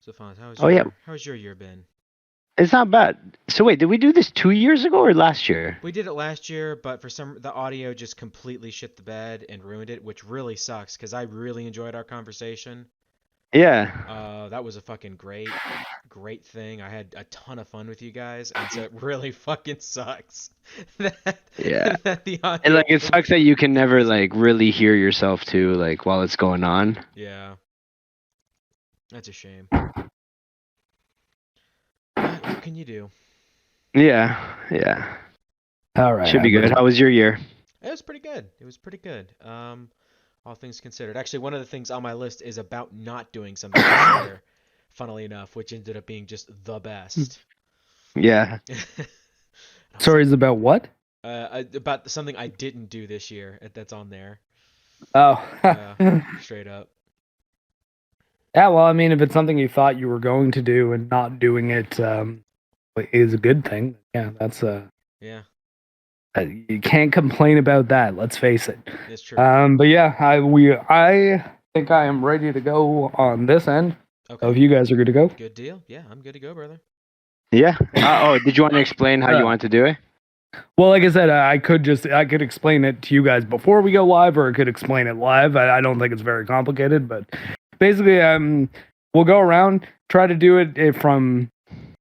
So Fonz, Oh yeah, how's your year been? it's not bad. So wait, did we do this 2 years ago or last year? We did it last year, but for some the audio just completely shit the bed and ruined it, which really sucks because I really enjoyed our conversation. Yeah. That was a fucking great thing. I had a ton of fun with you guys, and so it really fucking sucks that Yeah. that the And audio like it sucks that you can never like really hear yourself too, like while it's going on. Yeah, that's a shame. But what can you do? Yeah. Yeah. All right. Should be good. How was your year? It was pretty good. It was pretty good. All things considered. Actually, one of the things on my list is about not doing something this year, funnily enough, which ended up being just the best. Yeah. Stories about what? About something I didn't do this year that's on there. Oh. Straight up. Yeah, well, I mean, if it's something you thought you were going to do and not doing it is a good thing. Yeah, that's Yeah, you can't complain about that. Let's face it. it's true. But yeah, I think I am ready to go on this end. Okay. So if you guys are good to go. Good deal. Yeah, I'm good to go, brother. Yeah. Did you want to explain how you want to do it? Well, like I said, I could explain it to you guys before we go live, or I could explain it live. I don't think it's very complicated, but basically, we'll go around, try to do it from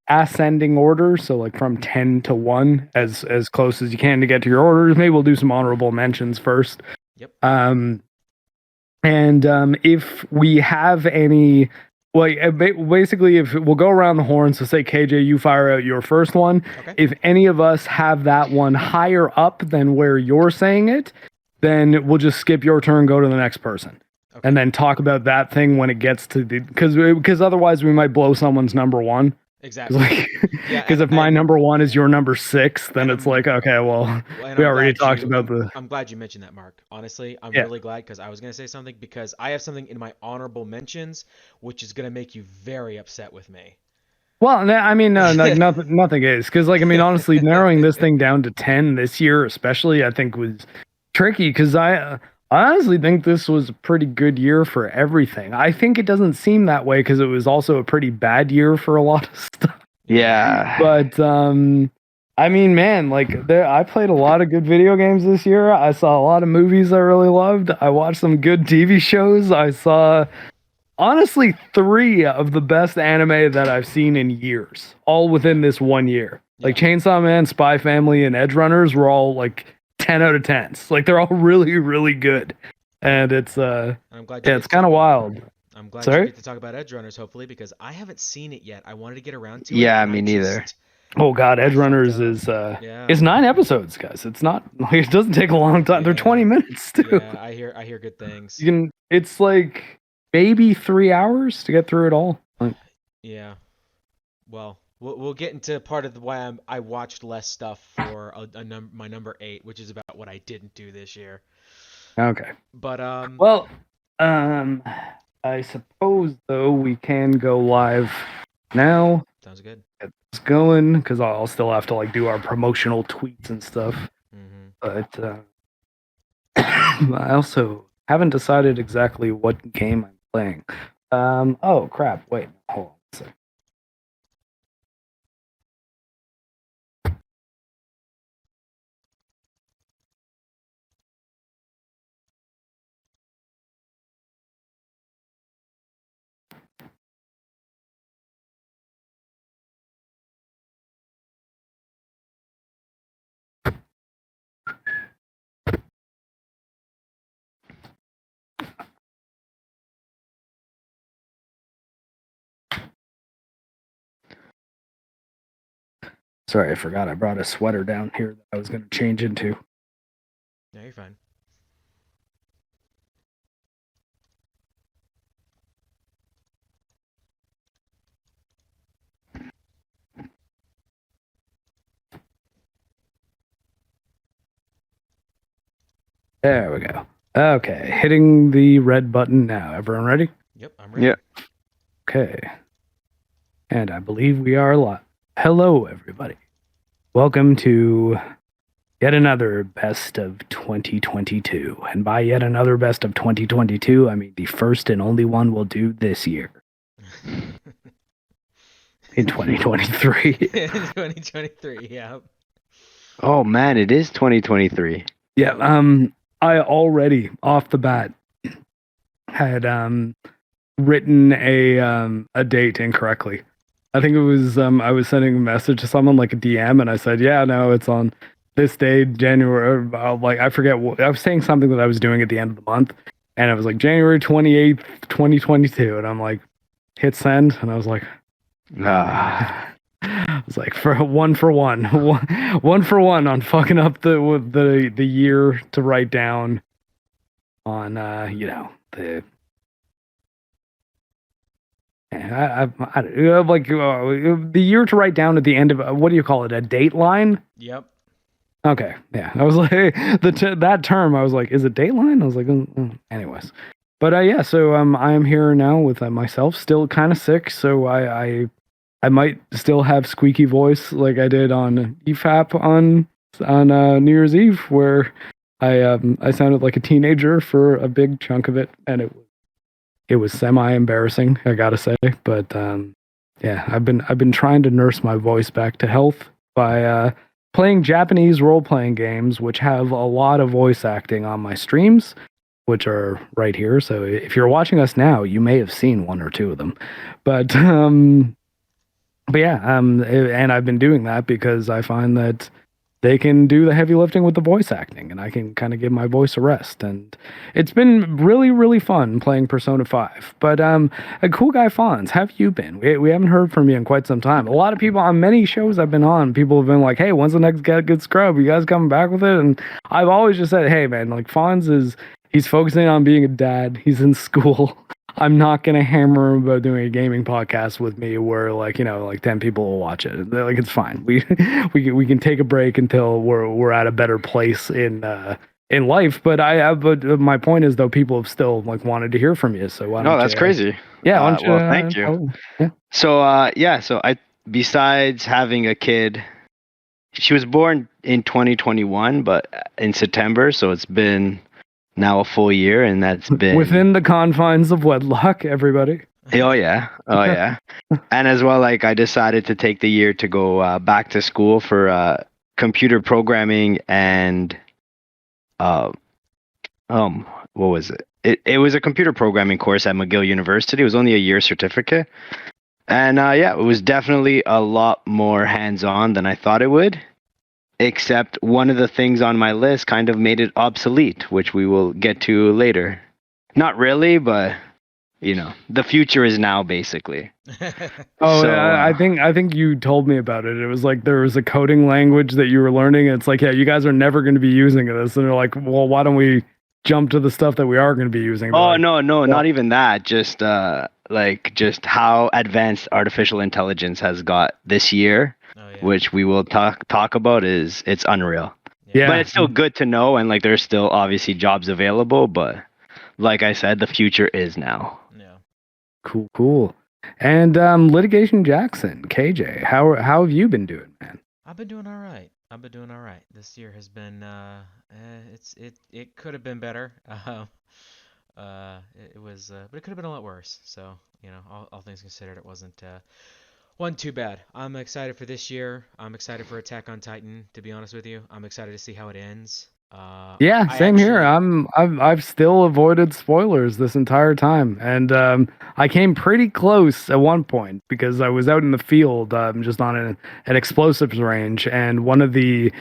ascending order, so like from 10 to 1, as close as you can to get to your orders. Maybe we'll do some honorable mentions first. Yep. And if we have any, well, basically, if we'll go around the horn, so say KJ, you fire out your first one. Okay. If any of us have that one higher up than where you're saying it, then we'll just skip your turn, go to the next person. Okay. And then talk about that thing when it gets to the, because otherwise we might blow someone's number one. Exactly. Because if my number one is your number 6, then it's like, okay, well, we already talked about the. I'm glad you mentioned that, Mark. Honestly, I'm really glad because I was gonna say something because I have something in my honorable mentions which is gonna make you very upset with me. Well, I mean, no, like nothing is, because like I mean, honestly, narrowing this thing down to 10 this year, especially, I think was tricky because I honestly think this was a pretty good year for everything. I think it doesn't seem that way because it was also a pretty bad year for a lot of stuff. Yeah. But I mean, man, like I played a lot of good video games this year. I saw a lot of movies I really loved. I watched some good TV shows. I saw honestly 3 of the best anime that I've seen in years, all within this 1 year. Like Chainsaw Man, Spy Family, and Edge Runners were all like 10 out of 10s. Like they're all really, really good. And it's I'm glad it's kind of wild. I'm glad you get to talk about Edge Runners, hopefully, because I haven't seen it yet. I wanted to get around to it. Yeah, me neither. Oh god, Edge Runners is it's 9 episodes, guys. It's not like it doesn't take a long time. They're 20 minutes too. Yeah, I hear good things. It's like maybe 3 hours to get through it all. Yeah. Well, we'll get into part of why I watched less stuff for my number 8, which is about what I didn't do this year. Okay. But well, I suppose though we can go live now. Sounds good. Get this going because I'll still have to like do our promotional tweets and stuff. Mm-hmm. But I also haven't decided exactly what game I'm playing. Oh crap! Wait, hold on a sec. Sorry, I forgot I brought a sweater down here that I was going to change into. No, you're fine. There we go. Okay, hitting the red button now. Everyone ready? Yep, I'm ready. Yeah. Okay. And I believe we are live. Hello, everybody. Welcome to yet another best of 2022. And by yet another best of 2022, I mean the first and only one we'll do this year. in 2023. In 2023, yeah. Oh man, it is 2023. Yeah, I already off the bat had written a date incorrectly. I think it was I was sending a message to someone like a DM, and I said, "Yeah, no, it's on this day, January." Like I forget what I was saying, something that I was doing at the end of the month, and I was like January 28th, 2022, and I'm like, hit send, and I was like, Ah. I was like, for one for one, one for one on fucking up the year to write down on the. I like the year to write down at the end of what do you call it? A date line? Yep. Okay, yeah. I was like that term. I was like, is it date line? I was like, anyways. But yeah. So I am here now with myself, still kind of sick. So I might still have squeaky voice like I did on EFAP on New Year's Eve, where I sounded like a teenager for a big chunk of it, and it was semi embarrassing, I gotta say. But yeah, I've been trying to nurse my voice back to health by playing Japanese role playing games, which have a lot of voice acting on my streams, which are right here. So if you're watching us now, you may have seen one or two of them. But yeah, and I've been doing that because I find that they can do the heavy lifting with the voice acting, and I can kind of give my voice a rest. And it's been really, really fun playing Persona 5. But a Cool Guy Fonz, how have you been? We haven't heard from you in quite some time. A lot of people on many shows I've been on, people have been like, hey, when's the next Get Good Scrub? You guys coming back with it? And I've always just said, hey, man, like Fonz he's focusing on being a dad. He's in school. I'm not gonna hammer him about doing a gaming podcast with me where like 10 people will watch it. Like it's fine. We can take a break until we're at a better place in life. But but my point is though people have still like wanted to hear from you. So why don't No, that's crazy. Yeah. Well, thank you. Yeah. So so I besides having a kid, she was born in 2021, but in September, so it's been now a full year, and that's been within the confines of wedlock, everybody. Oh yeah. And as well, like I decided to take the year to go back to school for computer programming and what was it? It was a computer programming course at McGill University. It was only a year certificate, and yeah, it was definitely a lot more hands-on than I thought it would. Except one of the things on my list kind of made it obsolete, which we will get to later. Not really, but the future is now basically. I think you told me about it. It was like there was a coding language that you were learning. And it's like, yeah, you guys are never going to be using this. And they're like, well, why don't we jump to the stuff that we are going to be using? Oh, like, no, not even that. Just just how advanced artificial intelligence has got this year. Oh, yeah. Which we will talk about it's unreal. Yeah. But it's still good to know, and like there's still obviously jobs available, but like I said, the future is now. Yeah. Cool. And Litigation Jackson, KJ, how have you been doing, man? I've been doing all right. This year has been it could have been better. It was but it could have been a lot worse. So, all things considered, it wasn't too bad. I'm excited for this year. I'm excited for Attack on Titan, to be honest with you. I'm excited to see how it ends. Yeah, same here. I've still avoided spoilers this entire time, and I came pretty close at one point because I was out in the field, just on an explosives range, and one of the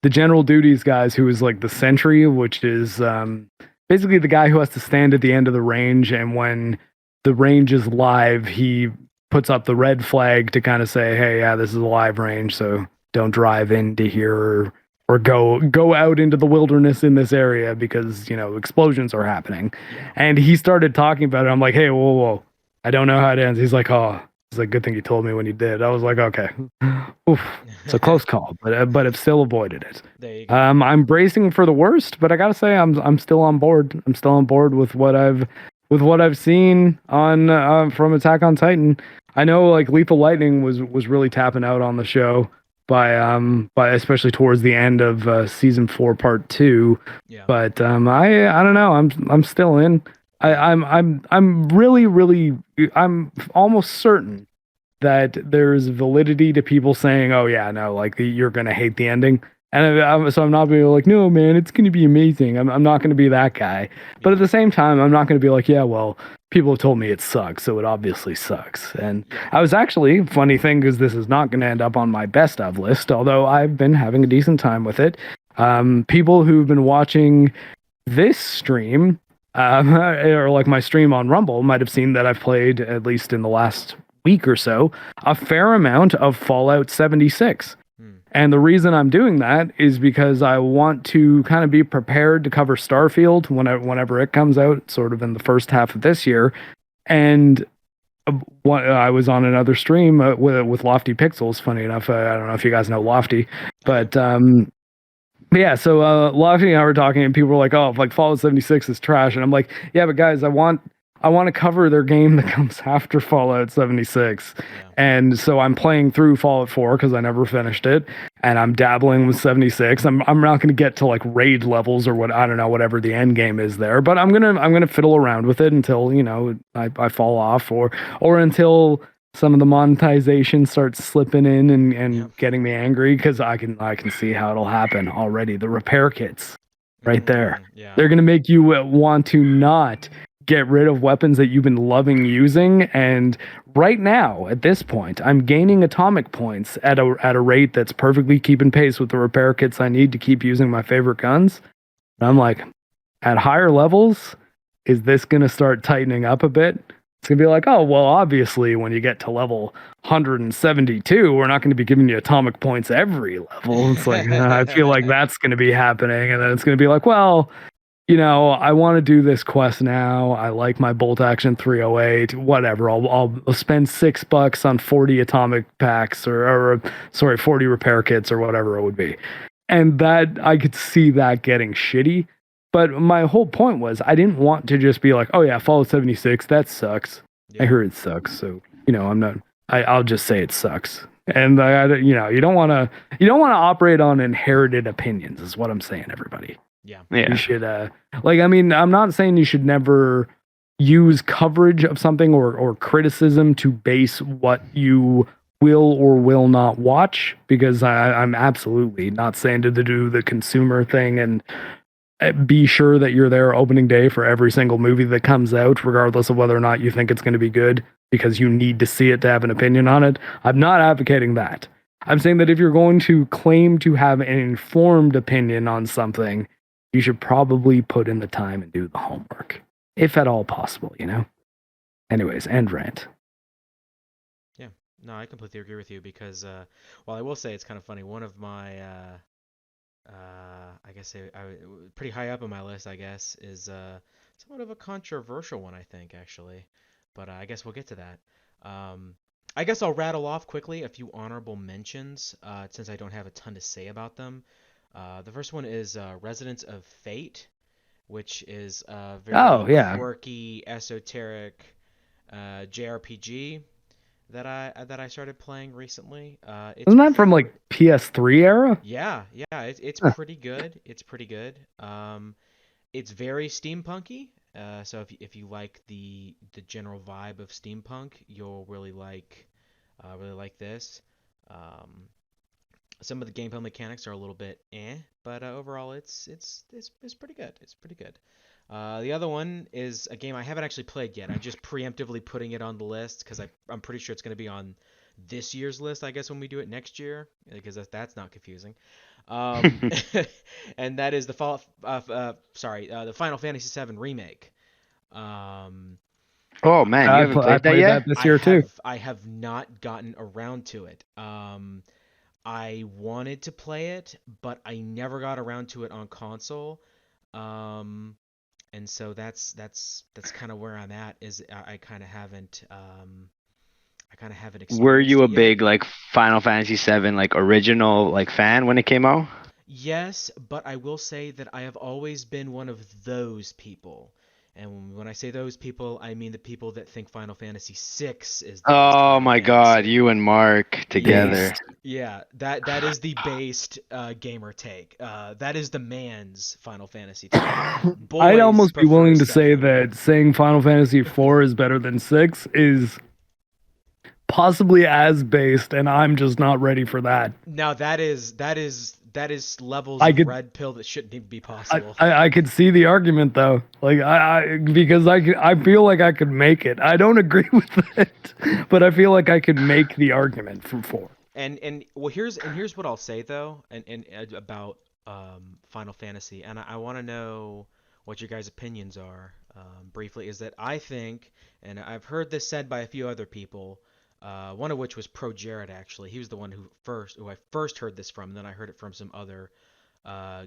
general duties guys who was like the sentry, which is basically the guy who has to stand at the end of the range, and when the range is live, he puts up the red flag to kind of say, hey, yeah, this is a live range, so don't drive into here or go out into the wilderness in this area because, explosions are happening. Yeah. And he started talking about it. I'm like, hey, whoa. I don't know how it ends. He's like, oh, it's a good thing you told me when you did. I was like, okay. Oof. It's a close call, but I've still avoided it. There you go. I'm bracing for the worst, but I got to say I'm still on board. I'm still on board with what I've seen on from Attack on Titan. I know like Lethal Lightning was really tapping out on the show by especially towards the end of season 4 part 2. Yeah. But I don't know. I'm still in. I'm really I'm almost certain that there's validity to people saying, "Oh yeah, no, like you're gonna hate the ending," and so I'm not being like, "No, man, it's gonna be amazing." I'm not gonna be that guy, but at the same time, I'm not gonna be like, "Yeah, well, people have told me it sucks, so it obviously sucks." And I was actually, funny thing, because this is not gonna end up on my best of list, although I've been having a decent time with it. People who've been watching this stream, or like my stream on Rumble, might have seen that I've played, at least in the last week or so, a fair amount of Fallout 76. And the reason I'm doing that is because I want to kind of be prepared to cover Starfield whenever it comes out, sort of in the first half of this year. And I was on another stream with Lofty Pixels. Funny enough, I don't know if you guys know Lofty, but yeah. So Lofty and I were talking, and people were like, "Oh, like Fallout 76 is trash," and I'm like, "Yeah, but guys, I want to cover their game that comes after Fallout 76." Yeah. And so I'm playing through Fallout 4 because I never finished it, and I'm dabbling with 76. I'm not going to get to like raid levels or I don't know, whatever the end game is there, but I'm gonna fiddle around with it until I fall off or until some of the monetization starts slipping in and getting me angry, because I can see how it'll happen already. The repair kits right there. Yeah. They're gonna make you want to not get rid of weapons that you've been loving using. And right now, at this point, I'm gaining atomic points at a rate that's perfectly keeping pace with the repair kits I need to keep using my favorite guns. And I'm like, at higher levels, is this going to start tightening up a bit? It's going to be like, oh, well, obviously, when you get to level 172, we're not going to be giving you atomic points every level. It's like, I feel like that's going to be happening. And then it's going to be like, well, I want to do this quest now. I like my bolt action 308, whatever. I'll spend $6 on 40 atomic packs or 40 repair kits or whatever it would be. And that, I could see that getting shitty. But my whole point was, I didn't want to just be like, oh yeah, Fallout 76, that sucks. Yeah. I heard it sucks. So, I'll just say it sucks. And you don't want to operate on inherited opinions, is what I'm saying, everybody. Yeah. You should, I'm not saying you should never use coverage of something or criticism to base what you will or will not watch, because I'm absolutely not saying to do the consumer thing and be sure that you're there opening day for every single movie that comes out, regardless of whether or not you think it's going to be good, because you need to see it to have an opinion on it. I'm not advocating that. I'm saying that if you're going to claim to have an informed opinion on something, you should probably put in the time and do the homework, if at all possible, Anyways, end rant. Yeah, no, I completely agree with you, because, well, I will say it's kind of funny. One of my, I guess pretty high up on my list, I guess, is somewhat of a controversial one, I think, actually. But I guess we'll get to that. I guess I'll rattle off quickly a few honorable mentions, since I don't have a ton to say about them. The first one is Residents of Fate, which is a very quirky, esoteric JRPG that I started playing recently. Isn't that from like PS3 era? Yeah, it's pretty good. It's pretty good. It's very steampunky. So if you like the general vibe of steampunk, you'll really like this. Some of the gameplay mechanics are a little bit but overall it's pretty good. It's pretty good. The other one is a game I haven't actually played yet. I'm just preemptively putting it on the list because I'm pretty sure it's going to be on this year's list, I guess, when we do it next year, because that's not confusing. And that is the Final Fantasy VII remake. Oh man, you haven't played that yet? This year too. I have not gotten around to it. I wanted to play it, but I never got around to it on console. And so that's kind of where I'm at. Is I kind of haven't experienced. Were you a big like Final Fantasy VII like original like fan when it came out? Yes, but I will say that I have always been one of those people. And when I say those people, I mean the people that think Final Fantasy VI is the Oh my god, you and Mark together. Yeah, that is the based gamer take. That is the man's Final Fantasy take. I'd almost be willing to say that saying Final Fantasy IV is better than 6 is possibly as based, and I'm just not ready for that. Now that is levels I of could red pill that shouldn't even be possible. I could see the argument though, like because I feel like I could make it. I don't agree with it, but I feel like I could make the argument for 4. And well, here's what I'll say though, and about Final Fantasy, and I want to know what your guys' opinions are. Briefly, is that I think, and I've heard this said by a few other people, one of which was Pro Jared actually. He was the one who I first heard this from. And then I heard it from some other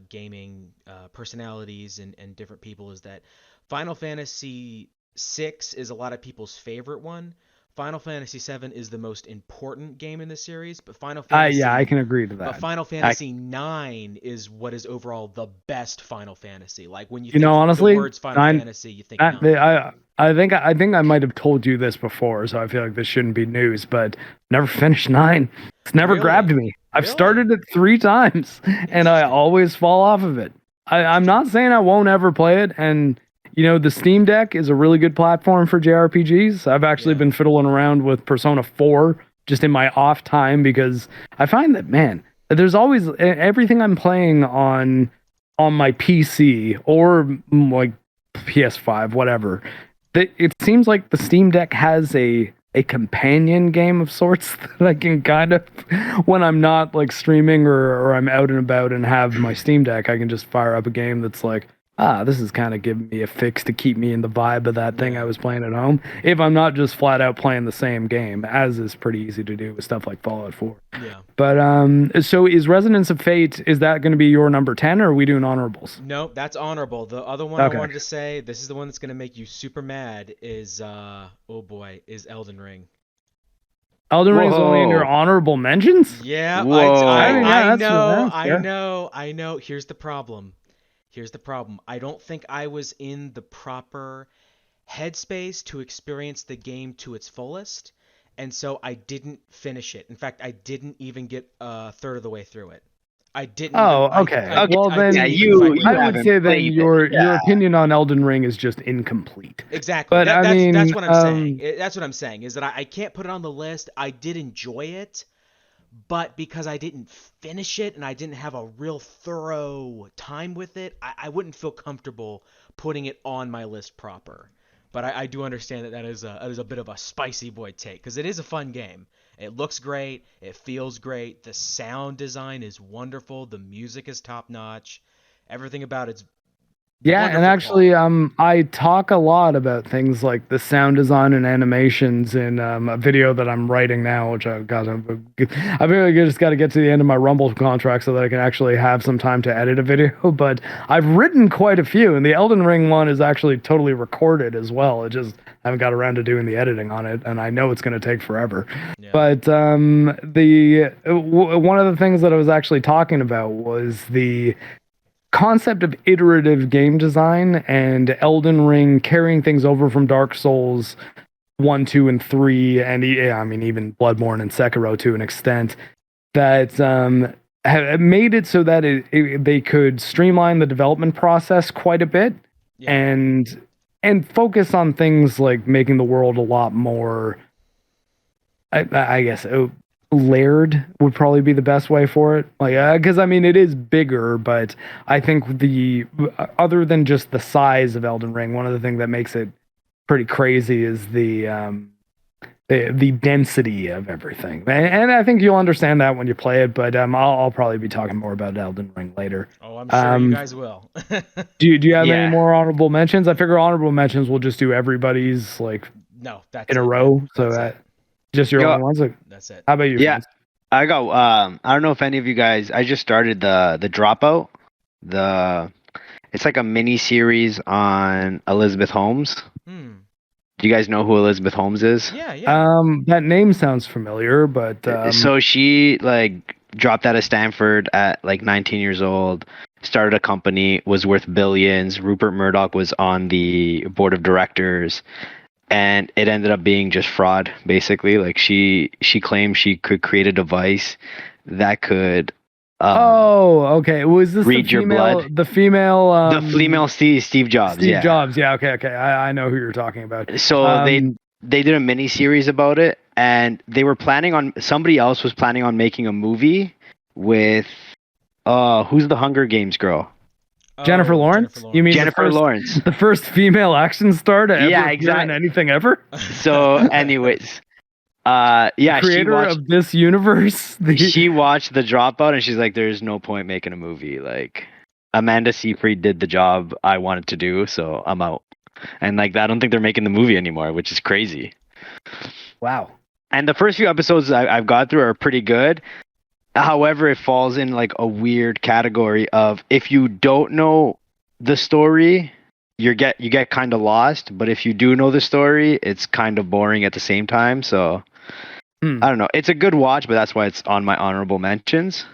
gaming personalities and different people. Is that Final Fantasy VI is a lot of people's favorite one. Final Fantasy VII is the most important game in the series, but Final Fantasy Yeah, I can agree to that. But Final Fantasy IX is what is overall the best Final Fantasy. Like when you think honestly, the words Final Fantasy, you think IX. I think I might have told you this before, so I feel like this shouldn't be news, but never finished 9. It's never grabbed me. I've started it 3 times, and I always fall off of it. I'm not saying I won't ever play it, and the Steam Deck is a really good platform for JRPGs. I've actually been fiddling around with Persona 4 just in my off time because I find that, man, there's always everything I'm playing on my PC or like PS5, whatever. It seems like the Steam Deck has a companion game of sorts that I can kind of, when I'm not like streaming or I'm out and about and have my Steam Deck, I can just fire up a game that's like, this is kind of giving me a fix to keep me in the vibe of that thing I was playing at home. If I'm not just flat out playing the same game, as is pretty easy to do with stuff like Fallout 4. Yeah. But so is Resonance of Fate, is that going to be your number 10 or are we doing honorables? Nope, that's honorable. The other one I wanted to say, this is the one that's going to make you super mad, is is Elden Ring. Elden Ring's only in your honorable mentions? Yeah, I know. Here's the problem. I don't think I was in the proper headspace to experience the game to its fullest, and so I didn't finish it. In fact, I didn't even get a third of the way through it. I didn't. Okay. I would say that your opinion on Elden Ring is just incomplete. Exactly. But that's what I'm saying. That's what I'm saying is that I can't put it on the list. I did enjoy it. But because I didn't finish it and I didn't have a real thorough time with it, I wouldn't feel comfortable putting it on my list proper. But I do understand that is a bit of a spicy boy take because it is a fun game. It looks great. It feels great. The sound design is wonderful. The music is top notch. Everything about it's and actually, I talk a lot about things like the sound design and animations in a video that I'm writing now, which I really just got to get to the end of my Rumble contract so that I can actually have some time to edit a video. But I've written quite a few, and the Elden Ring one is actually totally recorded as well. I just haven't got around to doing the editing on it, and I know it's going to take forever. Yeah. But one of the things that I was actually talking about was the concept of iterative game design and Elden Ring carrying things over from Dark Souls 1, 2, and 3, and even Bloodborne and Sekiro to an extent, that have made it so that they could streamline the development process quite a bit and focus on things like making the world a lot more, I guess, layered would probably be the best way for it, because it is bigger, but I think other than just the size of Elden Ring, one of the things that makes it pretty crazy is the density of everything, and I think you'll understand that when you play it. But I'll probably be talking more about Elden Ring later. Oh, I'm sure you guys will. do you have any more honorable mentions? I figure honorable mentions will just do everybody's in a row, so that. Just your own ones? That's it. How about you? Yeah, I got. I don't know if any of you guys. I just started the Dropout. It's like a mini series on Elizabeth Holmes. Do you guys know who Elizabeth Holmes is? Yeah. That name sounds familiar, but so she dropped out of Stanford at 19 years old. Started a company, was worth billions. Rupert Murdoch was on the board of directors. And it ended up being just fraud, basically. She claimed she could create a device that could. Okay. Was this read your blood? The female. The female Steve Jobs. Jobs. Yeah. Okay. I know who you're talking about. So they did a mini series about it, and they were planning on somebody else was planning on making a movie with who's the Hunger Games girl? Jennifer Oh, Lawrence? You mean Jennifer Lawrence. the first female action star to ever Yeah, appear exactly. in anything ever? So, anyways, yeah, The creator of this universe. She watched The Dropout, and she's like, "There's no point making a movie. Like, Amanda Seyfried did the job I wanted to do, so I'm out." And like, I don't think they're making the movie anymore, which is crazy. Wow. And the first few episodes I've got through are pretty good. However, it falls in like a weird category of if you don't know the story, you get kind of lost. But if you do know the story, it's kind of boring at the same time. So I don't know. It's a good watch, but that's why it's on my honorable mentions.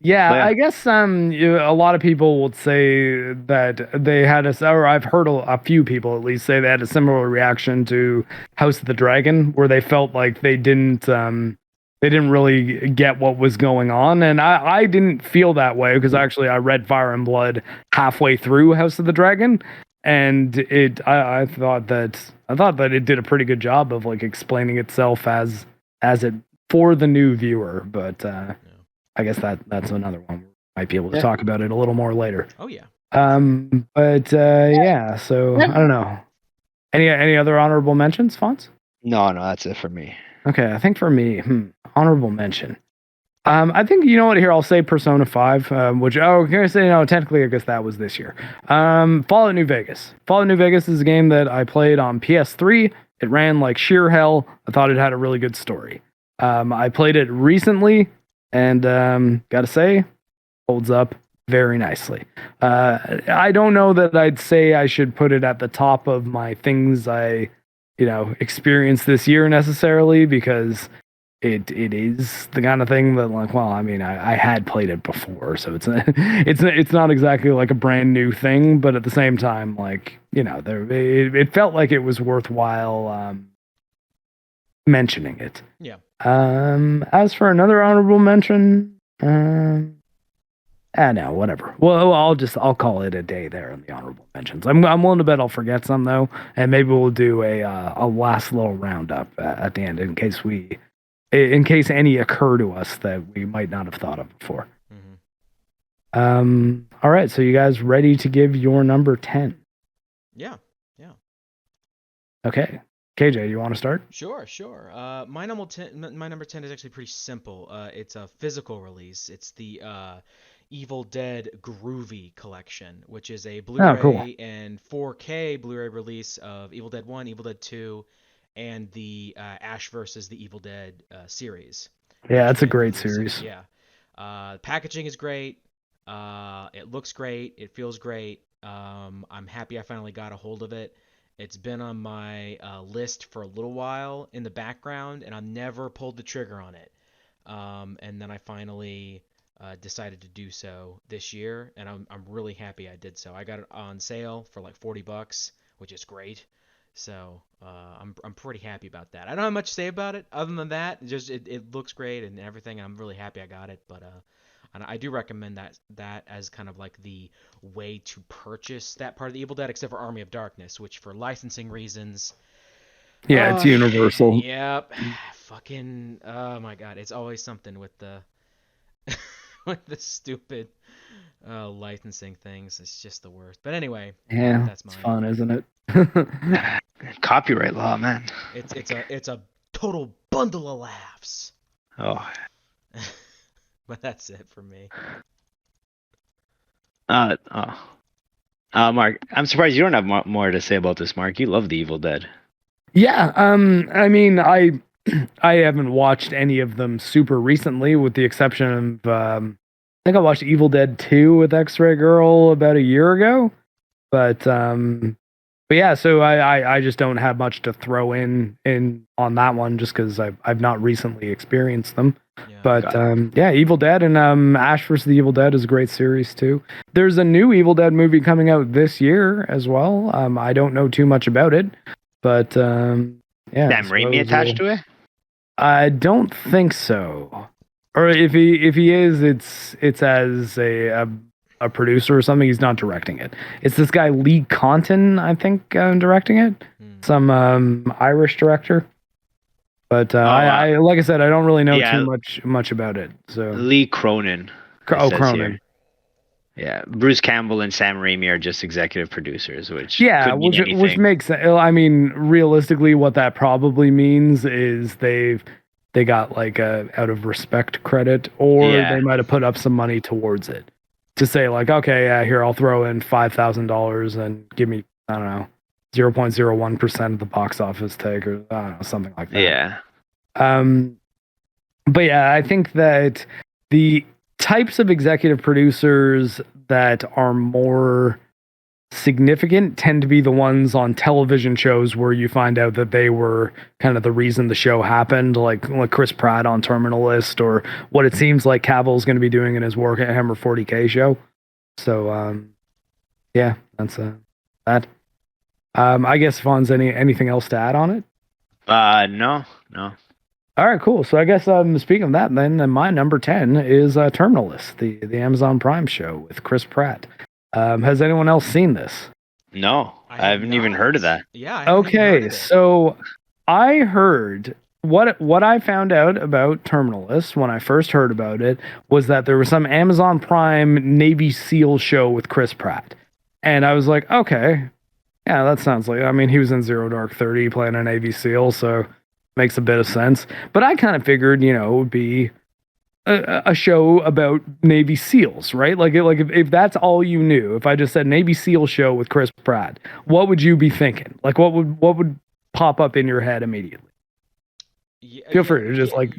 Yeah, But yeah. I guess a lot of people would say that they had or I've heard a few people at least say they had a similar reaction to House of the Dragon, where they felt like they didn't really get what was going on, and I didn't feel that way because actually I read Fire and Blood halfway through House of the Dragon, and I thought that it did a pretty good job of like explaining itself as it for the new viewer, but I guess that's another one. We might be able to talk about it a little more later. Oh yeah. But yeah. So I don't know. Any other honorable mentions, Fonz? No, that's it for me. Okay, I think for me, honorable mention. I think you know what. Here, I'll say Persona 5, which can I say technically, I guess that was this year. Fallout New Vegas. Fallout New Vegas is a game that I played on PS3. It ran like sheer hell. I thought it had a really good story. I played it recently, and gotta say, holds up very nicely. I don't know that I'd say I should put it at the top of my things I experienced this year necessarily, because it is the kind of thing that, like, well, I mean, I had played it before, so it's not exactly like a brand new thing, but at the same time, like, it felt like it was worthwhile mentioning it. Yeah. As for another honorable mention, no, whatever. Well, I'll call it a day there in the honorable mentions. I'm willing to bet I'll forget some though, and maybe we'll do a last little roundup at the end in case any occur to us that we might not have thought of before. Mm-hmm. All right, so you guys ready to give your number 10? Yeah. Okay. KJ, you want to start? Sure. My number 10 is actually pretty simple. It's a physical release. It's the Evil Dead Groovy Collection, which is a Blu-ray and 4K Blu-ray release of Evil Dead 1, Evil Dead 2, and the Ash vs. the Evil Dead series. Yeah, it's a great series. Yeah. Packaging is great. It looks great. It feels great. I'm happy I finally got a hold of it. It's been on my list for a little while in the background, and I've never pulled the trigger on it. And then I finally decided to do so this year, and I'm really happy I did so. I got it on sale for like $40, which is great. So I'm pretty happy about that. I don't have much to say about it other than that. It looks great and everything. I'm really happy I got it, but and I do recommend that as kind of like the way to purchase that part of the Evil Dead, except for Army of Darkness, which for licensing reasons. Yeah, it's universal. Yep. Fucking. Oh my God, it's always something with the with the stupid licensing things. It's just the worst. But anyway, yeah, that's mine. It's fun, isn't it? Copyright law, man. It's a total bundle of laughs. Oh. But that's it for me. Mark, I'm surprised you don't have more to say about this, Mark. You love the Evil Dead. Yeah, I mean, I haven't watched any of them super recently, with the exception of I think I watched Evil Dead 2 with X-Ray Girl about a year ago, but yeah, so I just don't have much to throw in on that one, just because I've not recently experienced them. Yeah. But yeah, Evil Dead and Ash vs. the Evil Dead is a great series too. There's a new Evil Dead movie coming out this year as well. I don't know too much about it, but yeah. Damn, Raimi attached to it? I don't think so. Or if he is, it's as a producer or something. He's not directing it. It's this guy Lee Conton, I think, directing it. Some Irish director. But I like I said, I don't really know yeah. too much about it. So Lee Cronin. It says Cronin. here. Yeah, Bruce Campbell and Sam Raimi are just executive producers, which could mean which anything. makes sense. I mean, realistically, what that probably means is they got like a out of respect credit, or they might have put up some money towards it to say like, okay, yeah, here I'll throw in $5,000 and give me, I don't know, 0.01% of the box office take, or I don't know, something like that. Yeah. But yeah, I think that the types of executive producers that are more significant tend to be the ones on television shows where you find out that they were kind of the reason the show happened, like Chris Pratt on Terminal List, or what it seems like Cavill's going to be doing in his Warhammer 40K show. So, yeah, that's that. I guess Fonz, anything else to add on it? No. All right, cool. So I guess speaking of that, then my number 10 is Terminal List, the Amazon Prime show with Chris Pratt. Has anyone else seen this? No, I haven't even heard of that. Yeah. I haven't even heard of it. So I heard what I found out about Terminal List when I first heard about it was that there was some Amazon Prime Navy SEAL show with Chris Pratt, and I was like, okay, yeah, that sounds like. I mean, he was in Zero Dark 30 playing a Navy SEAL, so makes a bit of sense. But I kind of figured, it would be a show about Navy SEALs, right? Like if that's all you knew, if I just said Navy SEAL show with Chris Pratt, what would you be thinking? Like what would pop up in your head immediately? Feel free to just like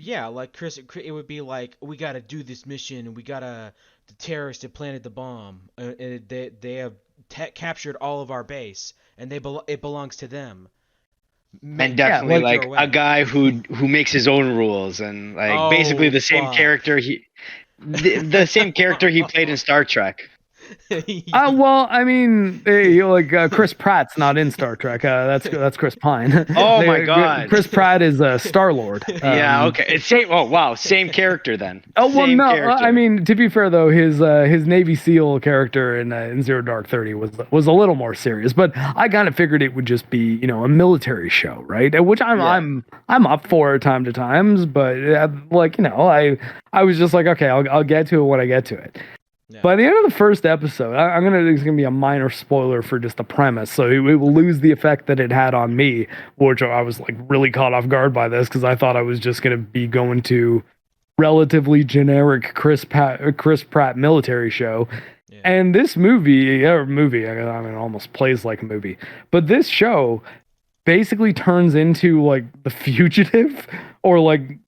Chris. It would be like, we gotta do this mission. The terrorists have planted the bomb, and they have captured all of our base, and it belongs to them. And definitely like a guy who makes his own rules, and like basically the same character the same character he played in Star Trek. Well, I mean, Chris Pratt's not in Star Trek. That's Chris Pine. Oh my God, Chris Pratt is Star-Lord. Yeah, okay. It's same. Oh wow, same character then. Oh well, same no. Character. I mean, to be fair though, his Navy SEAL character in Zero Dark 30 was a little more serious. But I kind of figured it would just be a military show, right? Which I'm up for time to times, but I was just like, okay, I'll get to it when I get to it. Yeah. By the end of the first episode, it's gonna be a minor spoiler for just the premise, so it will lose the effect that it had on me, which I was like really caught off guard by this because I thought I was just gonna be going to relatively generic Chris Pratt military show, and this movie, I mean, it almost plays like a movie, but this show basically turns into like The Fugitive, or like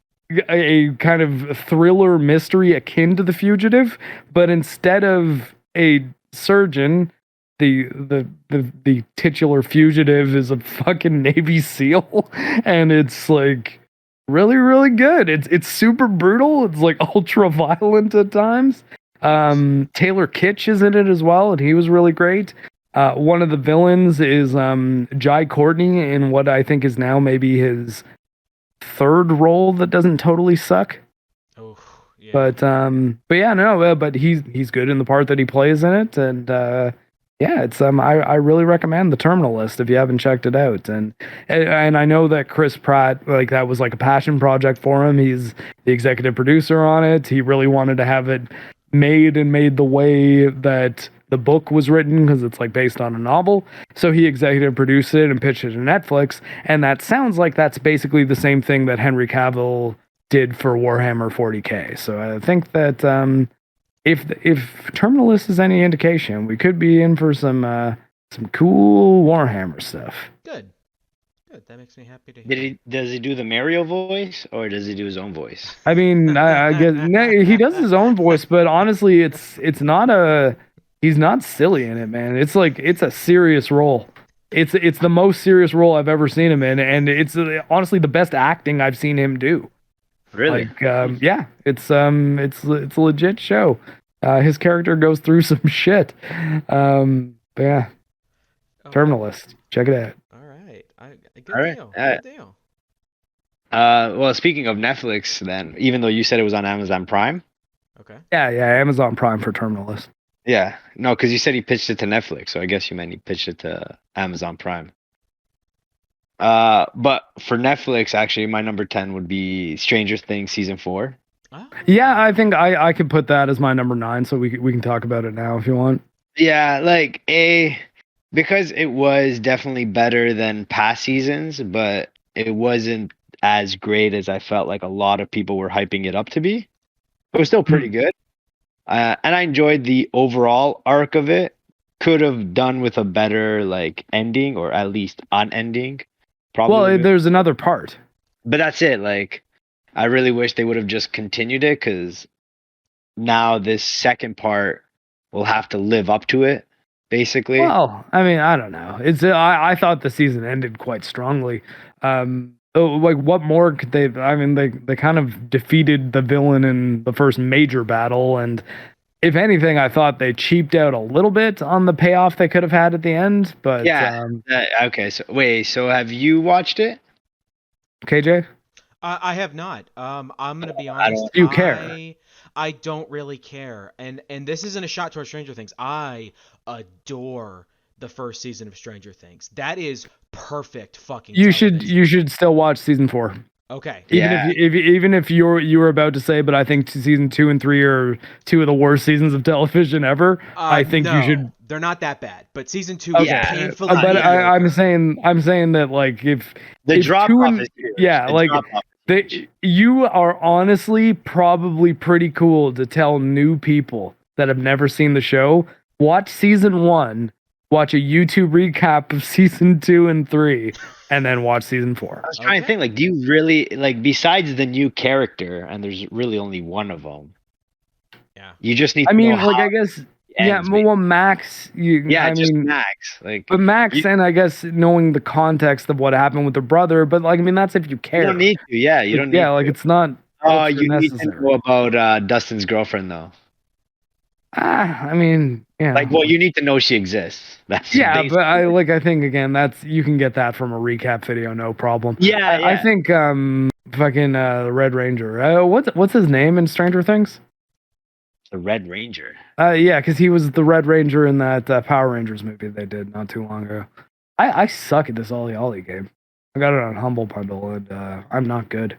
a kind of thriller mystery akin to The Fugitive, but instead of a surgeon, the titular fugitive is a fucking Navy SEAL, and it's like really, really good. It's super brutal. It's like ultra violent at times. Taylor Kitsch is in it as well, and he was really great. One of the villains is Jai Courtney in what I think is now maybe his third role that doesn't totally suck. Oh, yeah. But he's good in the part that he plays in it, and it's I really recommend the Terminal List if you haven't checked it out. And I know that Chris Pratt, like, that was like a passion project for him. He's the executive producer on it. He really wanted to have it made the way that the book was written, because it's like based on a novel. So he executive produced it and pitched it to Netflix, and that sounds like that's basically the same thing that Henry Cavill did for Warhammer 40K. So I think that if Terminal List is any indication, we could be in for some cool Warhammer stuff. Good. That makes me happy to hear. Does he do the Mario voice, or does he do his own voice? I mean, I guess he does his own voice, but honestly, it's not he's not silly in it, man. It's like, it's a serious role. It's the most serious role I've ever seen him in, and it's honestly the best acting I've seen him do. Really? Like, it's a legit show. His character goes through some shit. But yeah, Terminal List. Check it out. All right. Good deal. Well, speaking of Netflix, then, even though you said it was on Amazon Prime. Okay. Yeah, Amazon Prime for Terminal List. Yeah, no, because you said he pitched it to Netflix, so I guess you meant he pitched it to Amazon Prime. But for Netflix, actually, my number 10 would be Stranger Things season 4. Oh. Yeah, I think I could put that as my number 9, so we can talk about it now if you want. Yeah, like because it was definitely better than past seasons, but it wasn't as great as I felt like a lot of people were hyping it up to be. It was still pretty good. And I enjoyed the overall arc of it. Could have done with a better like ending, or at least an ending. Probably. Well, there's another part. But that's it. Like, I really wish they would have just continued it, because now this second part will have to live up to it, basically. Well, I mean, I don't know. It's I thought the season ended quite strongly. Like what more could they? I mean, they kind of defeated the villain in the first major battle, and if anything, I thought they cheaped out a little bit on the payoff they could have had at the end. But yeah. Okay. So wait. So have you watched it? KJ, I have not. I'm gonna be honest. You care? I don't really care, and this isn't a shot towards Stranger Things. I adore the first season of Stranger Things. That is perfect fucking. You television. should still watch season 4. Okay. Even if you were about to say, but I think season 2 and 3 are two of the worst seasons of television ever. I think no, you should. They're not that bad, but season 2 Okay. is painfully. But mediocre. I'm saying that like if The drop two off and- is huge. yeah, The like drop-off is huge. you are honestly probably pretty cool to tell new people that have never seen the show, watch season 1, watch a YouTube recap of season 2 and 3, and then watch season 4. I was trying to think, like, do you really, like, besides the new character, and there's really only one of them? Yeah. You just need. I to mean, know like how I guess it yeah, ends, well, Max. I just mean, Max. Like, but Max and I guess knowing the context of what happened with the brother, but like I mean that's if you care. you don't need to. Yeah, you don't need. Yeah, like to. it's not. Oh, extra you need to necessary. know about Dustin's girlfriend, though. I mean, yeah. Like, well, you need to know she exists. That's Yeah, basically. but I think again that's you can get that from a recap video, no problem. Yeah, I yeah. think fucking Red Ranger. What's his name in Stranger Things? The Red Ranger. Yeah, because he was the Red Ranger in that Power Rangers movie they did not too long ago. I suck at this Ollie Ollie game. I got it on Humble Bundle and I'm not good.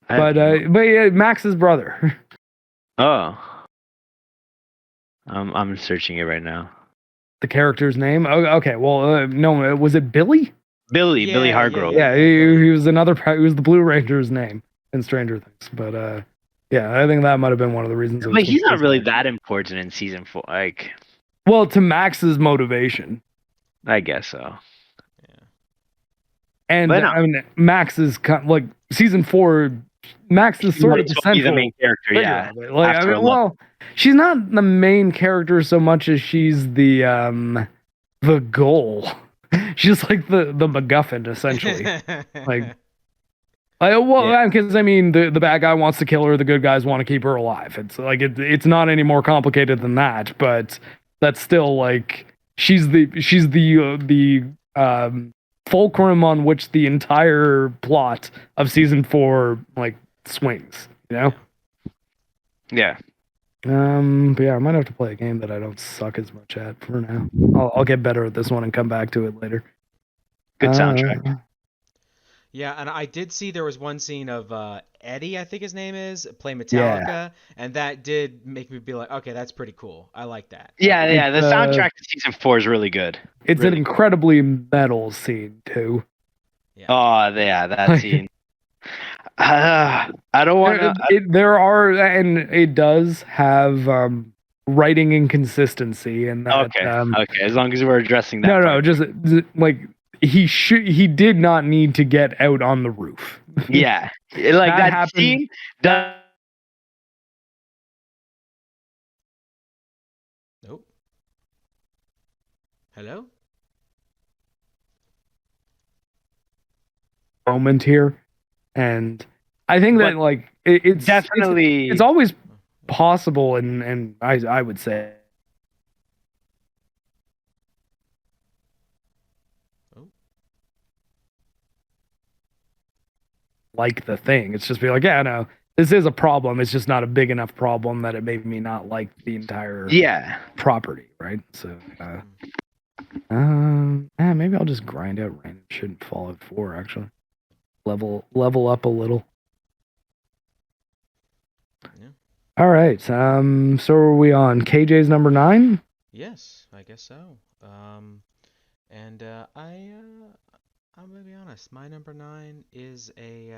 But yeah, Max's brother. Oh. I'm searching it right now. The character's name? Oh, okay, well, no, was it Billy? Billy Hargrove. Yeah, he was another. He was the Blue Ranger's name in Stranger Things. But yeah, I think that might have been one of the reasons. But he's not really that important in season 4. Like, well, to Max's motivation, I guess so. and But no. I mean, Max is like season 4. Max is sort of the Might as well be central the main character. figure Yeah. of it. Like, I After a mean, while. well, she's not the main character so much as she's the goal. She's like the MacGuffin essentially. Like, because I mean, the bad guy wants to kill her, the good guys want to keep her alive. It's like it's not any more complicated than that, but that's still like she's the fulcrum on which the entire plot of season 4 like swings. You know? Yeah. But yeah, I might have to play a game that I don't suck as much at for now. I'll get better at this one and come back to it later. Good soundtrack. Yeah, and I did see there was one scene of Eddie, I think his name is, play Metallica, and that did make me be like, okay, that's pretty cool. I like that. Yeah. The soundtrack to season 4 is really good. It's really an incredibly metal scene too. Yeah. Oh, yeah, that scene. I don't want to. There are, and it does have writing inconsistency, and that. Okay. Okay. As long as we're addressing that. No, just like he did not need to get out on the roof. Yeah, like that happened. scene. That. Nope. Hello? Moment here, and I think that like it's definitely it's always possible, and I would say. Like the thing, it's just be like, yeah, no, this is a problem. It's just not a big enough problem that it made me not like the entire property, right? So Maybe I'll just grind out random shit in Fallout 4. Actually, level up a little. Yeah. All right. So are we on KJ's number 9? Yes, I guess so. And I'm gonna be honest. My number 9 is a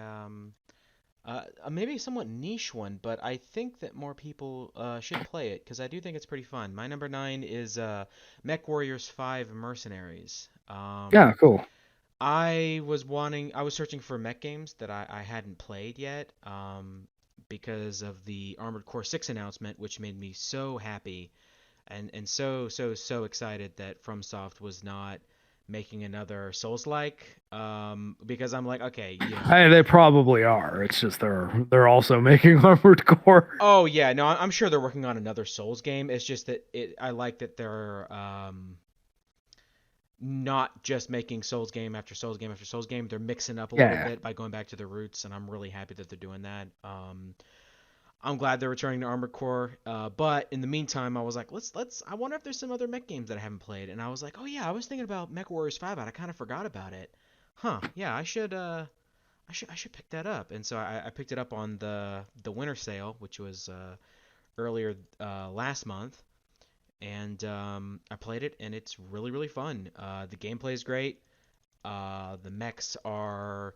maybe somewhat niche one, but I think that more people should play it because I do think it's pretty fun. My number 9 is Mech Warriors 5 Mercenaries. Yeah, cool. I was searching for mech games that I hadn't played yet, because of the Armored Core 6 announcement, which made me so happy and so excited that FromSoft was not making another Souls-like, because I'm like, okay, you know. Hey, they probably are. It's just they're also making Armored Core. Oh yeah, no, I'm sure they're working on another Souls game. It's just that I like that they're not just making Souls game after Souls game after Souls game. They're mixing up a little Yeah. bit by going back to their roots, and I'm really happy that they're doing that. I'm glad they're returning to Armored Core. But in the meantime, I was like, let's. I wonder if there's some other mech games that I haven't played. And I was like, oh yeah, I was thinking about Mech Warriors 5, but I kind of forgot about it. Huh? Yeah, I should. I should pick that up. And so I picked it up on the winter sale, which was earlier last month, and I played it, and it's really fun. The gameplay is great. The mechs are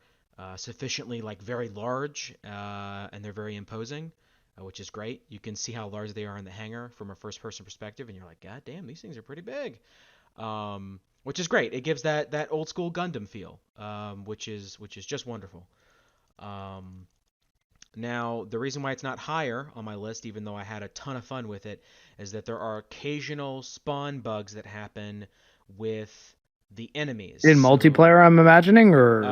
sufficiently like very large, and they're very imposing, which is great. You can see how large they are in the hangar from a first-person perspective, and you're like, God damn, these things are pretty big. Which is great. It gives that old school Gundam feel, which is just wonderful. Um, Now, the reason why it's not higher on my list, even though I had a ton of fun with it, is that there are occasional spawn bugs that happen with the enemies. In So, multiplayer, I'm imagining, or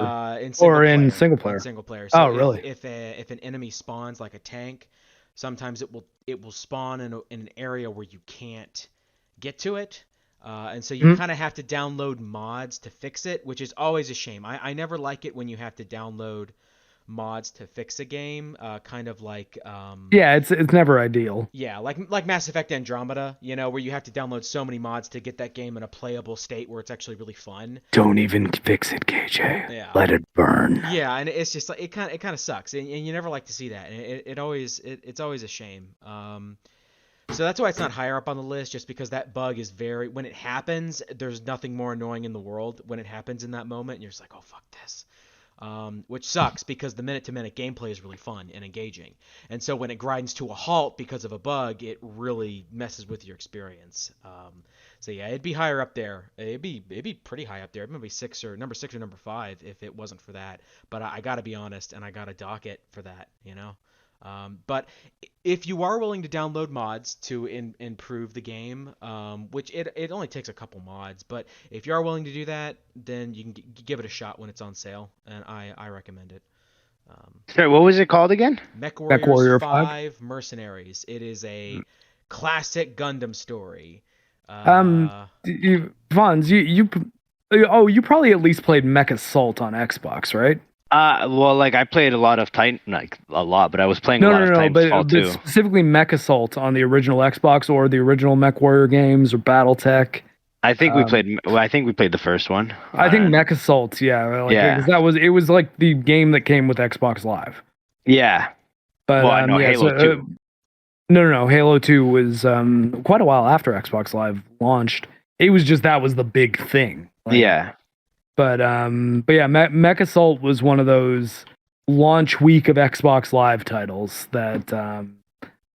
in single or in player, single in player. single player. Oh, So really? if an enemy spawns like a tank, sometimes it will spawn in an area where you can't get to it. And so you Mhm. kind of have to download mods to fix it, which is always a shame. I never like it when you have to download mods to fix a game, kind of like Yeah, it's never ideal. yeah, like Mass Effect Andromeda, where you have to download so many mods to get that game in a playable state where it's actually really fun. Don't even fix it, KJ. Yeah. Let it burn. Yeah, and it's just like it kind of sucks, and you never like to see that, and it's always a shame. So that's why it's not higher up on the list, just because that bug is when it happens, there's nothing more annoying in the world when it happens in that moment, and you're just like, oh fuck this. Which sucks because the minute-to-minute gameplay is really fun and engaging. And so when it grinds to a halt because of a bug, it really messes with your experience. So yeah, it'd be higher up there. It'd be pretty high up there. It might be number 6 or number 5 if it wasn't for that. But I gotta be honest, and I gotta dock it for that. But if you are willing to download mods to improve the game, which it only takes a couple mods, but if you are willing to do that, then you can give it a shot when it's on sale, and I recommend it. Sorry, what was it called again? Mech Mech Warriors Warrior 5. 5 Mercenaries. It is a classic Gundam story. Um, Fonz, you probably at least played Mech Assault on Xbox, right? Well, like I played a lot of Titan, like a lot, but I was playing a No, lot no, of no, Titanfall but too. specifically Mech Assault on the original Xbox or the original Mech Warrior games or BattleTech. I think we Um, played. Well, I think we played the first one. I think Mech Assault, yeah, like Yeah. because it was like the game that came with Xbox Live. Yeah. But Well, I know yeah, Halo 2. no, Halo 2 was quite a while after Xbox Live launched. It was just that was the big thing. Like, Yeah. But yeah, Mech Assault was one of those launch week of Xbox Live titles that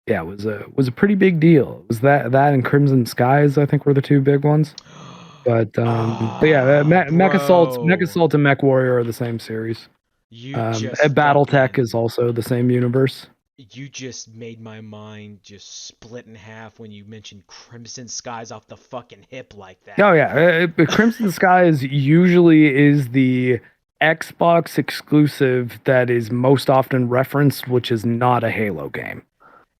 yeah, was a pretty big deal. It was that and Crimson Skies, I think, were the two big ones. But yeah, Mech Bro, Assault and Mech Warrior are the same series. you just BattleTech fucking is also the same universe. you just made my mind just split in half when you mentioned Crimson Skies off the fucking hip like that. Oh yeah, Crimson Skies usually is the Xbox exclusive that is most often referenced, which is not a Halo game.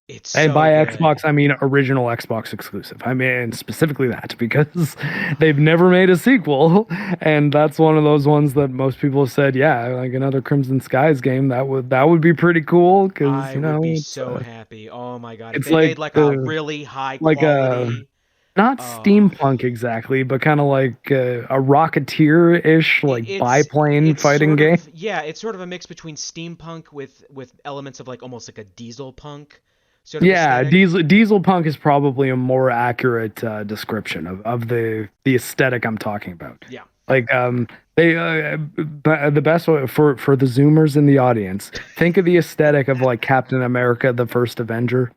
It's And so by good. Xbox, I mean original Xbox exclusive. I mean specifically that because they've never made a sequel, and that's one of those ones that most people have said, yeah, like another Crimson Skies game that would be pretty cool because I would be so happy. Oh my God. If it's they made like like a the really high like a quality Not Oh, steampunk exactly, but kind of like a Rocketeer-ish, like biplane it's fighting sort game. of, yeah, it's sort of a mix between steampunk with elements of like almost like a diesel punk sort of Yeah, aesthetic. diesel punk is probably a more accurate description of the aesthetic I'm talking about. Yeah. Like they the best way for the Zoomers in the audience, think of the aesthetic of like Captain America: The First Avenger,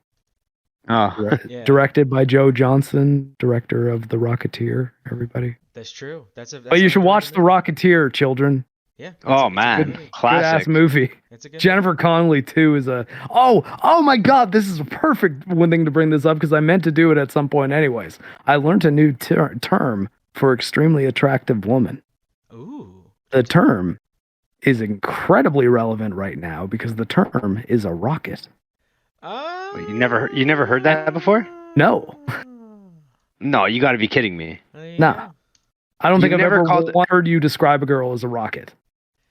Oh, Yeah, directed by Joe Johnson, director of The Rocketeer. Everybody, that's true. but That's you an should watch underrated The movie. Rocketeer, children. Yeah, oh it's a good man, movie. Good ass classic. movie. It's a good Jennifer movie. Connelly too is a oh my god, this is a perfect one thing to bring this up because I meant to do it at some point anyways. I learned a new term for extremely attractive woman. Ooh. The term is incredibly relevant right now because the term is a rocket. Wait, you never heard that before? No, No, you got to be kidding me. There you nah. go. I don't think You've I've never ever called heard you describe a girl as a rocket.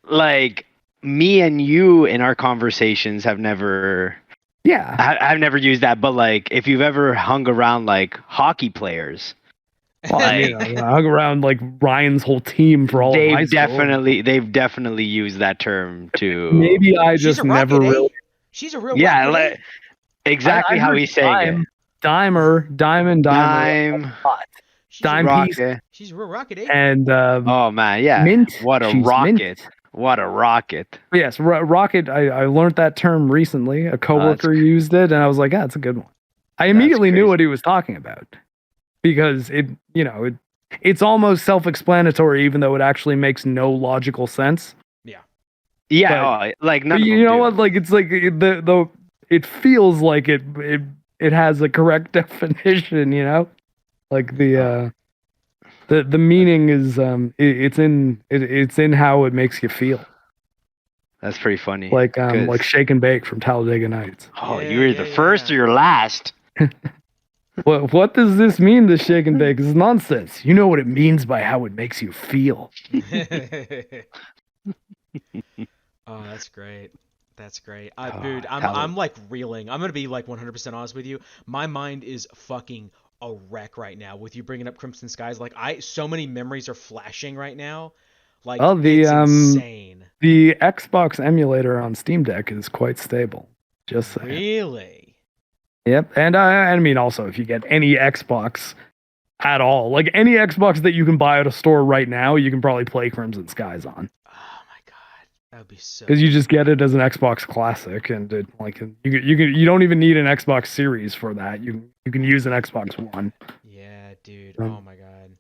like me and you in our conversations have never. Yeah. I've never used that, but like if you've ever hung around like hockey players, Well, I mean, I hung around like Ryan's whole team for all of high school. they've definitely used that term to. Maybe I She's a just never rocket, eh? really. She's a real Yeah, rocket, eh? like, exactly I how heard he's saying it. dimer, Dime, hot. She's a Dime real, piece, rocket. she's a real rocket, eh? and Oh man, yeah. mint. What a She's mint. rocket! What a rocket! But yes, rocket. I learned that term recently. A coworker cr- used it, and I was like, "Yeah, it's a good one." I immediately knew what he was talking about because it's almost self-explanatory, even though it actually makes no logical sense. Yeah, like none But of you them know do. what? Like it's like the it feels like it has a correct definition. You know, like the meaning is it's in how it makes you feel. That's pretty funny. Like Shake and Bake from Talladega Nights. Oh, Yeah, you were yeah, the yeah, first yeah. or your last? What does this mean? The Shake and Bake is nonsense. You know what it means by how it makes you feel. Oh, that's great. That's great. Oh, Dude, I'm like reeling. I'm gonna be like 100% honest with you. My mind is fucking a wreck right now with you bringing up Crimson Skies. Like so many memories are flashing right now. Like Oh, it's insane. the Xbox emulator on Steam Deck is quite stable. Just saying. Really? Yep, and I mean also if you get any Xbox at all, like any Xbox that you can buy at a store right now, you can probably play Crimson Skies on. Oh my god, that would be so. Because you just get it as an Xbox Classic, and you don't even need an Xbox Series for that. You can use an Xbox One. Yeah, dude. Oh my god.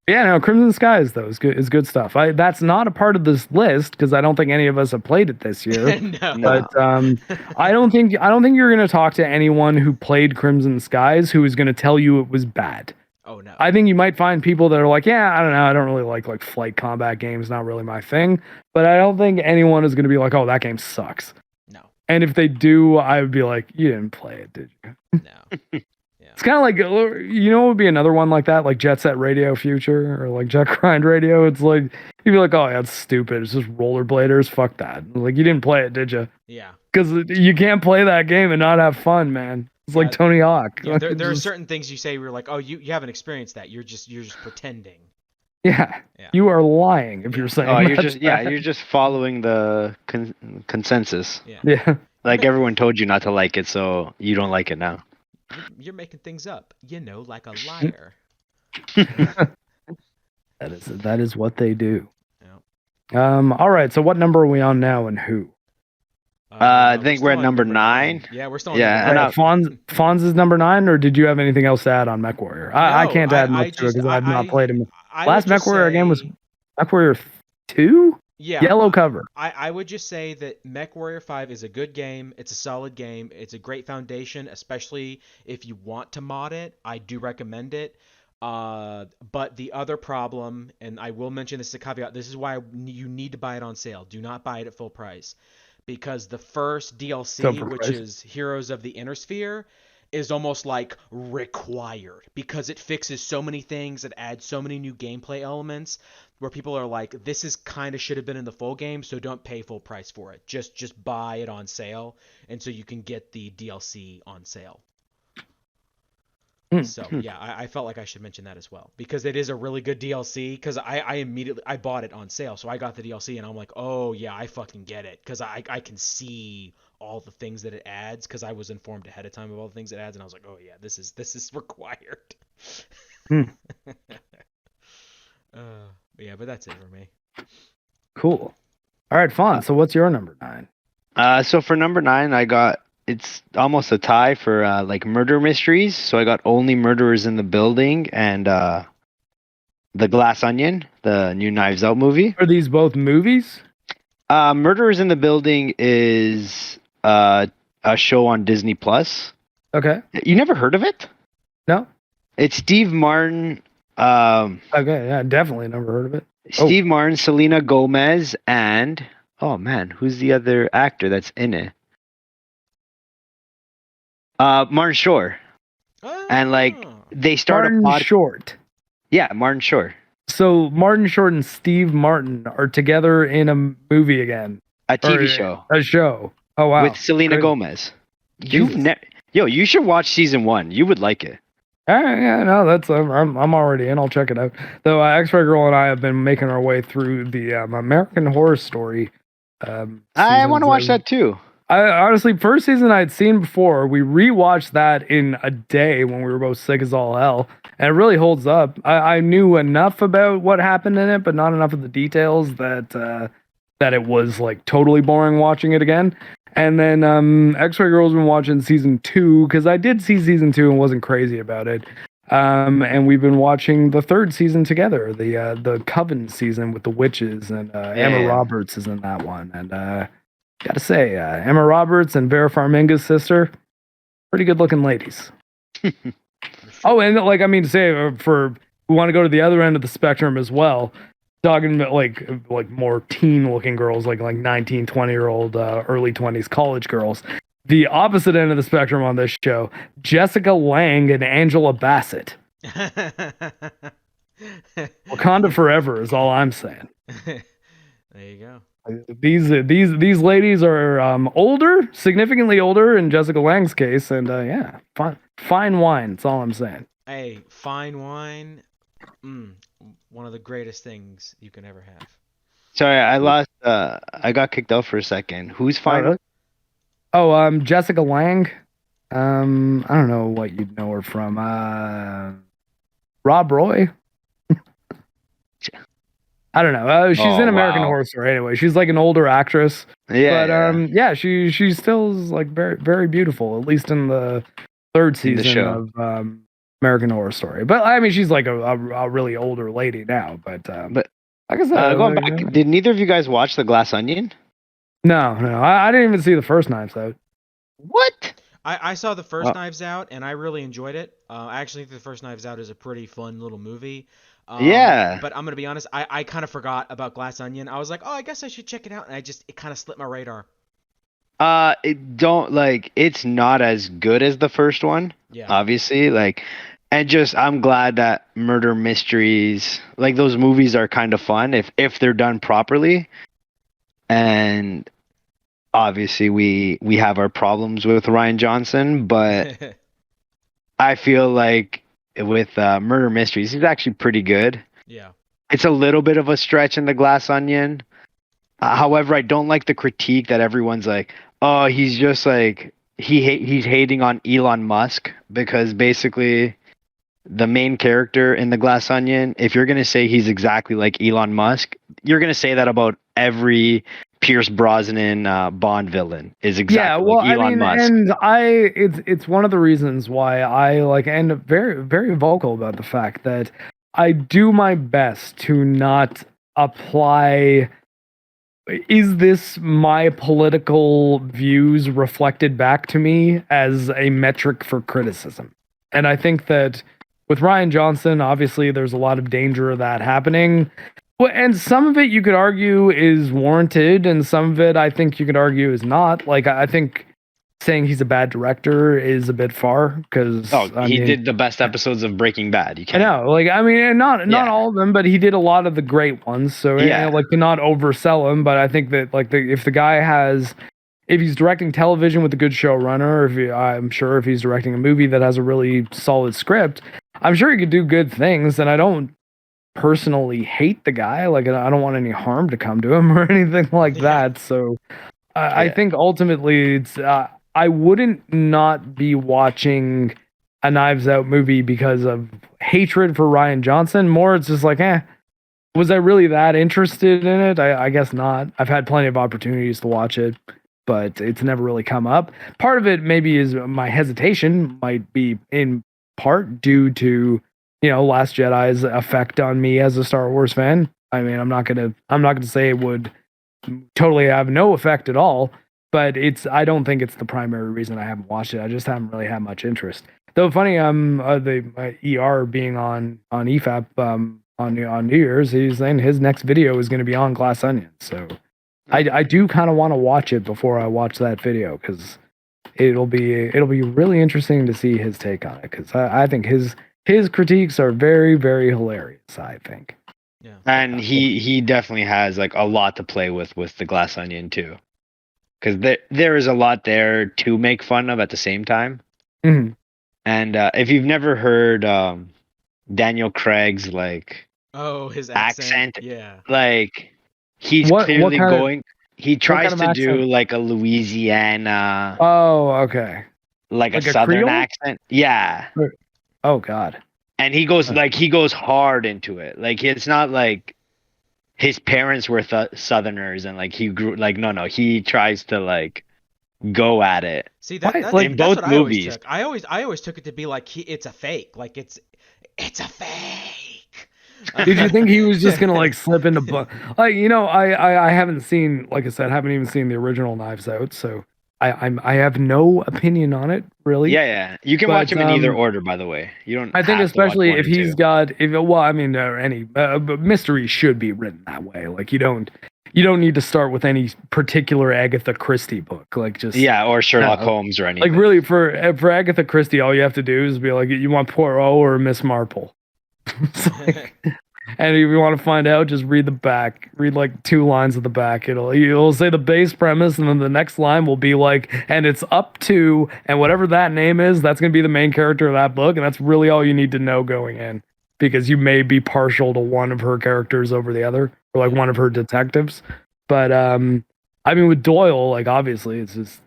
Yeah, no, Crimson Skies though is good stuff. That's not a part of this list because I don't think any of us have played it this year. No. But I don't think you're gonna talk to anyone who played Crimson Skies who is gonna tell you it was bad. Oh no. I think you might find people that are like, yeah, I don't know, I don't really like flight combat games, not really my thing. But I don't think anyone is gonna be like, oh, that game sucks. No. And if they do, I would be like, you didn't play it, did you? No. It's kind of like, what would be another one like that, like Jet Set Radio Future or like Jet Grind Radio. It's like you'd be like, oh, yeah, it's stupid. It's just rollerbladers. Fuck that. Like you didn't play it, did you? Yeah. Because you can't play that game and not have fun, man. It's like Tony Hawk. Yeah, there are certain things you say where you're like, oh, you haven't experienced that. You're just pretending. Yeah. You are lying if you're saying. Oh, you're you're just following the consensus. Yeah. Like everyone told you not to like it, so you don't like it now. You're making things up, like a liar. That is what they do. Yeah. All right. So what number are we on now, and who? I think we're at number 9. Yeah, we're still on Yeah, number 9. Fonz is number 9, or did you have anything else to add on MechWarrior? I can't add much to it because I've not played him. Last MechWarrior game was MechWarrior 2? Yeah. Yellow cover. I would just say that MechWarrior 5 is a good game. It's a solid game. It's a great foundation, especially if you want to mod it. I do recommend it. But the other problem, and I will mention this as a caveat, this is why you need to buy it on sale. Do not buy it at full price. Because the first DLC, which is Heroes of the Inner Sphere, is almost like required because it fixes so many things, it adds so many new gameplay elements where people are like, this is kind of should have been in the full game, so don't pay full price for it. Just buy it on sale, and so you can get the DLC on sale. So yeah, I felt like I should mention that as well because it is a really good DLC. Because I immediately I bought it on sale, so I got the DLC and I'm like, oh yeah, I fucking get it because I can see all the things that it adds because I was informed ahead of time of all the things it adds and I was like, oh yeah, this is required. Hmm. Yeah, but that's it for me. Cool. All right, Fawn. So what's your number 9? So for number 9, it's almost a tie for like murder mysteries. So I got Only Murderers in the Building and The Glass Onion, the new Knives Out movie. Are these both movies? Murderers in the Building is a show on Disney Plus. Okay. You never heard of it? No. It's Steve Martin. Okay, yeah, definitely never heard of it. Steve Martin, Selena Gomez, and oh man, who's the other actor that's in it? Martin Short. And like they start Martin Short. Yeah, Martin Short. So Martin Short and Steve Martin are together in a movie again. A TV show. A show. Oh wow. With Selena Gomez. You should watch season 1. You would like it. Yeah, no, that's I'm already in. I'll check it out. Though X-Ray Girl and I have been making our way through the American Horror Story. I want to watch that too. I honestly, first season I'd seen before. We rewatched that in a day when we were both sick as all hell, and it really holds up. I knew enough about what happened in it, but not enough of the details that it was like totally boring watching it again. And then X-Ray Girl's been watching season 2 because I did see season 2 and wasn't crazy about it. And we've been watching the 3rd season together, the Coven season with the witches, and Emma Roberts is in that one. And gotta say, Emma Roberts and Vera Farmiga's sister, pretty good looking ladies. Oh, and like I mean to say, we want to go to the other end of the spectrum as well. Talking about like more teen looking girls, like 19, 20-year-old, early 20s college girls. The opposite end of the spectrum on this show, Jessica Lange and Angela Bassett. Wakanda forever is all I'm saying. There you go. These ladies are older, significantly older in Jessica Lange's case, and yeah, fine wine. That's all I'm saying. Hey, fine wine. One of the greatest things you can ever have. Sorry, I lost. I got kicked out for a second. Who's fine? Really? Oh, Jessica Lange. I don't know what you'd know her from. Rob Roy. I don't know. She's in American Horror Story anyway. She's like an older actress. Yeah. But yeah, she still is like very, very beautiful. At least in the 3rd season of American Horror Story. But I mean, she's like a really older lady now. But like I said, going back, did neither of you guys watch The Glass Onion? No. I didn't even see the first Knives Out. What? I saw the first Knives Out and I really enjoyed it. I actually think the first Knives Out is a pretty fun little movie. Yeah. But I'm gonna be honest, I kind of forgot about Glass Onion. I was like, oh, I guess I should check it out, and it kind of slipped my radar. It's not as good as the first one. Yeah. Obviously, I'm glad that murder mysteries, like those movies, are kind of fun if they're done properly. And obviously, we have our problems with Rian Johnson, but I feel like with murder mysteries, he's actually pretty good. Yeah. It's a little bit of a stretch in The Glass Onion. However, I don't like the critique that everyone's like, oh, he's just like he's hating on Elon Musk, because basically the main character in The Glass Onion, if you're gonna say he's exactly like Elon Musk, you're gonna say that about every Pierce Brosnan Bond villain is exactly like Elon Musk. And it's one of the reasons why I end up very, very vocal about the fact that I do my best to not apply, is this my political views reflected back to me, as a metric for criticism. And I think that with Rian Johnson, obviously there's a lot of danger of that happening. Well, and some of it you could argue is warranted, and some of it I think you could argue is not. I think saying he's a bad director is a bit far, because he did the best episodes of Breaking Bad. You can't. I know, not all of them, but he did a lot of the great ones. So to not oversell him, but I think that if the guy has if he's directing television with a good showrunner, I'm sure if he's directing a movie that has a really solid script, I'm sure he could do good things. And I don't personally hate the guy. Like, I don't want any harm to come to him or anything like that. So I think ultimately it's I wouldn't not be watching a Knives Out movie because of hatred for Rian Johnson. More, it's just like, was I really that interested in it? I guess not. I've had plenty of opportunities to watch it, but it's never really come up. Part of it maybe is my hesitation might be in part due to, Last Jedi's effect on me as a Star Wars fan. I mean, I'm not gonna say it would totally have no effect at all, but I don't think it's the primary reason I haven't watched it. I just haven't really had much interest. Though funny, the ER being on EFAP on New Year's, he's saying his next video is going to be on Glass Onion. So I do kind of want to watch it before I watch that video, because it'll be really interesting to see his take on it, because I think his critiques are very, very hilarious, I think. Yeah. And he definitely has like a lot to play with the Glass Onion too, because there is a lot there to make fun of at the same time. Mm-hmm. And if you've never heard Daniel Craig's like his accent, like he's clearly going. He tries to do accent? like a Louisiana. Oh, okay. Like a Southern Creole? Accent. Yeah. Oh God. And he goes he goes hard into it. Like, it's not like his parents were Southerners and like he grew like no, he tries to like go at it. See, that's in both what movies. I always took it to be like it's a fake. Like it's a fake. Did you think he was just gonna like slip into like, I haven't seen, like I said, haven't even seen the original Knives Out, so I have no opinion on it really. Yeah. You can watch them in either order, by the way. You don't. I think especially if he's got any mystery should be written that way. Like you don't need to start with any particular Agatha Christie book, like just or Sherlock Holmes or anything. Like really for Agatha Christie, all you have to do is be like, you want Poirot or Miss Marple. And if you want to find out, just read the back. Read like 2 lines of the back. It'll say the base premise, and then the next line will be like, and it's up to, and whatever that name is, that's going to be the main character of that book, and that's really all you need to know going in, because you may be partial to one of her characters over the other, or like one of her detectives. But I mean, with Doyle, like obviously it's just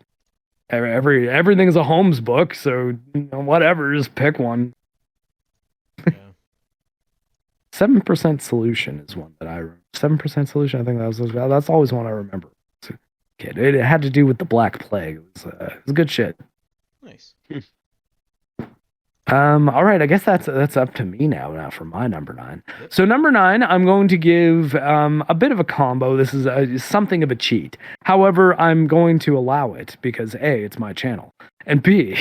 everything is a Holmes book, so whatever, just pick one. 7% Solution is one that I remember. 7% Solution, I think that's always one I remember. Kid, it had to do with the Black Plague. It was good shit. Nice. All right, I guess that's up to me now for my number 9. Yep. So number 9, I'm going to give a bit of a combo. This is something of a cheat. However, I'm going to allow it because A, it's my channel, and B,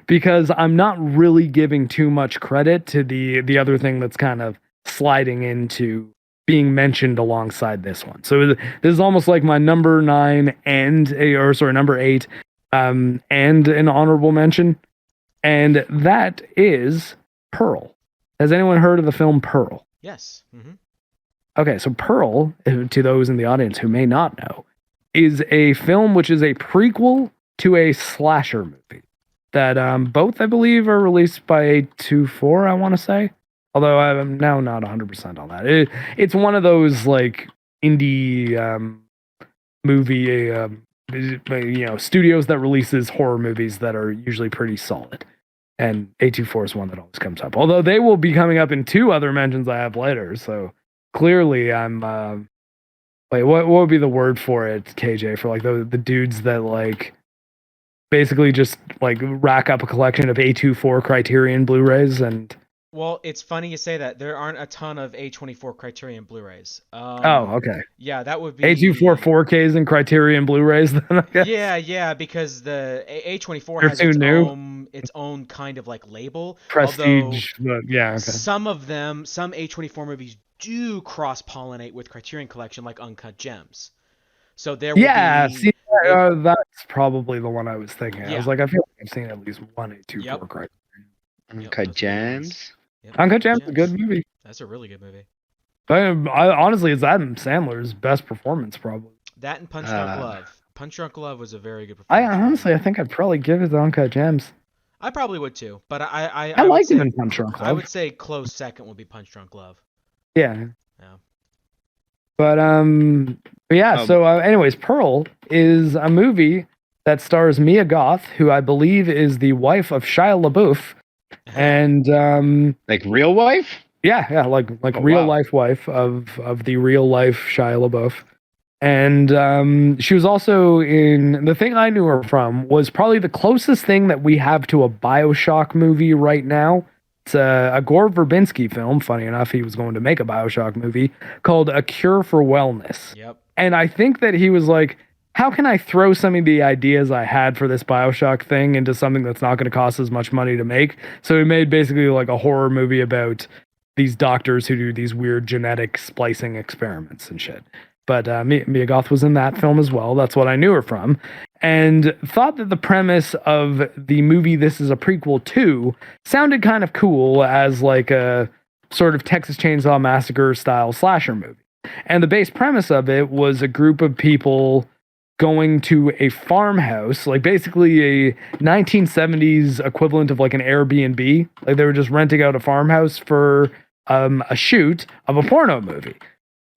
because I'm not really giving too much credit to the other thing that's kind of sliding into being mentioned alongside this one. So this is almost like my number 9 number 8 and an honorable mention, and that is Pearl. Has anyone heard of the film Pearl? Yes. Mm-hmm. Okay, so Pearl, to those in the audience who may not know, is a film which is a prequel to a slasher movie that both, I believe, are released by A24, I want to say. Although I'm now not 100% on that. It's one of those like indie movie, studios that releases horror movies that are usually pretty solid. And A24 is one that always comes up. Although they will be coming up in 2 other mentions I have later. So clearly I'm... what would be the word for it, KJ? For like the dudes that like... basically just like rack up a collection of A24 Criterion Blu-rays and... Well, it's funny you say that. There aren't a ton of A24 Criterion Blu-rays. Okay. Yeah, that would be... A24 4Ks and Criterion Blu-rays then, I guess? Yeah, because the A24 has its own kind of like label. Prestige, okay. Some A24 movies do cross-pollinate with Criterion Collection, like Uncut Gems. So there will be... that's probably the one I was thinking. Yeah. I was like, I feel like I've seen at least one A24 Criterion. Uncut Gems? Yep. Uncut Gems is a good movie. That's a really good movie. But honestly, it's Adam Sandler's best performance, probably. That and Punch Drunk Love. Punch Drunk Love was a very good I performance. honestly, I think I'd probably give it to Uncut Gems. I probably would too, but I I would like say even Punch Drunk I Love. would say close second would be Punch Drunk Love. Yeah. Yeah. But yeah. Um, So anyways, Pearl is a movie that stars Mia Goth, who I believe is the wife of Shia LaBeouf, and like real wife? yeah, like Oh, real wow. life wife of the real life Shia LaBeouf. And she was also in the thing I knew her from was probably the closest thing that we have to a BioShock movie right now. It's a Gore Verbinski film. Funny enough, he was going to make a BioShock movie called A Cure for Wellness. Yep. And I think that he was like, how can I throw some of the ideas I had for this BioShock thing into something that's not going to cost as much money to make? So he made basically like a horror movie about these doctors who do these weird genetic splicing experiments and shit. But Mia Goth was in that film as well. That's what I knew her from. And thought that the premise of the movie this is a prequel to sounded kind of cool as like a sort of Texas Chainsaw Massacre style slasher movie. And the base premise of it was a group of people going to a farmhouse, like basically a 1970s equivalent of like an Airbnb. Like they were just renting out a farmhouse for a shoot of a porno movie.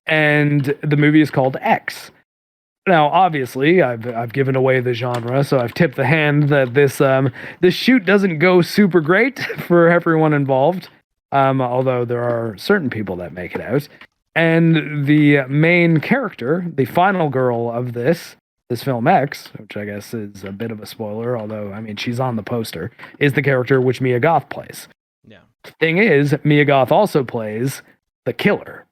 And the movie is called X. Now, obviously, I've given away the genre, so I've tipped the hand that this shoot doesn't go super great for everyone involved. Although there are certain people that make it out. And the main character, the final girl of this film X, which I guess is a bit of a spoiler, although I mean she's on the poster, is the character which Mia Goth plays. Yeah. Thing is, Mia Goth also plays the killer.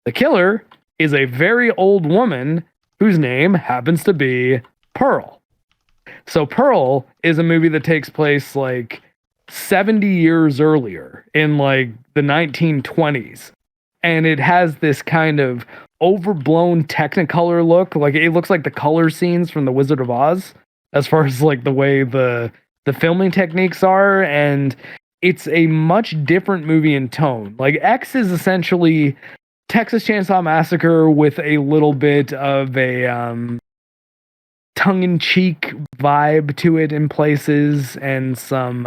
The killer is a very old woman whose name happens to be Pearl. So Pearl is a movie that takes place like 70 years earlier in like the 1920s. And it has this kind of overblown Technicolor look. Like it looks like the color scenes from The Wizard of Oz as far as like the way the filming techniques are. And it's a much different movie in tone. Like X is essentially Texas Chainsaw Massacre with a little bit of a tongue-in-cheek vibe to it in places, and some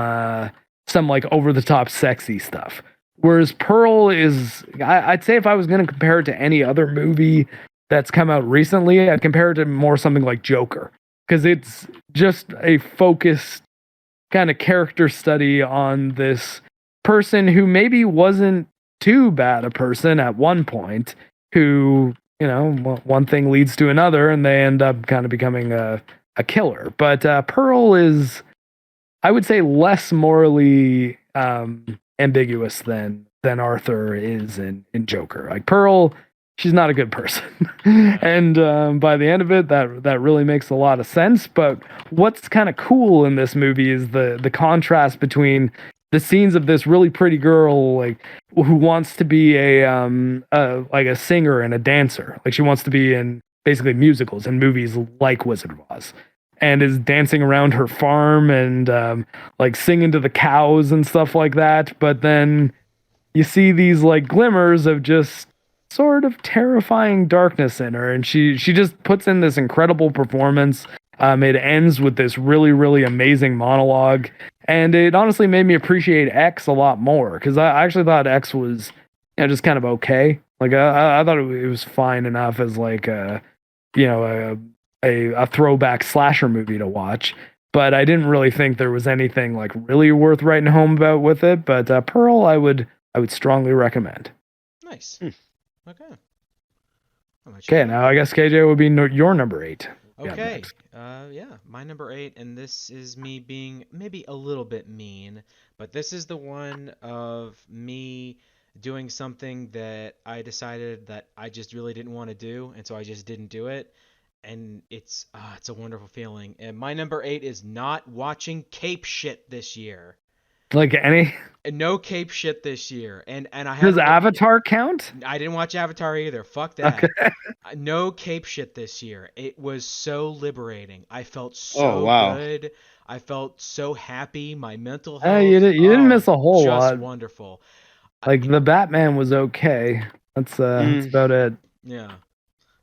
like over-the-top sexy stuff. Whereas Pearl is, I'd say if I was going to compare it to any other movie that's come out recently, I'd compare it to more something like Joker, because it's just a focused kind of character study on this person who maybe wasn't too bad a person at one point, who, you know, one thing leads to another and they end up kind of becoming a killer. But Pearl is, I would say, less morally ambiguous than Arthur is in Joker. Like Pearl, she's not a good person. And by the end of it, that really makes a lot of sense. But what's kind of cool in this movie is the contrast between the scenes of this really pretty girl, like who wants to be like a singer and a dancer. Like she wants to be in basically musicals and movies like Wizard of Oz, and is dancing around her farm and like singing to the cows and stuff like that. But then you see these like glimmers of just sort of terrifying darkness in her, and she just puts in this incredible performance. It ends with this really, really amazing monologue, and it honestly made me appreciate X a lot more, because I actually thought X was, you know, just kind of okay. Like I thought it was fine enough as like a throwback slasher movie to watch, but I didn't really think there was anything like really worth writing home about with it. But Pearl, I would strongly recommend. Nice. Okay. Okay, now I guess KJ would be your number 8. Okay. Yeah, my number 8, and this is me being maybe a little bit mean, but this is the one of me doing something that I decided that I just really didn't want to do, and so I just didn't do it, and it's a wonderful feeling. And my number 8 is not watching Cape shit this year. Like any? No Cape shit this year, and I have. Does Avatar count? I didn't watch Avatar either. Fuck that. Okay. No Cape shit this year. It was so liberating. I felt so good. I felt so happy. My mental health. You didn't miss a whole lot. Just wonderful. Like the Batman was okay. That's about it. Yeah.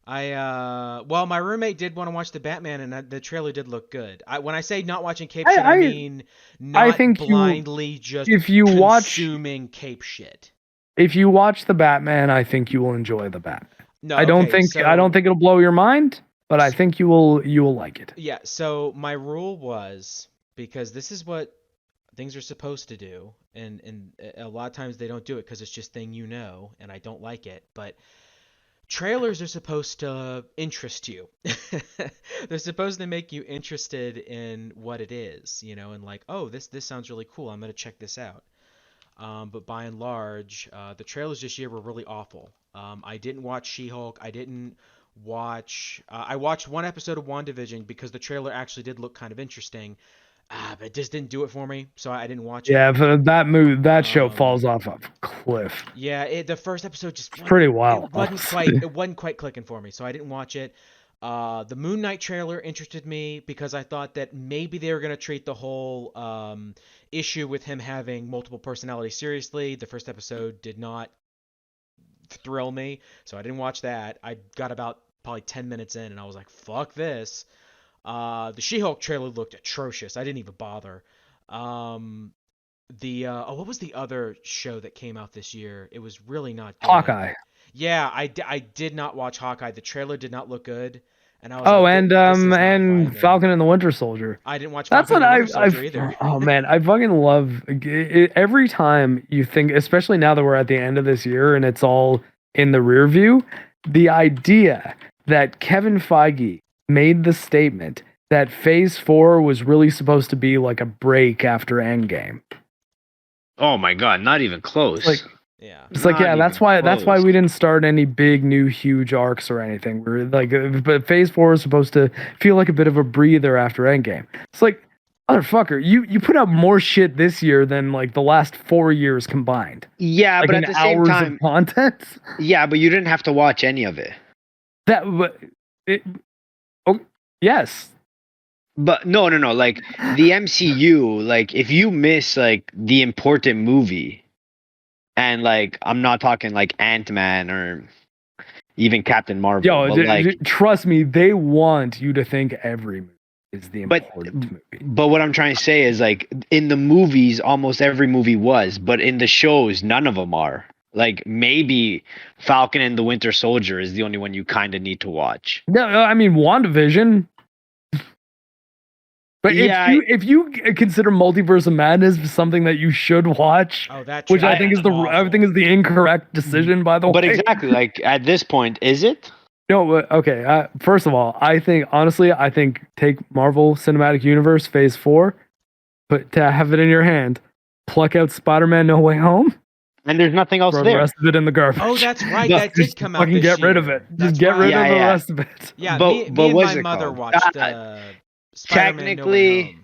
Well, my roommate did want to watch the Batman, and the trailer did look good. When I say not watching cape shit, I I mean I not think you blindly just if you watch consuming cape shit. the Batman, I think you will enjoy the Batman. No, I don't okay, think I don't so think it'll blow your mind, but I think you will like it. yeah, so my rule was because this is what things are supposed to do, and a lot of times they don't do it because it's just thing and I don't like it, but trailers are supposed to interest you. They're supposed to make you interested in what it is, and like, oh, this sounds really cool. I'm gonna check this out. But by and large, the trailers this year were really awful. I didn't watch She-Hulk. I didn't watch. I watched one episode of WandaVision because the trailer actually did look kind of interesting. But it just didn't do it for me, so I didn't watch it. Yeah, if that show Um, falls off a cliff. yeah, the first episode just It's wasn't. pretty It wild, wasn't quite. honestly. It wasn't quite clicking for me, so I didn't watch it. The Moon Knight trailer interested me because I thought that maybe they were gonna treat the whole issue with him having multiple personalities seriously. The first episode did not thrill me, so I didn't watch that. I got about probably 10 minutes in, and I was like, "Fuck this." The She-Hulk trailer looked atrocious. I didn't even bother. Um, what was the other show that came out this year? It was really not good. Hawkeye. Yeah, I did not watch Hawkeye. The trailer did not look good, and I was Oh, like, and this is not and vibing. Falcon and the Winter Soldier. I didn't watch That's Falcon what and the Winter Soldier either. oh man, I fucking love every time you think, especially now that we're at the end of this year and it's all in the rear view, the idea that Kevin Feige made the statement that Phase 4 was really supposed to be like a break after Endgame. Oh my god, not even close. Like, Yeah. it's like, Not yeah, that's even why close. we didn't start any big new huge arcs or anything. We're like, but Phase 4 is supposed to feel like a bit of a breather after Endgame. It's like, motherfucker, you put out more shit this year than like the last 4 years combined. Yeah, Like but in at the same hours time, of content. yeah, but you didn't have to watch any of it. Oh yes. But no. Like the MCU, like if you miss like the important movie, and like I'm not talking like Ant-Man or even Captain Marvel, Yo, but like, trust me, they want you to think every movie is the but important movie. but what I'm trying to say is like in the movies, almost every movie was, but in the shows, none of them are. Like maybe Falcon and the Winter Soldier is the only one you kind of need to watch. No, I mean WandaVision. But Yeah, if you consider Multiverse of Madness something that you should watch, Oh, that which I trailer think is was I think is the incorrect decision, by the way. but exactly like at this point, is it? No, but okay. First of all, I think honestly, take Marvel Cinematic Universe Phase 4, but to have it in your hand, pluck out Spider-Man No Way Home, And there's nothing else throw the there. rest of it in the garbage. Oh, that's right. But That did Just come out fucking this get rid of year. it. That's Just get rid right. of the Yeah. rest of it. Yeah, But- me but and what's my it mother called? watched Spider-Man No Way Home.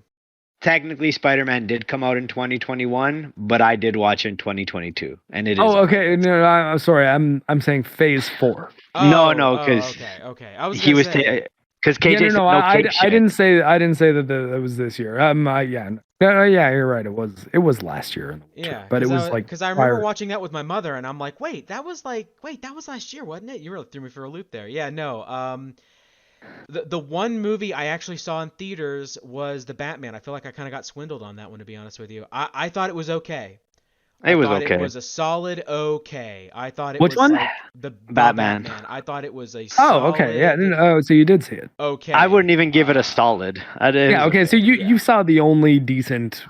Technically, Spider-Man did come out in 2021, but I did watch in 2022, and it is. Oh, okay. No, I'm sorry. I'm saying Phase 4. No, Oh, because okay. I was he gonna was say, because KJ said no I cape shit. didn't say that it was this year. Yeah, you're right. It was last year. yeah, but it was like because I remember prior. watching that with my mother, and I'm like, wait, that was last year, wasn't it? You really threw me for a loop there. Yeah, no. The one movie I actually saw in theaters was the Batman. I feel like I kind of got swindled on that one, to be honest with you. I thought it was okay. It was thought okay. It was a solid okay. I thought it Which was one? like the Batman. I thought it was a Oh, solid, okay. Yeah. Oh, so you did see it. okay. I wouldn't even give it a solid. Yeah. Okay. So you Yeah. saw the only decent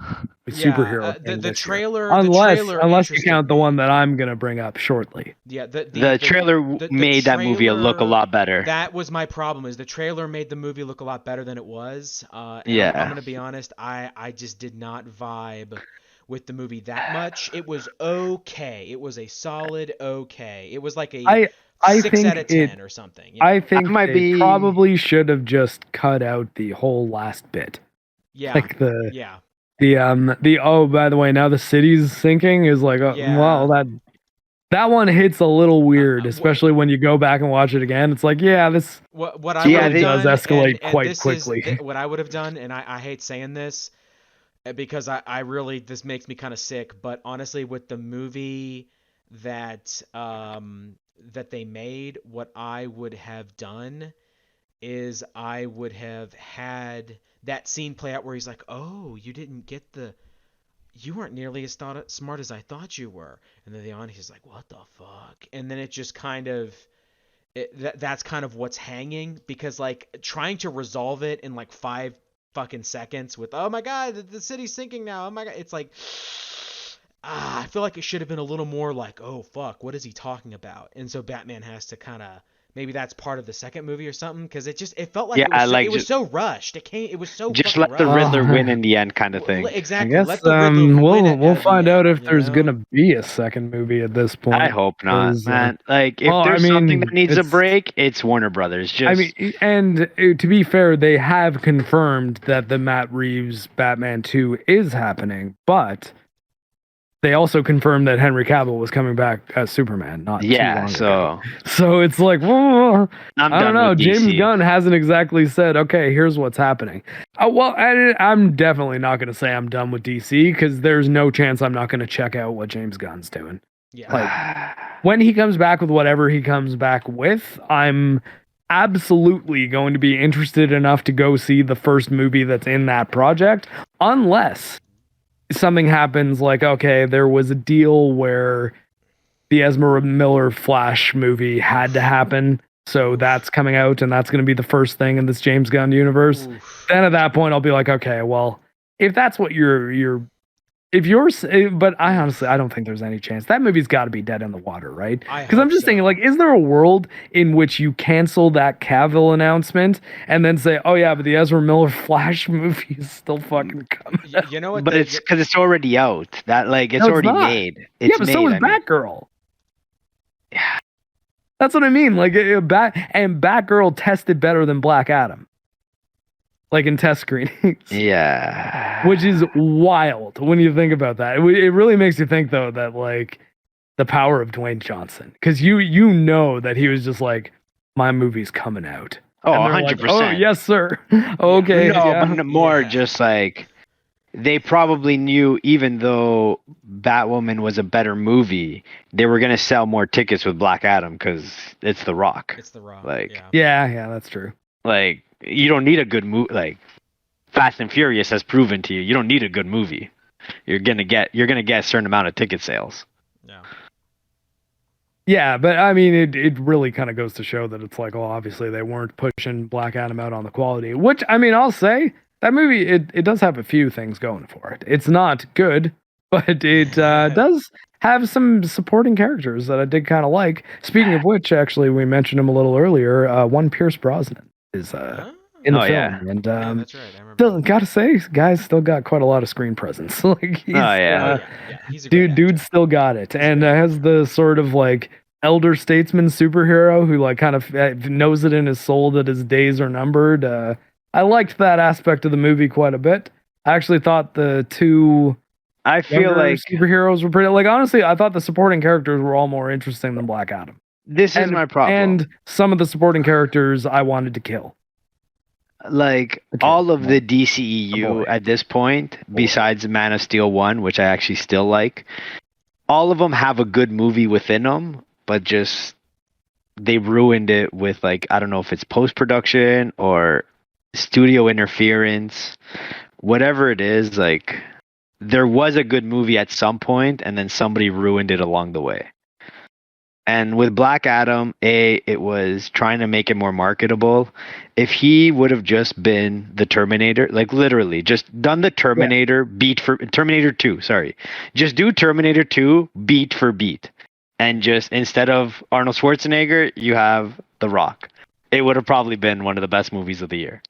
Yeah, superhero the thing this year. trailer. Unless the trailer you interested count the me. one that I'm gonna bring up shortly. Yeah, The trailer made that movie look a trailer- lot better. That was my problem. Is the trailer made the movie look a lot better than it was? And Yeah. I'm gonna be honest. I just did not vibe with the movie that much. It was okay. It was a solid okay. It was like a I 6 think out of 10 or something. I think might they be- probably should have just cut out the whole last bit. yeah, Like yeah. the oh, by the way, now the city's sinking is like, Yeah. well, that one hits a little weird, wh- especially when you go back and watch it again. It's like, yeah, this What I Yeah, would have they- done does escalate and quite this quickly. Is what I would have done, and I hate saying this because I really this makes me kind of sick. But honestly, with the movie that that they made, what I would have done is I would have had that scene play out where he's like, "Oh, you weren't nearly as smart as I thought you were," and then the audience is like, "What the fuck?" And then it just kind of that's kind of what's hanging, because like trying to resolve it in like 5 fucking seconds with, "Oh my god, the city's sinking now, oh my god," it's like, I feel like it should have been a little more like, "Oh fuck, what is he talking about?" And so Batman has to kind of, maybe that's part of the second movie or something, because it felt like Yeah, like it was so rushed. It was so just fucking let the rushed. Riddler win in the end, kind of thing. I Exactly. guess Let the Riddler win it we'll at the find out end, if there's gonna be a second movie at this I point. hope not, 'Cause, man. Like, if well, I there's something mean, that needs a it's break, it's Warner Brothers. I Just mean, and to be fair, they have confirmed that the Matt Reeves Batman 2 is happening, but they also confirmed that Henry Cavill was coming back as Superman not too yeah. long ago. So So it's like, whoa, I'm I don't done know. with James DC. Gunn hasn't exactly said, okay, here's what's happening. Well, I'm definitely not going to say I'm done with DC, because there's no chance I'm not going to check out what James Gunn's doing. Yeah. Like, when he comes back with whatever he comes back with, I'm absolutely going to be interested enough to go see the first movie that's in that project, unless something happens like, okay, there was a deal where the Ezra Miller Flash movie had to happen, so that's coming out, and that's going to be the first thing in this James Gunn universe. Oof. Then at that point, I'll be like, okay, well, if that's what but I honestly, I don't think there's any chance. That movie's got to be dead in the water, right? I Because I'm hope just thinking, so. like, is there a world in which you cancel that Cavill announcement and then say, oh yeah, but the Ezra Miller Flash movie is still fucking coming out? You know what? But it's because it's already out. That like it's No, it's already not. made. It's Yeah, but made. so is I mean, Batgirl. That's what I mean. Like, Batgirl tested better than Black Adam, like in test screenings. yeah. Which is wild when you think about that. It really makes you think, though, that like the power of Dwayne Johnson, because you know that he was just like, my movie's coming out. Oh, And they're like, 100%. oh yes, sir. Okay, No, yeah. but more Yeah. just like they probably knew, even though Batwoman was a better movie, they were gonna sell more tickets with Black Adam because it's The Rock. It's The Rock. Like- Yeah, that's true. Like, you don't need a good movie. Like, Fast and Furious has proven to you, you don't need a good movie. You're gonna get a certain amount of ticket sales. Yeah. Yeah, but I mean, it really kind of goes to show that it's like, well, obviously they weren't pushing Black Adam out on the quality. Which, I mean, I'll say that movie, it does have a few things going for it. It's not good, but it does have some supporting characters that I did kind of like. Speaking of which, actually, we mentioned him a little earlier. One Pierce Brosnan is in the Oh, film, yeah. and Yeah, that's right. I remember. still gotta say, guy's still got quite a lot of screen presence. Like, he's, yeah. Yeah. He's a great dude actor. still got it, and has the sort of like elder statesman superhero who like kind of knows it in his soul that his days are numbered. I liked that aspect of the movie quite a bit. I actually thought the two I feel younger like superheroes were pretty. Like, honestly, I thought the supporting characters were all more interesting than Black Adam. this is my problem. And some of the supporting characters I wanted to kill. Like, Okay. all of the Oh, boy. DCEU at this point, besides Man of Steel 1, which I actually still like, all of them have a good movie within them, but just they ruined it with, like, I don't know if it's post-production or studio interference, whatever it is. Like, there was a good movie at some point, and then somebody ruined it along the way. And with Black Adam, it was trying to make it more marketable. If he would have just been the Terminator, like literally just done the Terminator beat for Terminator 2, sorry. Just do Terminator 2 beat for beat. And just instead of Arnold Schwarzenegger, you have The Rock. It would have probably been one of the best movies of the year.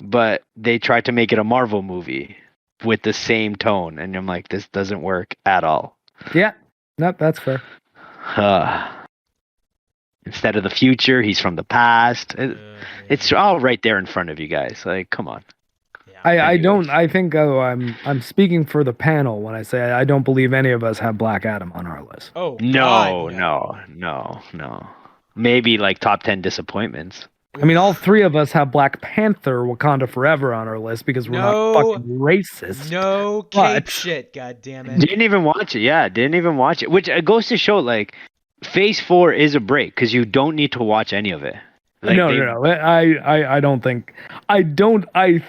But they tried to make it a Marvel movie with the same tone, and I'm like, this doesn't work at all. Yeah, nope, that's fair. Instead of the future, he's from the past. It's all right there in front of you guys. Like, come on. I don't. I think I'm speaking for the panel when I say I don't believe any of us have Black Adam on our list. Oh No, God, no. Maybe like top 10 disappointments. I mean, all three of us have Black Panther: Wakanda Forever on our list because we're No. not fucking racist. No cape But- shit. God damn it. Didn't even watch it. Yeah, didn't even watch it. Which goes to show, like, Phase 4 is a break because you don't need to watch any of it. Like No. I don't think. I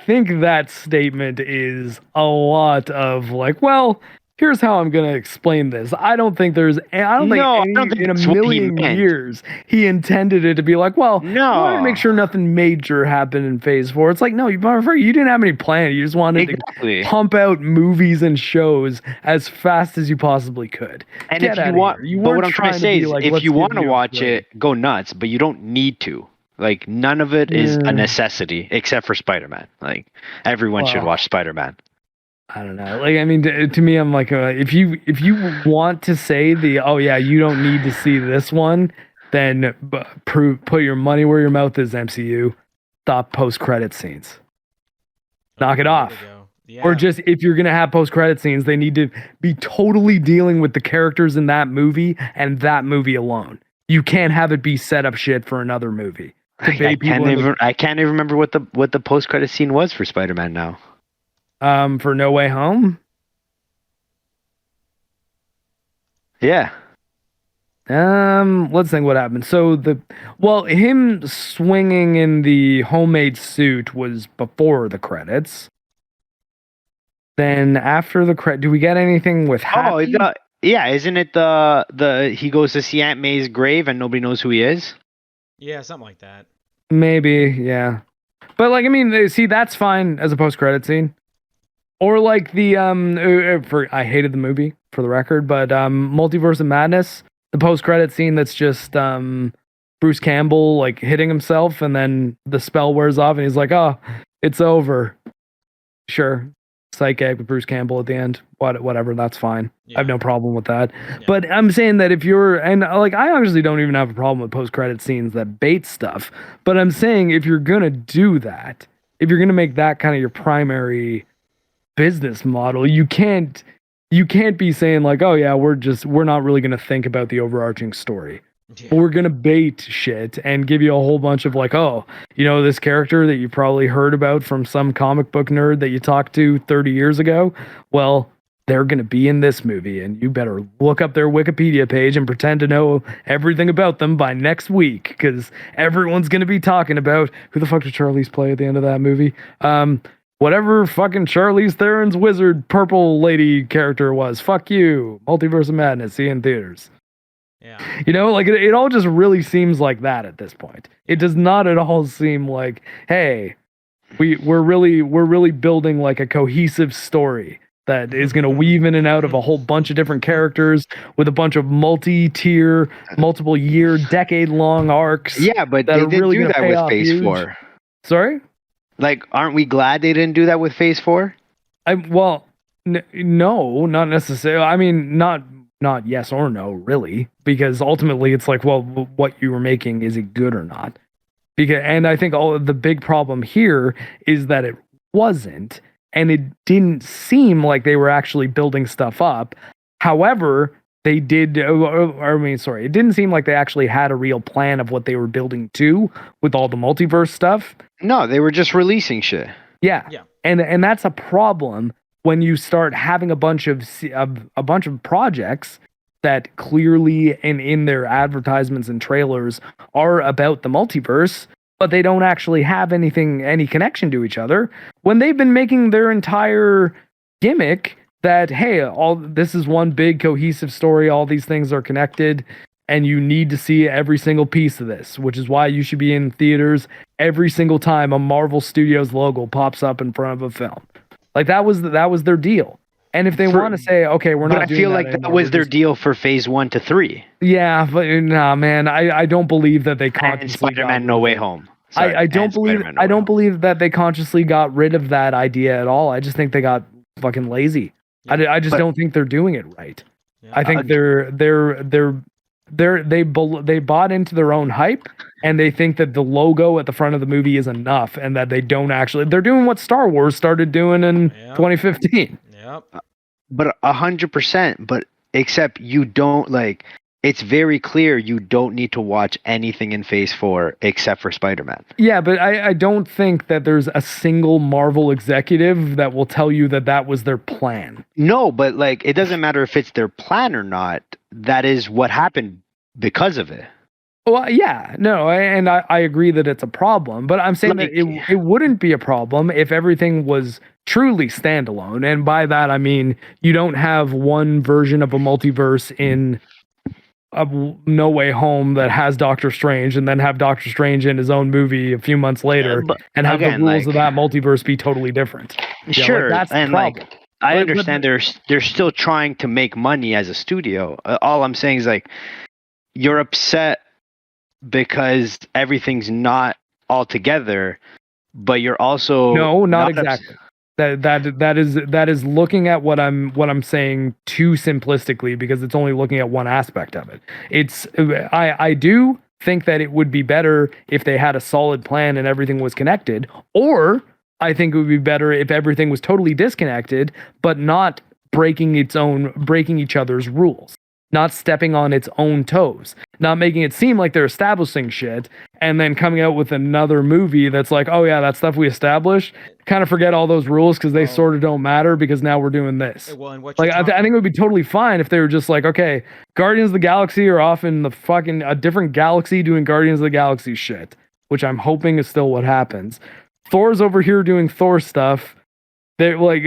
think that statement is a lot of like, well, here's how I'm gonna explain this. I don't think No, I don't think in a that's what he million meant. years he intended it to be like, well, I wanted to make No. sure nothing major happened in Phase 4. It's like, no, you motherfucker, you didn't have any plan. You just wanted Exactly. to pump out movies and shows as fast as you possibly could. And Get if you outta want, here. You but what weren't I'm trying to trying say be is, like, if let's you give want to you a watch break. it, go nuts, but you don't need to. Like, none of it is a necessity except for Spider-Man. Like, everyone should Well, watch Spider-Man. I don't know. Like, I mean, to me, I'm like, if you want to say oh yeah, you don't need to see this one, then put your money where your mouth is, MCU. Stop post-credit scenes. Knock it Way to off. go. Yeah. Or just, if you're gonna have post-credit scenes, they need to be totally dealing with the characters in that movie and that movie alone. You can't have it be set up shit for another movie. I can't even remember what the post-credit scene was for Spider-Man now. For No Way Home. Yeah. Let's think what happened. So him swinging in the homemade suit was before the credits. Then after the credit, do we get anything with Happy? Yeah, isn't it the he goes to see Aunt May's grave and nobody knows who he is? Yeah, something like that. Maybe, yeah. But like, I mean, see, that's fine as a post-credit scene. Or like the I hated the movie for the record, but Multiverse of Madness, the post-credit scene that's just Bruce Campbell like hitting himself and then the spell wears off and he's like, "Oh, it's over." Sure. Psychic with Bruce Campbell at the end. Whatever, that's fine. Yeah. I have no problem with that. Yeah. But I'm saying that if you're, and like, I actually don't even have a problem with post-credit scenes that bait stuff. But I'm saying if you're gonna do that, if you're gonna make that kind of your primary business model, you can't be saying like, oh yeah, we're not really gonna think about the overarching story. Yeah. We're gonna bait shit and give you a whole bunch of like, oh, you know, this character that you probably heard about from some comic book nerd that you talked to 30 years ago. Well, they're gonna be in this movie, and you better look up their Wikipedia page and pretend to know everything about them by next week, because everyone's gonna be talking about who the fuck did Charlize play at the end of that movie. Whatever fucking Charlize Theron's wizard purple lady character was. Fuck you. Multiverse of Madness. See you in theaters. Yeah. You know, like it all just really seems like that at this point. It does not at all seem like, hey, we're really building like a cohesive story that is going to weave in and out of a whole bunch of different characters with a bunch of multi-tier, multiple year, decade-long arcs. Yeah, but they didn't do that with Phase 4. Sorry? Like, aren't we glad they didn't do that with Phase 4? No, not necessarily. I mean, not yes or no, really, because ultimately it's like, well, what you were making, is it good or not? And I think the big problem here is that it wasn't, and it didn't seem like they were actually building stuff up. However, they did. It didn't seem like they actually had a real plan of what they were building to with all the multiverse stuff. No, they were just releasing shit. Yeah. And that's a problem when you start having a bunch of projects that clearly in their advertisements and trailers are about the multiverse, but they don't actually have any connection to each other, when they've been making their entire gimmick that, hey, all this is one big cohesive story, all these things are connected, and you need to see every single piece of this, which is why you should be in theaters every single time a Marvel Studios logo pops up in front of a film. Like that was their deal. And if they want to say, okay, we're not doing that, I feel like that was their deal for Phase 1 to 3. Yeah, but nah, man, I don't believe that they consciously. And Spider-Man No Way Home. Sorry, I don't believe that they consciously got rid of that idea at all. I just think they got fucking lazy. Yeah. I just don't think they're doing it right. Yeah. I think they bought into their own hype, and they think that the logo at the front of the movie is enough, and that they don't actually. They're doing what Star Wars started doing in 2015. Yep. But 100%. But except you don't like. It's very clear you don't need to watch anything in Phase 4 except for Spider-Man. Yeah, but I don't think that there's a single Marvel executive that will tell you that was their plan. No, but like it doesn't matter if it's their plan or not. That is what happened because of it. Well, yeah, no, and I agree that it's a problem, but I'm saying that it wouldn't be a problem if everything was truly standalone. And by that, I mean, you don't have one version of a multiverse in No Way Home that has Doctor Strange and then have Doctor Strange in his own movie a few months later But and have again, the rules of that multiverse be totally different. Sure, that's the and problem. I understand they're still trying to make money as a studio. All I'm saying is you're upset because everything's not all together, but you're also no, not exactly. That is looking at what I'm saying too simplistically because it's only looking at one aspect of it. I do think that it would be better if they had a solid plan and everything was connected, or I think it would be better if everything was totally disconnected but not breaking each other's rules, not stepping on its own toes, not making it seem like they're establishing shit and then coming out with another movie that's like, oh yeah, that stuff we established, kind of forget all those rules because they sort of don't matter because now we're doing this. Well, and what I think it would be totally fine if they were just like, okay, Guardians of the Galaxy are off in the fucking a different galaxy doing Guardians of the Galaxy shit, which I'm hoping is still what happens. Thor's over here doing Thor stuff. They're like,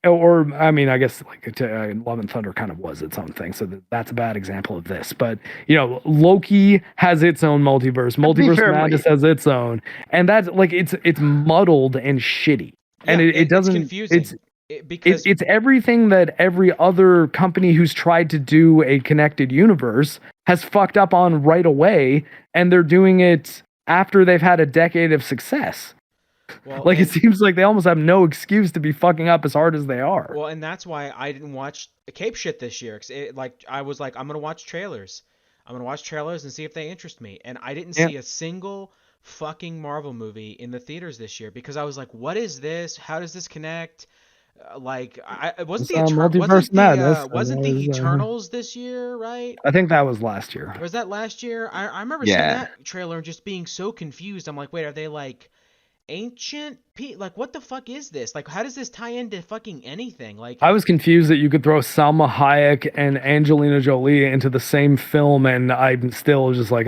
or I mean, I guess Love and Thunder kind of was its own thing, so that's a bad example of this. But Loki has its own multiverse. Multiverse Madness has its own, and that's it's muddled and shitty, and it doesn't. It's confusing. It's everything that every other company who's tried to do a connected universe has fucked up on right away, and they're doing it after they've had a decade of success. Well, it seems like they almost have no excuse to be fucking up as hard as they are. Well, and that's why I didn't watch Cape shit this year. Cause I was like, I'm gonna watch trailers. I'm gonna watch trailers and see if they interest me. And I didn't see a single fucking Marvel movie in the theaters this year because I was like, what is this? How does this connect? Wasn't the Eternals this year, right? I think that was last year. Was that last year? I remember seeing that trailer and just being so confused. I'm like, wait, are they like ancient what the fuck is this? Like, how does this tie into fucking anything? Like, I was confused that you could throw Salma Hayek and Angelina Jolie into the same film, and I'm still just like,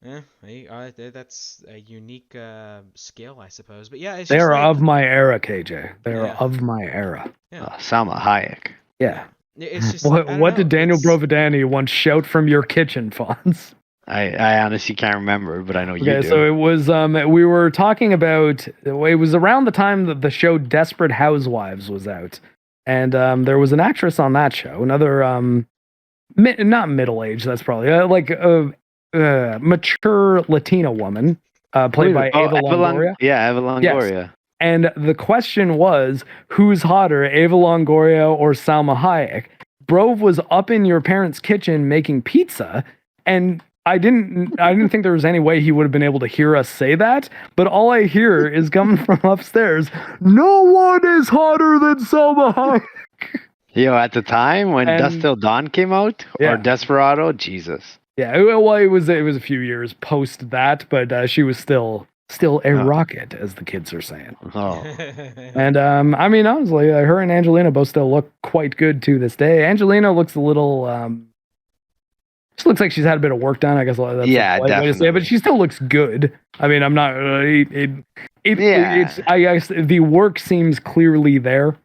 that's a unique skill, I suppose. But yeah, they are of my era, KJ. They are of my era. Salma Hayek. Yeah. It's just what did Daniel Brovedani once shout from your kitchen, Fonz? I honestly can't remember, but I know you do. So it was we were talking about, it was around the time that the show Desperate Housewives was out, and there was an actress on that show, another not middle-aged, that's probably mature Latina woman played by Ava Longoria. Ava Longoria. Yes. And the question was, who's hotter, Ava Longoria or Salma Hayek? Brove was up in your parents' kitchen making pizza, and I didn't think there was any way he would have been able to hear us say that, but all I hear is coming from upstairs, no one is hotter than Salma Hayek. At the time when Dust Till Dawn came out, or Desperado, Jesus. Yeah, well, it was a few years post that, but she was still a rocket, as the kids are saying. Oh. And I mean, honestly, her and Angelina both still look quite good to this day. Angelina looks a little she looks like she's had a bit of work done. I guess that's definitely. Say, but she still looks good. I mean, I'm not. It's. I guess the work seems clearly there.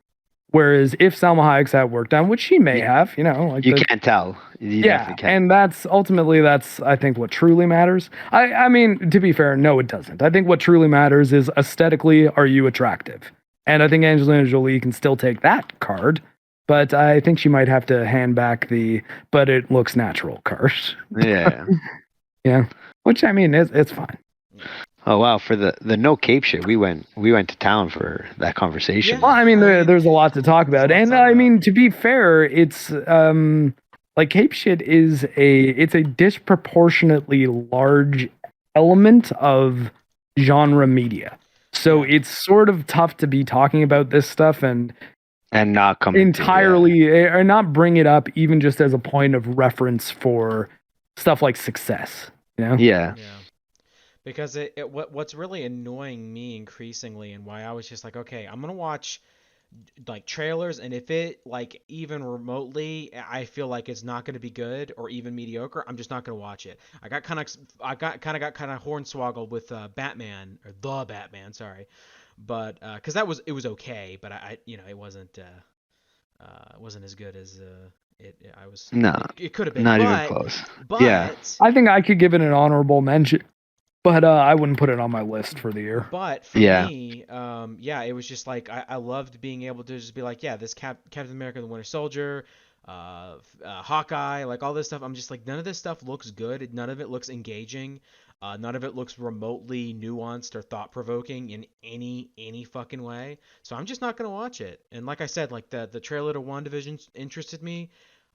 Whereas if Salma Hayek's had work done, which she may have, you can't tell. You definitely can't. And that's I think what truly matters. I mean, to be fair, no, it doesn't. I think what truly matters is aesthetically, are you attractive? And I think Angelina Jolie can still take that card. But I think she might have to hand back but it looks natural card. Yeah. Yeah. Which, I mean, it's fine. Oh, wow. For the no Cape shit, we went to town for that conversation. Yeah. Well, I mean, there's a lot to talk about. And I mean, to be fair, it's Cape shit is it's a disproportionately large element of genre media. So it's sort of tough to be talking about this stuff and not come entirely or not bring it up even just as a point of reference for stuff like success, Yeah. Because what's really annoying me increasingly, and why I was just like, okay, I'm gonna watch like trailers, and if it like even remotely, I feel like it's not going to be good or even mediocre, I'm just not going to watch it. I got kind of hornswoggled with Batman, or the Batman, sorry, but because it was okay, but it wasn't as good as No, it could have been, not even close. Yeah. but I think I could give it an honorable mention, but I wouldn't put it on my list for the year. But for Yeah. me, yeah, it was just like I loved being able to just be like, yeah, this Captain America: The Winter Soldier, Hawkeye, like all this stuff. I'm just like, none of this stuff looks good. None of it looks engaging. None of it looks remotely nuanced or thought provoking in any fucking way. So I'm just not gonna watch it. And like I said, like the trailer to WandaVision interested me.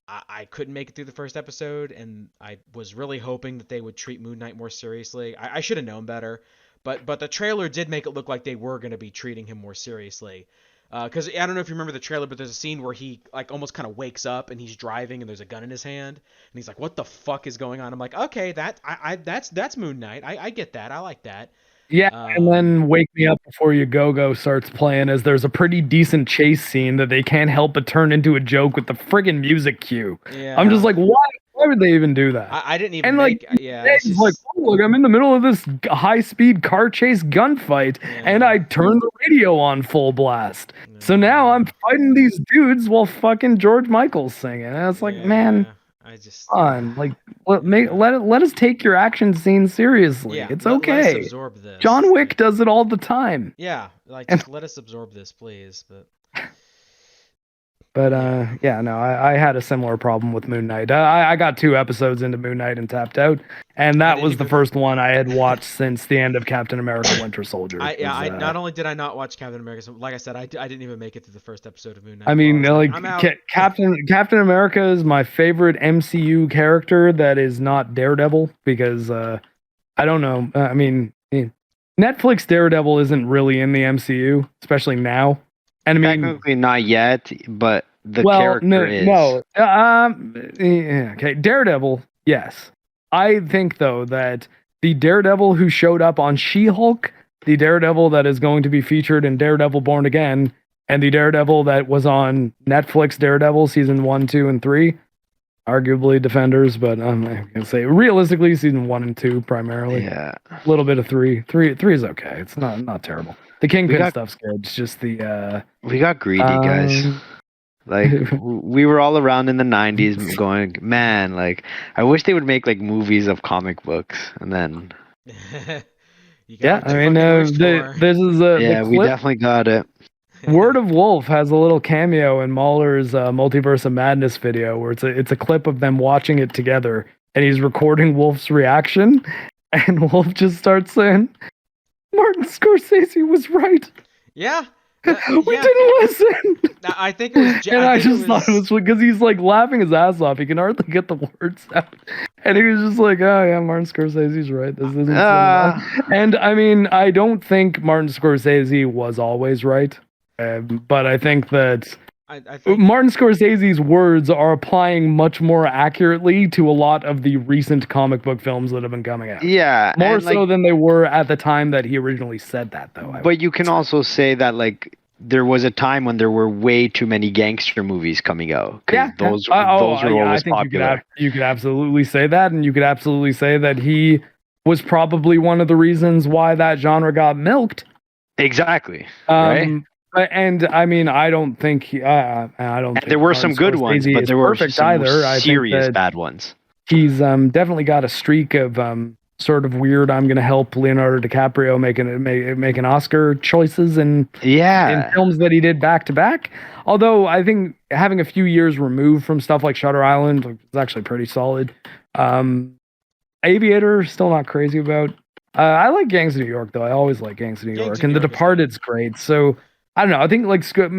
I couldn't make it through the first episode, and I was really hoping that they would treat Moon Knight more seriously. I should have known better, but the trailer did make it look like they were going to be treating him more seriously. Because I don't know if you remember the trailer, but there's a scene where he like almost kind of wakes up and he's driving and there's a gun in his hand and he's like, "What the fuck is going on?" I'm like, "Okay, that's Moon Knight. I get that. I like that." Yeah, and then Wake Me Up Before You Go starts playing as there's a pretty decent chase scene that they can't help but turn into a joke with the friggin' music cue. Yeah. I'm just like, why would they even do that? I didn't even And like, yeah. He's like, oh, look, I'm in the middle of this high-speed car chase gunfight, and I turned the radio on full blast. So now I'm fighting these dudes while fucking George Michael's singing. And it's like, man, I just on like let us take your action scene seriously. Yeah, It's let us okay. absorb this. John Wick does it all the time. Yeah, like just let us absorb this, please. But yeah, no, I had a similar problem with Moon Knight. I got 2 episodes into Moon Knight and tapped out, and that was the first one I had watched since the end of Captain America: Winter Soldier. I not only did I not watch Captain America, so like I said, I didn't even make it through the first episode of Moon Knight. I mean, like I'm out. Captain America is my favorite MCU character that is not Daredevil because I don't know. I mean, Netflix Daredevil isn't really in the MCU, especially now. And I mean, technically not yet, but the character is. No. Okay, Daredevil, yes. I think, though, that the Daredevil who showed up on She-Hulk, the Daredevil that is going to be featured in Daredevil Born Again, and the Daredevil that was on Netflix Daredevil season 1, 2, and 3, arguably Defenders, but I'm going to say realistically season 1 and 2 primarily. Yeah. A little bit of 3. 3 is okay. It's not terrible. The Kingpin stuff's good. It's just the we got greedy, guys. Like we were all around in the 90s going, man, like I wish they would make like movies of comic books, and then yeah, I mean this is we definitely got it. Word of Wolf has a little cameo in Mahler's Multiverse of Madness video where it's a clip of them watching it together, and he's recording Wolf's reaction, and Wolf just starts saying, Martin Scorsese was right. Yeah. We didn't listen. I think it was. And I just thought it was because he's like laughing his ass off. He can hardly get the words out. And he was just like, oh yeah, Martin Scorsese's right. This isn't so bad. And I mean, I don't think Martin Scorsese was always right. But I think that I think Martin Scorsese's words are applying much more accurately to a lot of the recent comic book films that have been coming out. Yeah. More so than they were at the time that he originally said that, though. But you can also say that, like, there was a time when there were way too many gangster movies coming out. Yeah. Those were always popular. You could absolutely say that, and you could absolutely say that he was probably one of the reasons why that genre got milked. Exactly. Right? And I mean, I don't think I don't. And there were some good ones, but there were some serious bad ones. He's definitely got a streak of sort of weird. I'm going to help Leonardo DiCaprio making Oscar choices in films that he did back to back. Although I think having a few years removed from stuff like Shutter Island is actually pretty solid. Aviator, still not crazy about. I like Gangs of New York though. I always like Gangs of New York, and The Departed's great. So. I don't know. I think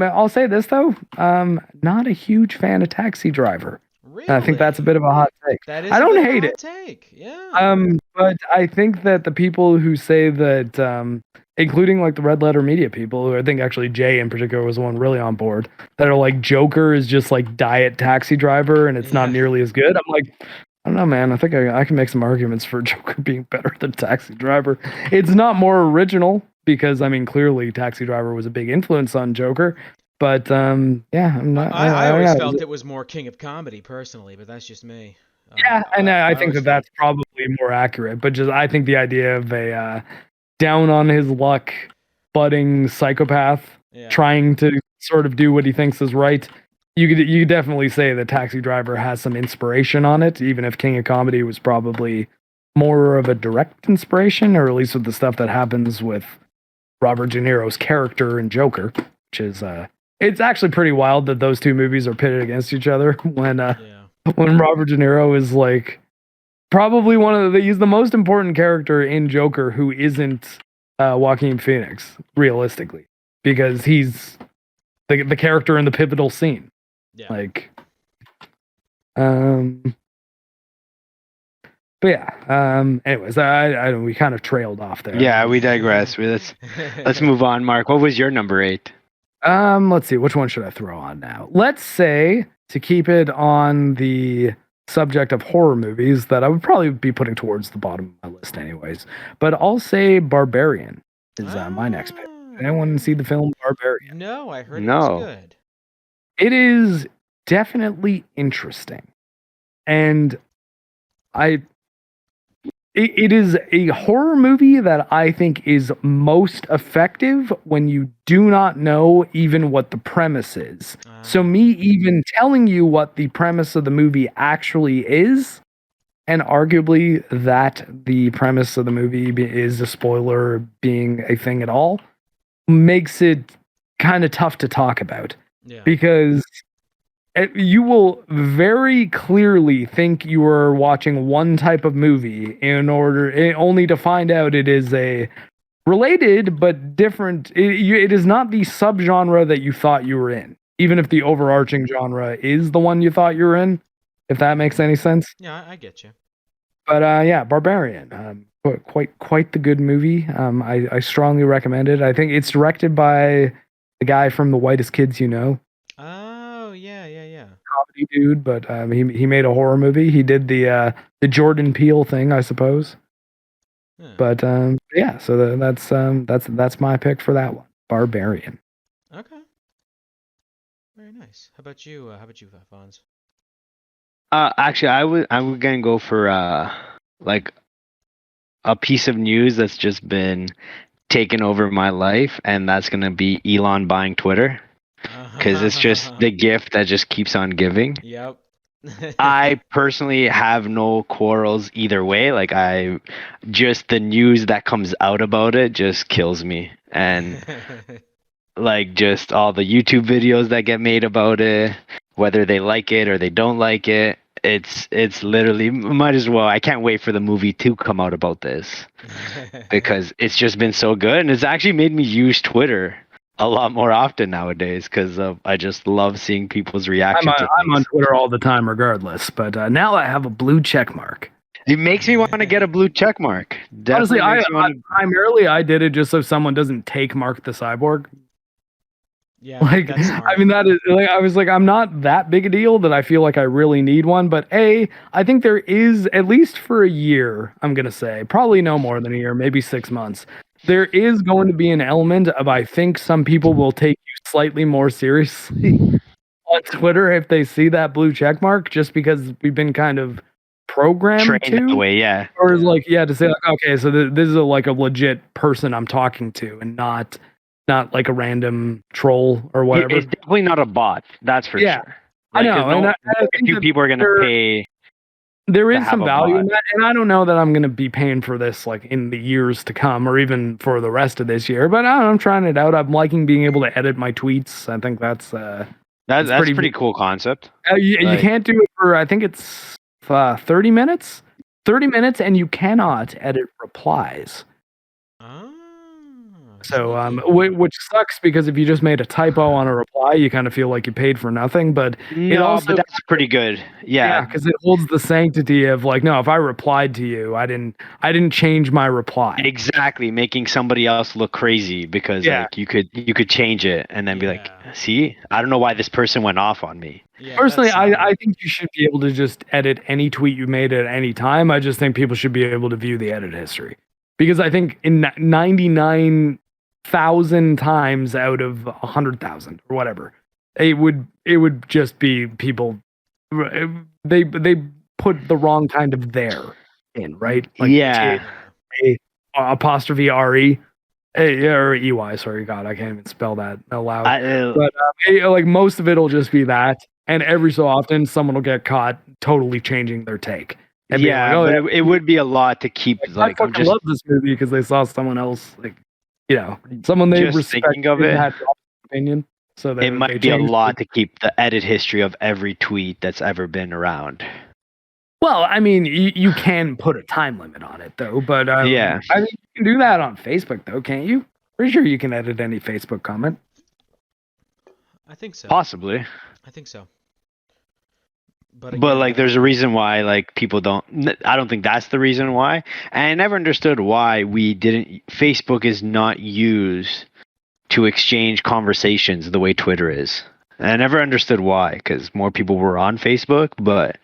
I'll say this though. Not a huge fan of Taxi Driver. Really? I think that's a bit of a hot take. That is I don't hate it. Take. Yeah. But I think that the people who say that, including like the Red Letter Media people, who I think actually Jay in particular was the one really on board, that are like Joker is just like diet Taxi Driver and it's not nearly as good. I'm like, I don't know, man. I think I can make some arguments for Joker being better than Taxi Driver. It's not more original. Because, I mean, clearly Taxi Driver was a big influence on Joker. But yeah, I'm not. I I don't always know. felt it was more King of Comedy personally, but that's just me. Yeah, and I I think always that felt that's probably more accurate. But just I think the idea of a down on his luck, budding psychopath yeah. trying to sort of do what he thinks is right. You could definitely say that Taxi Driver has some inspiration on it, even if King of Comedy was probably more of a direct inspiration, or at least with the stuff that happens with Robert De Niro's character in Joker, which is it's actually pretty wild that those two movies are pitted against each other Yeah. when Robert De Niro is like probably one of the he's the most important character in Joker who isn't Joaquin Phoenix realistically, because he's the character in the pivotal scene. Yeah. Like, but yeah. Anyways, I we kind of trailed off there. Yeah, we digress. Let's move on, Mark. What was your number 8? Let's see, which one should I throw on now? Let's say, to keep it on the subject of horror movies, that I would probably be putting towards the bottom of my list anyways. But I'll say Barbarian is my next pick. Anyone see the film Barbarian? No, I heard it No. was good. It is definitely interesting. And it is a horror movie that I think is most effective when you do not know even what the premise is. So me even telling you what the premise of the movie actually is, and arguably that the premise of the movie is a spoiler being a thing at all, makes it kind of tough to talk about. Yeah. Because you will very clearly think you are watching one type of movie in order only to find out it is a related but different. It is not the subgenre that you thought you were in, even if the overarching genre is the one you thought you were in. If that makes any sense. Yeah, I get you. But yeah, Barbarian, quite the good movie. I strongly recommend it. I think it's directed by the guy from The Whitest Kids You Know. Oh, yeah. Comedy dude, but he made a horror movie. He did the Jordan Peele thing, I suppose. Huh. But yeah, so that's my pick for that one, Barbarian. Okay. Very nice. How about you? Fonz? Actually, I'm gonna go for like a piece of news that's just been taken over my life, and that's gonna be Elon buying Twitter, because it's just the gift that just keeps on giving. Yep. I personally have no quarrels either way. Like, just the news that comes out about it just kills me, and like just all the YouTube videos that get made about it, whether they like it or they don't like it. It's literally, might as well. I can't wait for the movie to come out about this, because it's just been so good, and it's actually made me use Twitter a lot more often nowadays, because I just love seeing people's reaction to things. I'm on Twitter all the time regardless, but now I have a blue check mark. It makes me want to get a blue check mark. Honestly, primarily I did it just so someone doesn't take Marc the Cyborg. Yeah, like, that's smart. I mean, that is like, I was like, I'm not that big a deal that I feel like I really need one, but I think there is, at least for a year, I'm gonna say, probably no more than a year, maybe 6 months, there is going to be an element of, I think some people will take you slightly more seriously on Twitter if they see that blue check mark, just because we've been kind of programmed trained that way, yeah. Or is like, yeah, to say like, okay, so this is like a legit person I'm talking to, and not like a random troll or whatever. It's definitely not a bot, that's for sure. Like, I know, and I a few people are going to pay. There is some value in that, and I don't know that I'm going to be paying for this like in the years to come, or even for the rest of this year. But I'm trying it out. I'm liking being able to edit my tweets. I think that's pretty cool concept. You can't do it for, I think it's 30 minutes. 30 minutes, and you cannot edit replies. So, which sucks, because if you just made a typo on a reply, you kind of feel like you paid for nothing. But but that's pretty good. Yeah, because it holds the sanctity of like, no, if I replied to you, I didn't change my reply. Exactly, making somebody else look crazy, because like, you could change it and then be like, see, I don't know why this person went off on me. Yeah, personally, I think you should be able to just edit any tweet you made at any time. I just think people should be able to view the edit history, because I think in 99 1,000 times out of 100,000 or whatever, it would just be people. They put the wrong kind of there in, right? Like Yeah. apostrophe re. Or EY, sorry, God, I can't even spell that out loud. But like most of it'll just be that, and every so often someone will get caught totally changing their take. And yeah, like, but it would be a lot to keep like I I'm just love this movie because they saw someone else, like, someone they just respect thinking of it. had the opinion, so it might be a lot to keep the edit history of every tweet that's ever been around. Well, I mean, you can put a time limit on it, though. But yeah, I mean, you can do that on Facebook, though, can't you? Pretty sure you can edit any Facebook comment. I think so. Possibly. I think so. But like, there's a reason why like people don't. I don't think that's the reason why. And I never understood why we didn't. Facebook is not used to exchange conversations the way Twitter is. And I never understood why, because more people were on Facebook, but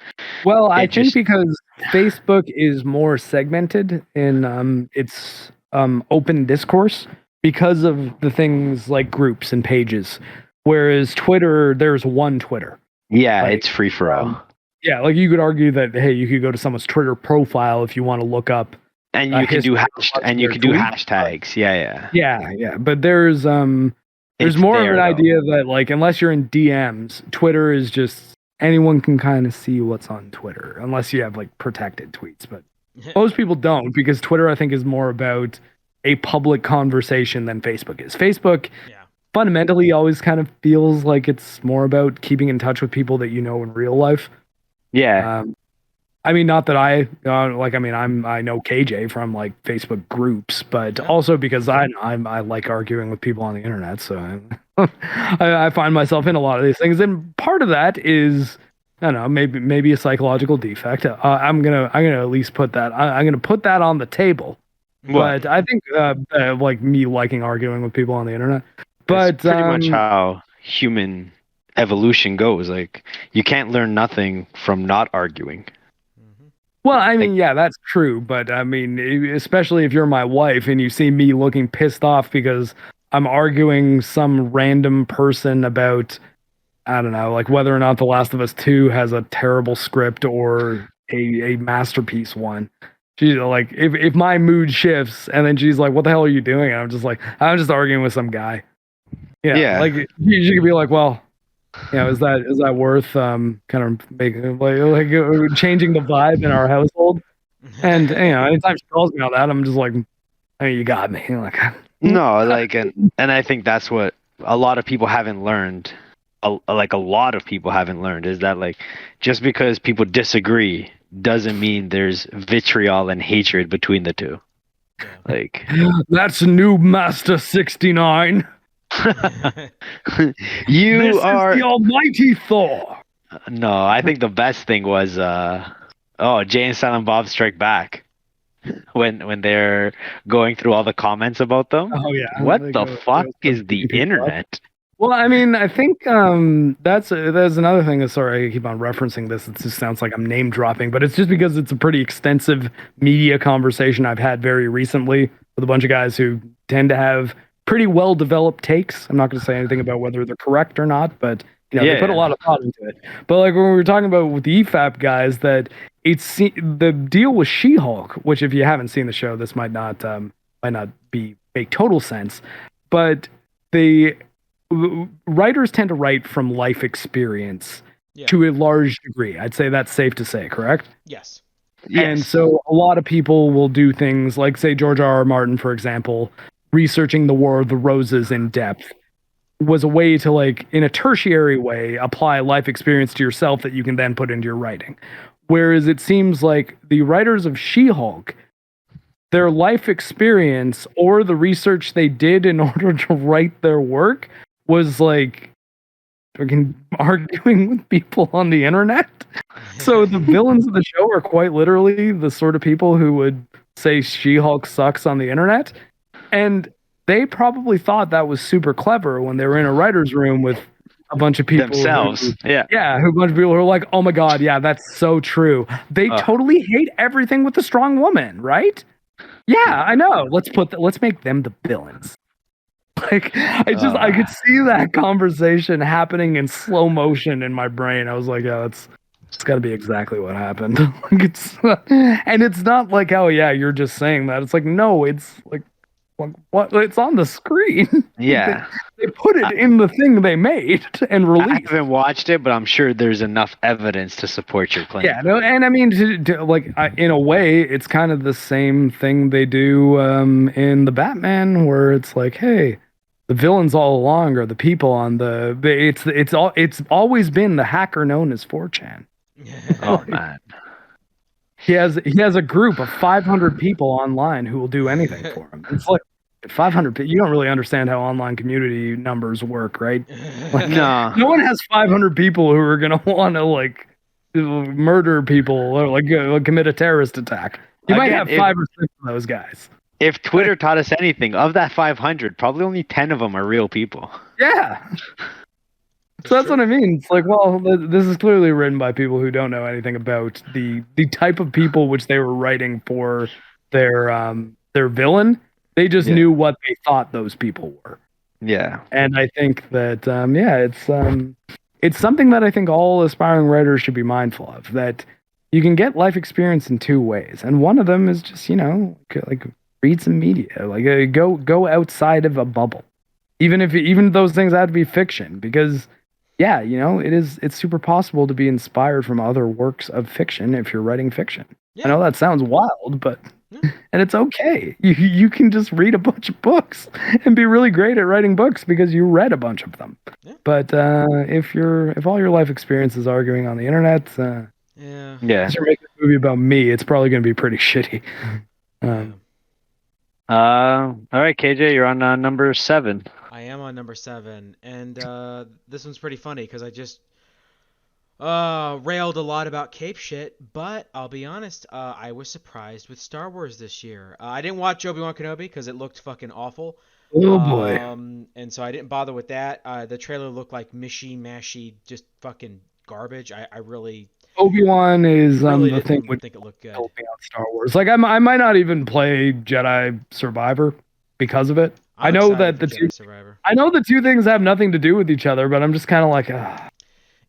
well, I think because Facebook is more segmented in its open discourse because of the things like groups and pages, whereas Twitter, there's one Twitter. Yeah, like, it's free for all. Yeah, like you could argue that you could go to someone's Twitter profile if you want to look up, and you can do hashtags. Yeah. But there's more of an idea that like unless you're in DMs, Twitter is just anyone can kind of see what's on Twitter unless you have like protected tweets. But most people don't, because Twitter I think is more about a public conversation than Facebook is. Facebook fundamentally always kind of feels like it's more about keeping in touch with people that you know in real life. Yeah. I mean, not that I know KJ from like Facebook groups, but also because I like arguing with people on the internet, so I find myself in a lot of these things, and part of that is I don't know, maybe a psychological defect. I'm gonna at least put that I'm gonna put that on the table. What? But I think like me liking arguing with people on the internet, but it's pretty much how human evolution goes. Like you can't learn nothing from not arguing. Well, I mean, yeah, that's true. But I mean, especially if you're my wife and you see me looking pissed off because I'm arguing some random person about, I don't know, like whether or not The Last of Us 2 has a terrible script or a masterpiece one. She's like, if my mood shifts and then she's like, what the hell are you doing? And I'm just like, I'm just arguing with some guy. Yeah. Like she could be like, well, is that worth kind of making like changing the vibe in our household? And anytime she calls me on that, I'm just like, oh, you got me. Like, no, like, and I think that's what a lot of people haven't learned. A lot of people haven't learned is that like just because people disagree doesn't mean there's vitriol and hatred between the two. Like that's new Master 69. You are the almighty Thor. No, I think the best thing was Jay and Silent Bob Strike Back when they're going through all the comments about them. Oh yeah, what the fuck is the internet? Well, I mean, I think that's another thing. Sorry, I keep on referencing this. It just sounds like I'm name dropping, but it's just because it's a pretty extensive media conversation I've had very recently with a bunch of guys who tend to have pretty well developed takes. I'm not going to say anything about whether they're correct or not, but they put a lot of thought into it. But like when we were talking about with the EFAP guys, that it's the deal with She-Hulk, which if you haven't seen the show, this might not make total sense. But the writers tend to write from life experience to a large degree. I'd say that's safe to say, correct? Yes. And so a lot of people will do things like, say, George R.R. Martin, for example, researching the War of the Roses in depth was a way to, like, in a tertiary way, apply life experience to yourself that you can then put into your writing. Whereas it seems like the writers of She-Hulk, their life experience or the research they did in order to write their work was like fucking arguing with people on the internet. So the villains of the show are quite literally the sort of people who would say She-Hulk sucks on the internet. And they probably thought that was super clever when they were in a writer's room with a bunch of people themselves. A bunch of people who are like, oh my God, yeah, that's so true. They totally hate everything with a strong woman, right? Yeah, I know. Let's make them the villains. Like I could see that conversation happening in slow motion in my brain. I was like, yeah, it's got to be exactly what happened. Like and it's not like, oh yeah, you're just saying that. It's like, no, it's like what? It's on the screen. Like Yeah. they put it in the thing they made and I released. haven't watched it, but I'm sure there's enough evidence to support your claim. Yeah, no, and I mean, in a way, it's kind of the same thing they do in the Batman, where it's like, hey, the villains all along are the people on it's always been the hacker known as 4chan. Oh man. He has a group of 500 people online who will do anything for him. It's like 500 people. You don't really understand how online community numbers work, right? Like, No. no one has 500 people who are gonna want to like murder people or like commit a terrorist attack. You might Again, have 5 or 6 of those guys. If Twitter taught us anything, of that 500, probably only 10 of them are real people. Yeah. So that's what I mean. It's like, well, this is clearly written by people who don't know anything about the type of people which they were writing for their villain. They just Yeah. knew what they thought those people were. Yeah. And I think that it's something that I think all aspiring writers should be mindful of, that you can get life experience in 2 ways. And one of them is just, like read some media, like go outside of a bubble. Even those things have to be fiction, because yeah, it's super possible to be inspired from other works of fiction if you're writing fiction. Yeah. I know that sounds wild, but Yeah. and it's okay. You can just read a bunch of books and be really great at writing books because you read a bunch of them. Yeah. But if all your life experience is arguing on the internet, Yeah. if you're making a movie about me, it's probably going to be pretty shitty. All right, KJ, you're on number 7. I am on number 7, and this one's pretty funny because I just railed a lot about cape shit, but I'll be honest, I was surprised with Star Wars this year. I didn't watch Obi-Wan Kenobi because it looked fucking awful. Oh boy. And so I didn't bother with that. The trailer looked like mishy-mashy, just fucking garbage. I really Obi-Wan is really the thing didn't which think it looked good. helped me on Star Wars. Like I might not even play Jedi Survivor because of it. I I'm know excited that for the two Jedi Survivor. I know the 2 things have nothing to do with each other, but I'm just kind of like,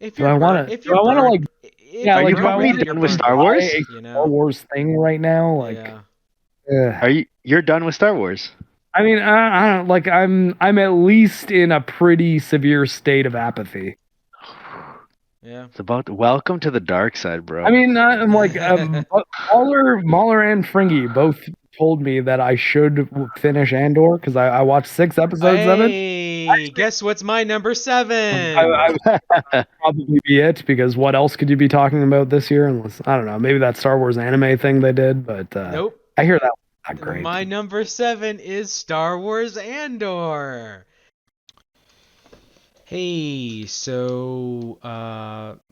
If do you're I want burnt- to? if Do you're I want to burnt- like? if Yeah, you're like you do I burnt, probably want to done with burnt. Star Wars? buy a You Star know? Wars thing right now? Like, Yeah. You're done with Star Wars? I mean, I don't like. I'm at least in a pretty severe state of apathy. Yeah. It's about welcome to the dark side, bro. I mean, I'm like Mahler and Fringy both told me that I should finish Andor because I watched 6 episodes of it. Hey, guess what's my number 7? I would probably be it, because what else could you be talking about this year? Unless, I don't know, maybe that Star Wars anime thing they did, but Nope. I hear that was not great. My number 7 is Star Wars Andor. Hey, so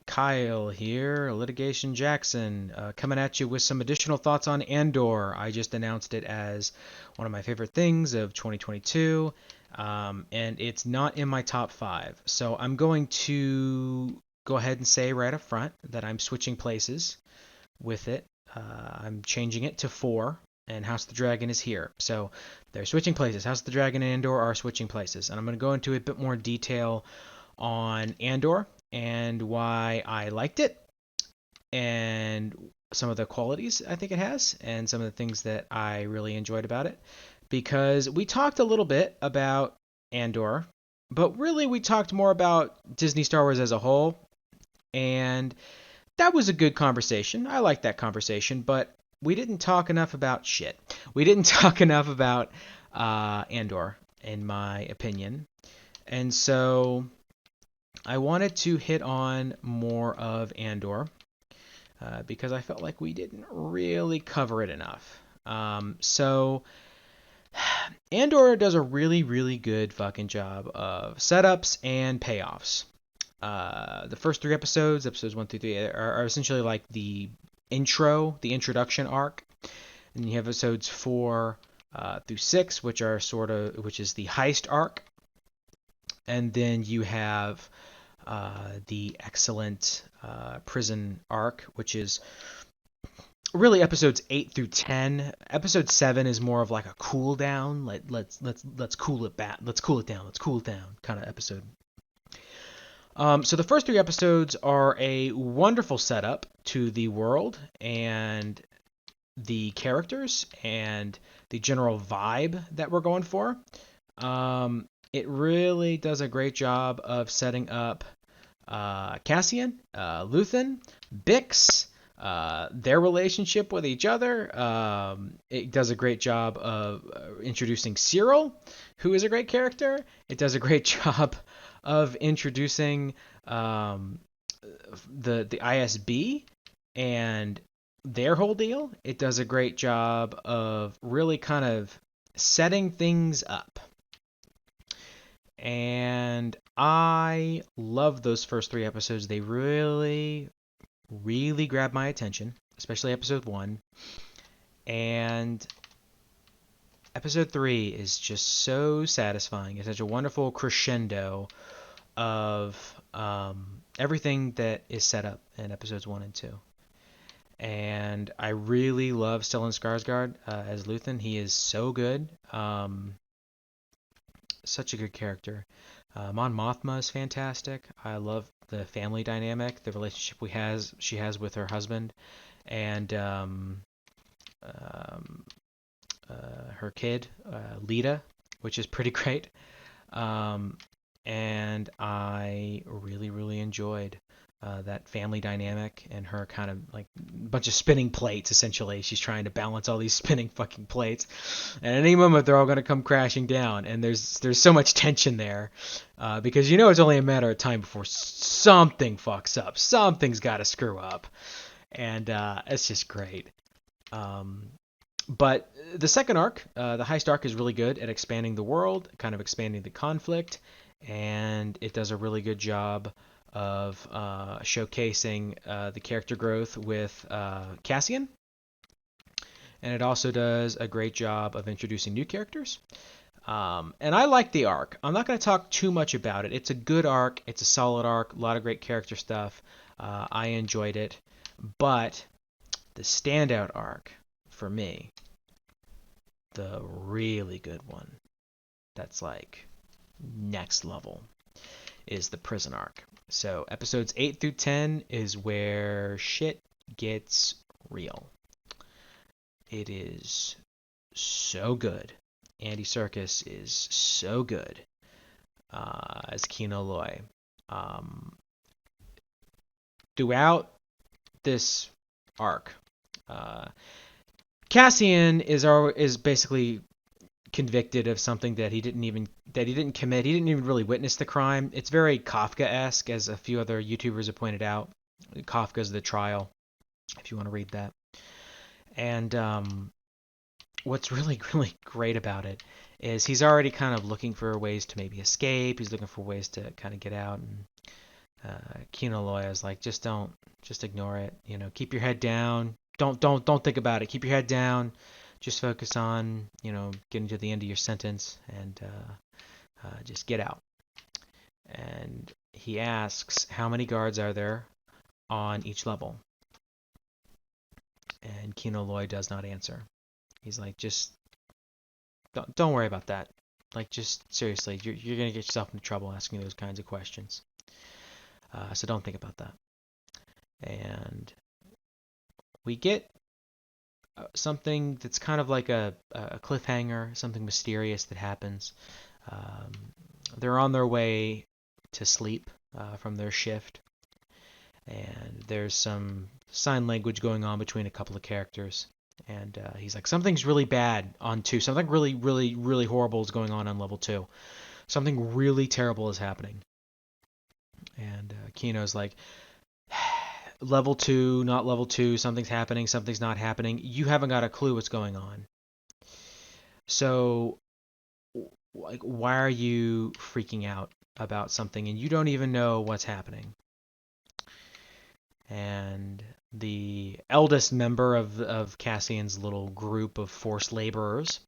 Kyle here, Litigation Jackson, coming at you with some additional thoughts on Andor. I just announced it as one of my favorite things of 2022, and it's not in my top 5. So I'm going to go ahead and say right up front that I'm switching places with it. I'm changing it to 4. And House of the Dragon is here. So they're switching places. House of the Dragon and Andor are switching places. And I'm going to go into a bit more detail on Andor and why I liked it, and some of the qualities I think it has, and some of the things that I really enjoyed about it. Because we talked a little bit about Andor, but really we talked more about Disney Star Wars as a whole. And that was a good conversation. I liked that conversation, but we didn't talk enough about shit. We didn't talk enough about Andor, in my opinion. And so I wanted to hit on more of Andor because I felt like we didn't really cover it enough. So Andor does a really, really good fucking job of setups and payoffs. The first 3 episodes 1 through 3, are essentially like the introduction arc, and you have episodes 4 through 6, which is the heist arc, and then you have the excellent prison arc, which is really episodes 8 through 10. Episode 7 is more of like a cool down. Let's cool it back. Let's cool it down. Let's cool it down kind of episode. So the first 3 episodes are a wonderful setup to the world and the characters and the general vibe that we're going for. It really does a great job of setting up Cassian, Luthen, Bix, their relationship with each other. It does a great job of introducing Cyril, who is a great character. It does a great job of introducing the ISB and their whole deal. It does a great job of really kind of setting things up. And I love those first 3 episodes. They really, really grabbed my attention, especially episode 1. And episode 3 is just so satisfying. It's such a wonderful crescendo of everything that is set up in episodes 1 and 2. And I really love Stellan Skarsgård as Luthen. He is so good. Such a good character. Mon Mothma is fantastic. I love the family dynamic, the relationship she has with her husband, and her kid, Lita, which is pretty great. And I really, really enjoyed that family dynamic and her kind of like a bunch of spinning plates, essentially. She's trying to balance all these spinning fucking plates. And at any moment, they're all going to come crashing down. And there's so much tension there because you know it's only a matter of time before something fucks up. Something's got to screw up. And it's just great. But the second arc, the heist arc, is really good at expanding the world, kind of expanding the conflict. And it does a really good job of showcasing the character growth with Cassian. And it also does a great job of introducing new characters. And I like the arc. I'm not going to talk too much about it. It's a good arc. It's a solid arc. A lot of great character stuff. I enjoyed it. But the standout arc for me, the really good one, that's like next level, is the prison arc. So episodes 8 through 10 is where shit gets real. It is so good. Andy Serkis is so good as Kino Loy. Throughout this arc, Cassian is basically convicted of something that he didn't commit. He didn't even really witness the crime. It's very Kafka-esque, as a few other YouTubers have pointed out. Kafka's The Trial, if you want to read that. And what's really, really great about it is he's already kind of looking for ways to maybe escape. He's looking for ways to kind of get out. And Kino Loy is like, just ignore it. You know, keep your head down. Don't think about it. Keep your head down. Just focus on, getting to the end of your sentence and just get out. And he asks, how many guards are there on each level? And Kino Loy does not answer. He's like, just don't worry about that. Like, just seriously, you're going to get yourself into trouble asking those kinds of questions. So don't think about that. And we get something that's kind of like a cliffhanger, something mysterious that happens. They're on their way to sleep from their shift, and there's some sign language going on between a couple of characters. And he's like, something's really bad on 2. Something really, really, really horrible is going on level 2. Something really terrible is happening. And Kino's like, level 2, not level 2, something's happening, something's not happening. You haven't got a clue what's going on. So, like, why are you freaking out about something and you don't even know what's happening? And the eldest member of Cassian's little group of forced laborers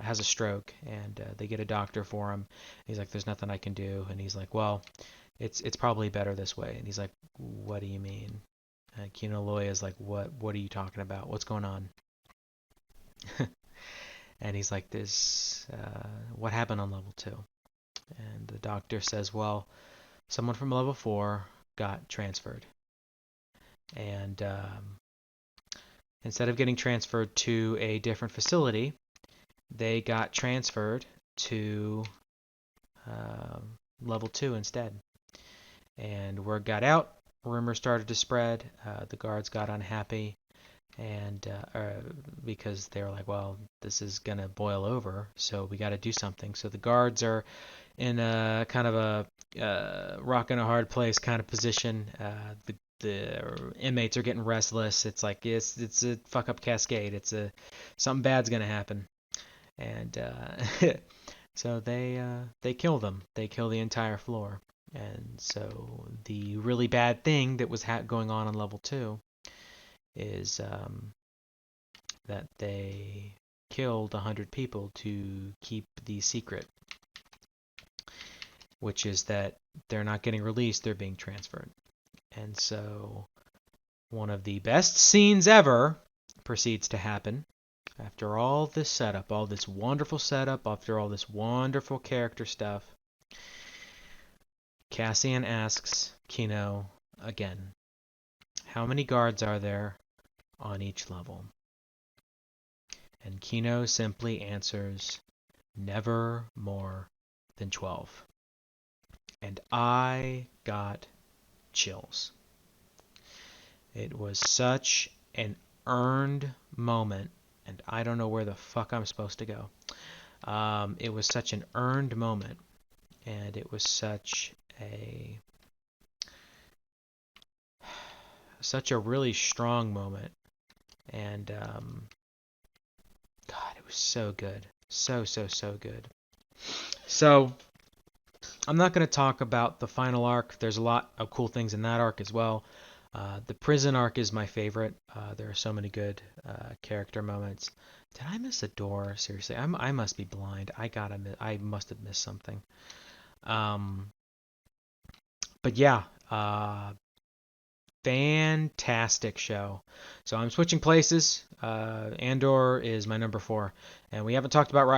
has a stroke, and they get a doctor for him. He's like, there's nothing I can do. And he's like, well, it's probably better this way. And he's like, what do you mean? Kino Loy is like, what are you talking about? What's going on? And he's like, this, what happened on level 2? And the doctor says, well, someone from level 4 got transferred. And instead of getting transferred to a different facility, they got transferred to level 2 instead. And word got out, rumors started to spread, the guards got unhappy, and because they were like, well, this is going to boil over, so we got to do something. So the guards are in a kind of a rock and a hard place kind of position. The inmates are getting restless. It's like it's a fuck up cascade. Something bad's gonna happen, and so they kill them. They kill the entire floor, and so the really bad thing that was going on level 2 is that they killed 100 people to keep the secret, which is that they're not getting released, they're being transferred. And so one of the best scenes ever proceeds to happen. After all this setup, all this wonderful setup, after all this wonderful character stuff, Cassian asks Kino again, how many guards are there on each level? And Kino simply answers, never more than 12. And I got chills. It was such an earned moment, and I don't know where the fuck I'm supposed to go. It was such an earned moment, and it was such a really strong moment, and God, it was so good, so good. So I'm not going to talk about the final arc. There's a lot of cool things in that arc as well. The prison arc is my favorite. There are so many good character moments. Did I miss a door? Seriously, I must be blind. I must have missed something. But yeah, fantastic show. So I'm switching places. Andor is my number 4, and we haven't talked about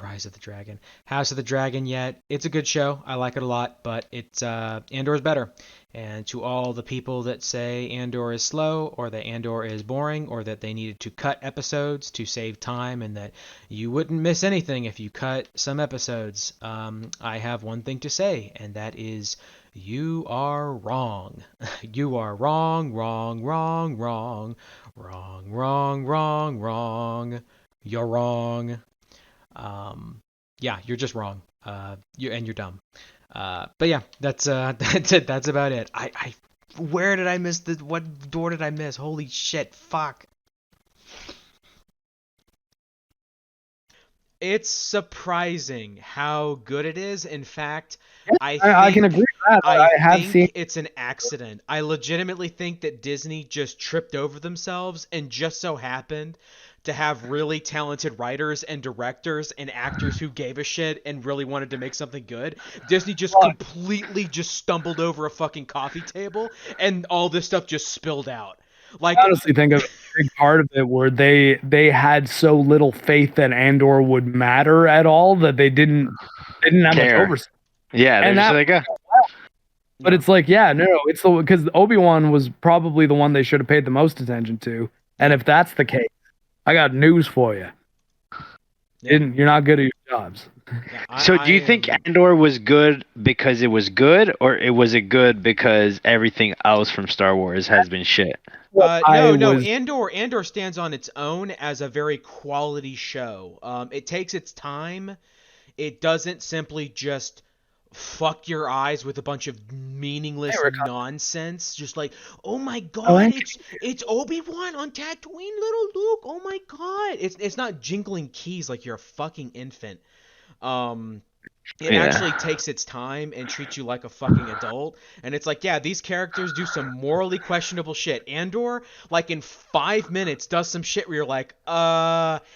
Rise of the Dragon, House of the Dragon yet. It's a good show. I like it a lot, but it's Andor is better. And to all the people that say Andor is slow, or that Andor is boring, or that they needed to cut episodes to save time, and that you wouldn't miss anything if you cut some episodes, I have one thing to say, and that is, you are wrong. You are wrong, wrong, wrong, wrong, wrong, wrong, wrong, wrong. You're wrong. Yeah, you're just wrong. You're dumb. But yeah, that's it. That's about it. Where did I miss what door did I miss? Holy shit, fuck. It's surprising how good it is. In fact, I can agree with that. I have seen it's an accident. I legitimately think that Disney just tripped over themselves and just so happened to have really talented writers and directors and actors who gave a shit and really wanted to make something good. Disney just completely just stumbled over a fucking coffee table and all this stuff just spilled out. Like, I honestly think of a big part of it where they had so little faith that Andor would matter at all that they didn't have much oversight. Yeah, they're just like, but it's like, yeah, no, it's because Obi-Wan was probably the one they should have paid the most attention to. And if that's the case, I got news for you. Yeah. You're not good at your jobs. Yeah, so do you think Andor was good because it was good, or was it good because everything else from Star Wars has been shit? No. Andor stands on its own as a very quality show. It takes its time. It doesn't simply just fuck your eyes with a bunch of meaningless nonsense. Just like, oh my god, it's Obi-Wan on Tatooine, little Luke. Oh my god. It's not jingling keys like you're a fucking infant. It actually takes its time and treats you like a fucking adult. And it's like, yeah, these characters do some morally questionable shit. Andor, like in 5 minutes, does some shit where you're like,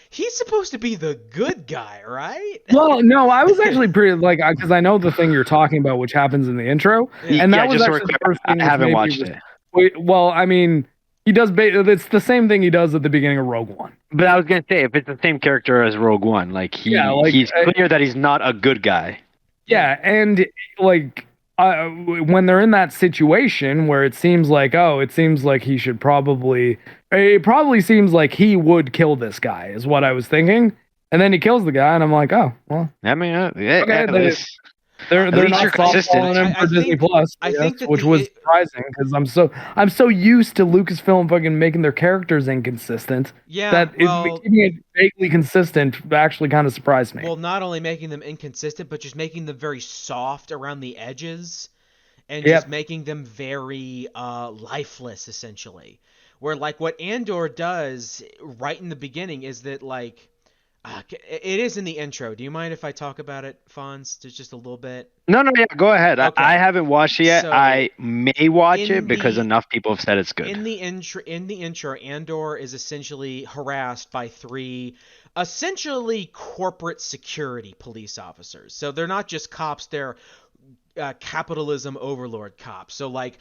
he's supposed to be the good guy, right? Well, no, I was actually pretty, because I know the thing you're talking about, which happens in the intro. And that was actually the first thing. I haven't watched it. Well, I mean, he does. It's the same thing he does at the beginning of Rogue One. But I was gonna say, if it's the same character as Rogue One, like Yeah, like he's clear that he's not a good guy. Yeah, and like when they're in that situation where it seems like he should probably, it probably seems like he would kill this guy is what I was thinking, and then he kills the guy, and I'm like, oh well. I mean, Okay, they're least not you're consistent. softballing him for Disney Plus, I think that which was surprising because I'm so used to Lucasfilm fucking making their characters inconsistent. Yeah, Keeping it vaguely consistent actually kind of surprised me. Well, not only making them inconsistent, but just making them very soft around the edges, and just making them very lifeless, essentially. Where like what Andor does right in the beginning is that like. It is in the intro. Do you mind if I talk about it, Fonz? Just a little bit. No, yeah, go ahead. Okay. I haven't watched it yet. So, I may watch it because enough people have said it's good. In the intro, Andor is essentially harassed by three essentially corporate security police officers. So they're not just cops, they're capitalism overlord cops. So like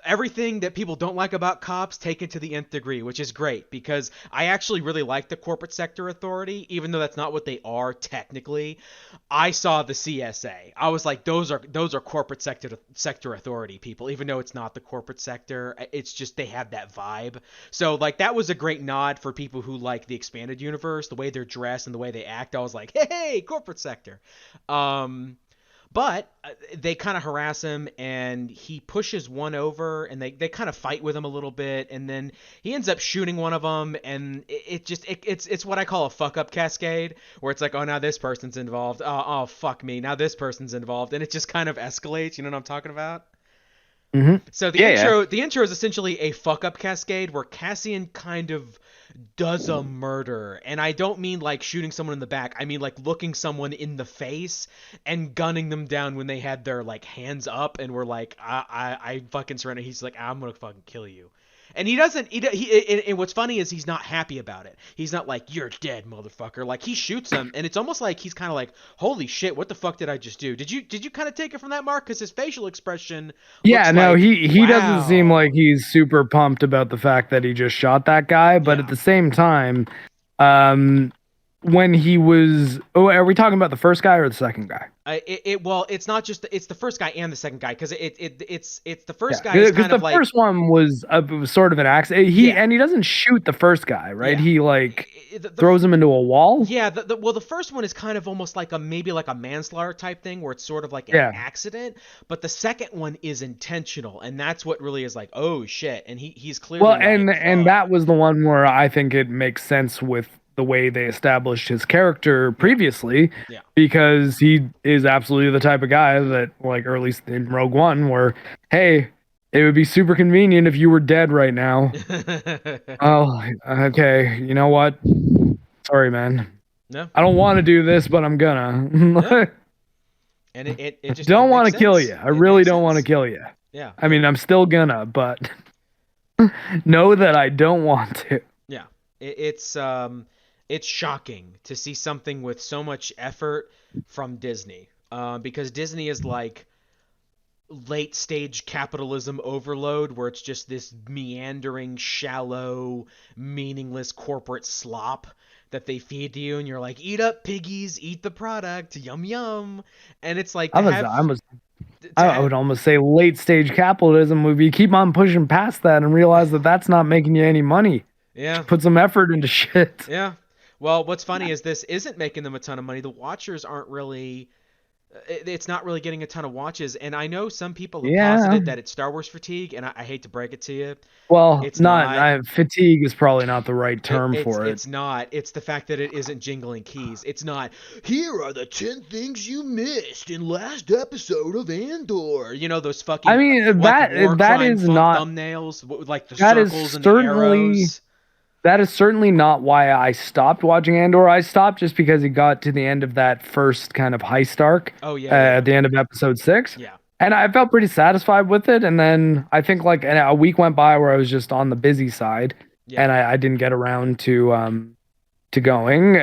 everything that people don't like about cops take it to the nth degree, which is great because I actually really like the corporate sector authority, even though that's not what they are technically. I saw the CSA. I was like, those are corporate sector authority people, even though it's not the corporate sector. It's just they have that vibe. So like that was a great nod for people who like the expanded universe, the way they're dressed and the way they act. I was like, hey, corporate sector. But they kind of harass him, and he pushes one over, and they kind of fight with him a little bit, and then he ends up shooting one of them, and it's what I call a fuck up cascade, where it's like, oh, now this person's involved, oh fuck me, now this person's involved, and it just kind of escalates. You know what I'm talking about? Mm-hmm. So the intro is essentially a fuck up cascade where Cassian kind of does a murder, and I don't mean like shooting someone in the back. I mean like looking someone in the face and gunning them down when they had their like hands up and were like, I fucking surrender. He's like, I'm gonna fucking kill you. And he doesn't. And what's funny is he's not happy about it. He's not like, you're dead, motherfucker. Like he shoots him, and it's almost like he's kind of like, holy shit, what the fuck did I just do? Did you kind of take it from that, Mark? Because his facial expression. Yeah, no, like, he wow. doesn't seem like he's super pumped about the fact that he just shot that guy. But at the same time, when he was, are we talking about the first guy or the second guy? Well, it's not just it's the first guy and the second guy because it's the first guy is kind the of like first one was sort of an accident. And he doesn't shoot the first guy, right? He like throws him into a wall. Yeah, the first one is kind of almost like maybe like a manslaughter type thing where it's sort of like an accident, but the second one is intentional, and that's what really is like, oh shit, and he's clearly and that was the one where I think it makes sense with the way they established his character previously, because he is absolutely the type of guy that, like, or at least in Rogue One, where, hey, it would be super convenient if you were dead right now. Oh, okay, you know what? Sorry, man. No, I don't want to do this, but I'm gonna. No. And it just don't want to kill you. I really don't want to kill you. Yeah. I mean, I'm still gonna, but know that I don't want to. Yeah. It's shocking to see something with so much effort from Disney, because Disney is like late stage capitalism overload where it's just this meandering, shallow, meaningless corporate slop that they feed to you, and you're like, eat up, piggies, eat the product, yum yum. And it's like I would almost say late stage capitalism would be keep on pushing past that and realize that that's not making you any money. Yeah. Put some effort into shit. Yeah. Well, what's funny is this isn't making them a ton of money. The watchers aren't really... It's not really getting a ton of watches, and I know some people have posited that it's Star Wars fatigue, and I hate to break it to you. Well, it's not. Fatigue is probably not the right term for it. It's not. It's the fact that it isn't jingling keys. It's not, here are the 10 things you missed in last episode of Andor. You know, those fucking... I mean, that is not... thumbnails with like the circles and the arrows. That is certainly not why I stopped watching Andor. I stopped just because it got to the end of that first kind of heist arc. Oh, yeah. At the end of episode 6. Yeah. And I felt pretty satisfied with it. And then I think like a week went by where I was just on the busy side, and I didn't get around to going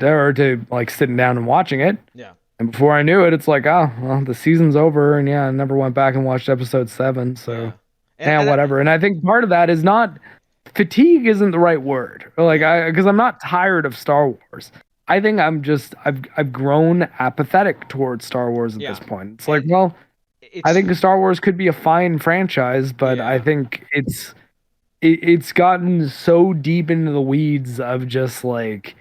or to like sitting down and watching it. Yeah. And before I knew it, it's like, oh, well, the season's over, and I never went back and watched episode 7. So. Yeah. and whatever. And I think part of that is not fatigue isn't the right word. Like because I'm not tired of Star Wars. I think I've grown apathetic towards Star Wars at this point. It's like, well, I think Star Wars could be a fine franchise, but I think it's gotten so deep into the weeds of just like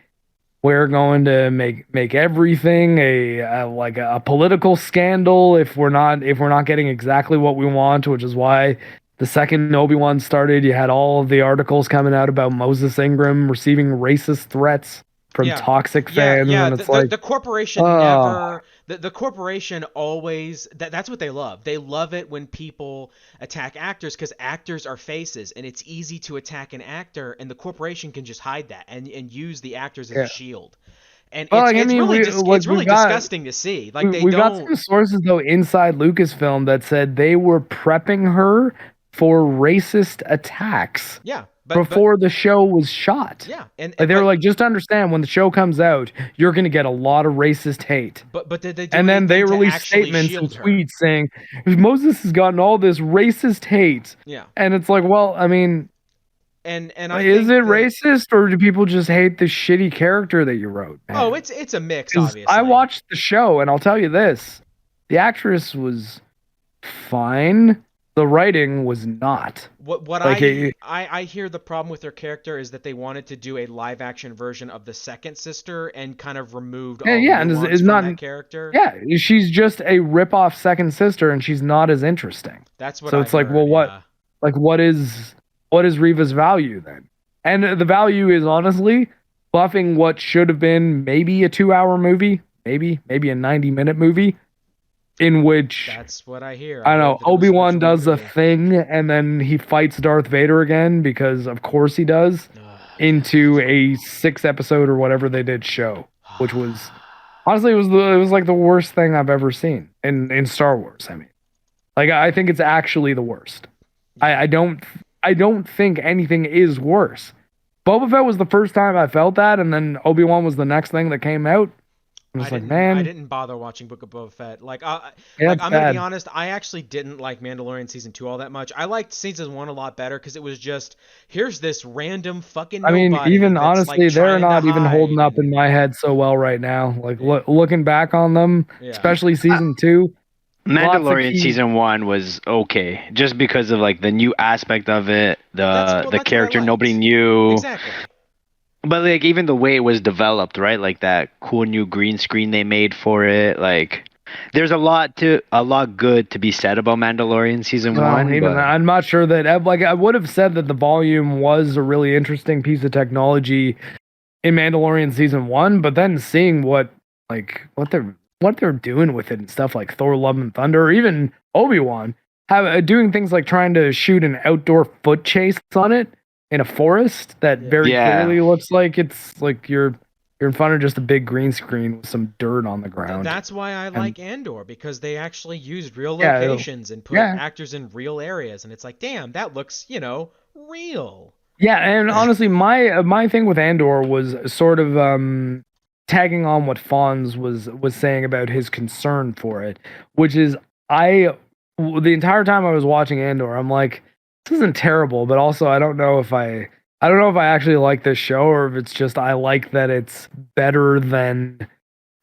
we're going to make everything a political scandal if we're not getting exactly what we want, which is why the second Obi-Wan started, you had all of the articles coming out about Moses Ingram receiving racist threats from toxic fans. And it's the corporation never. The corporation always that's what they love. They love it when people attack actors because actors are faces, and it's easy to attack an actor, and the corporation can just hide that and use the actors as a shield. And it's really disgusting to see. Like we've got some sources though inside Lucasfilm that said they were prepping her for racist attacks. Yeah. Before the show was shot. Yeah. And they were like, just understand when the show comes out, you're going to get a lot of racist hate. But did they do And then they released statements and tweets saying, Moses has gotten all this racist hate. Yeah. And it's like, well, I mean, and is it racist or do people just hate the shitty character that you wrote? Man? Oh, it's a mix, obviously. I watched the show and I'll tell you this. The actress was fine. The writing was not. What like I hear the problem with their character is that they wanted to do a live action version of the second sister and kind of removed all nuance from that character. Yeah, she's just a rip-off second sister and she's not as interesting. That's what So it's like, well, what is Reva's value then? And the value is honestly buffing what should have been maybe a 2-hour movie, maybe a 90-minute movie. In which that's what I hear. I don't know. Obi-Wan does a thing, and then he fights Darth Vader again because, of course, he does. Into a 6-episode or whatever they did show, which was honestly it was like the worst thing I've ever seen in Star Wars. I mean, like I think it's actually the worst. I don't think anything is worse. Boba Fett was the first time I felt that, and then Obi-Wan was the next thing that came out. I didn't bother watching Book of Boba Fett. I'm gonna be honest, I actually didn't like Mandalorian season 2 all that much. I liked season 1 a lot better because it was just here's this random fucking. I mean, even honestly, they're not even holding up in my head so well right now. Like looking back on them, especially season 2. Mandalorian season 1 was okay, just because of like the new aspect of it, the character nobody knew. Exactly. But like even the way it was developed, right? Like that cool new green screen they made for it. Like there's a lot good to be said about Mandalorian season 1. Even I'm not sure that I would have said that the volume was a really interesting piece of technology in Mandalorian season 1, but then seeing what they're doing with it and stuff like Thor: Love and Thunder, or even Obi-Wan doing things like trying to shoot an outdoor foot chase on it. In a forest that very clearly looks like it's like you're in front of just a big green screen with some dirt on the ground. That's why I like Andor, because they actually used real locations and put actors in real areas, and it's like, damn, that looks, real. Yeah, and honestly, my thing with Andor was sort of tagging on what Fonz was saying about his concern for it, which is the entire time I was watching Andor, I'm like, this isn't terrible, but also I don't know if I actually like this show or if it's just I like that it's better than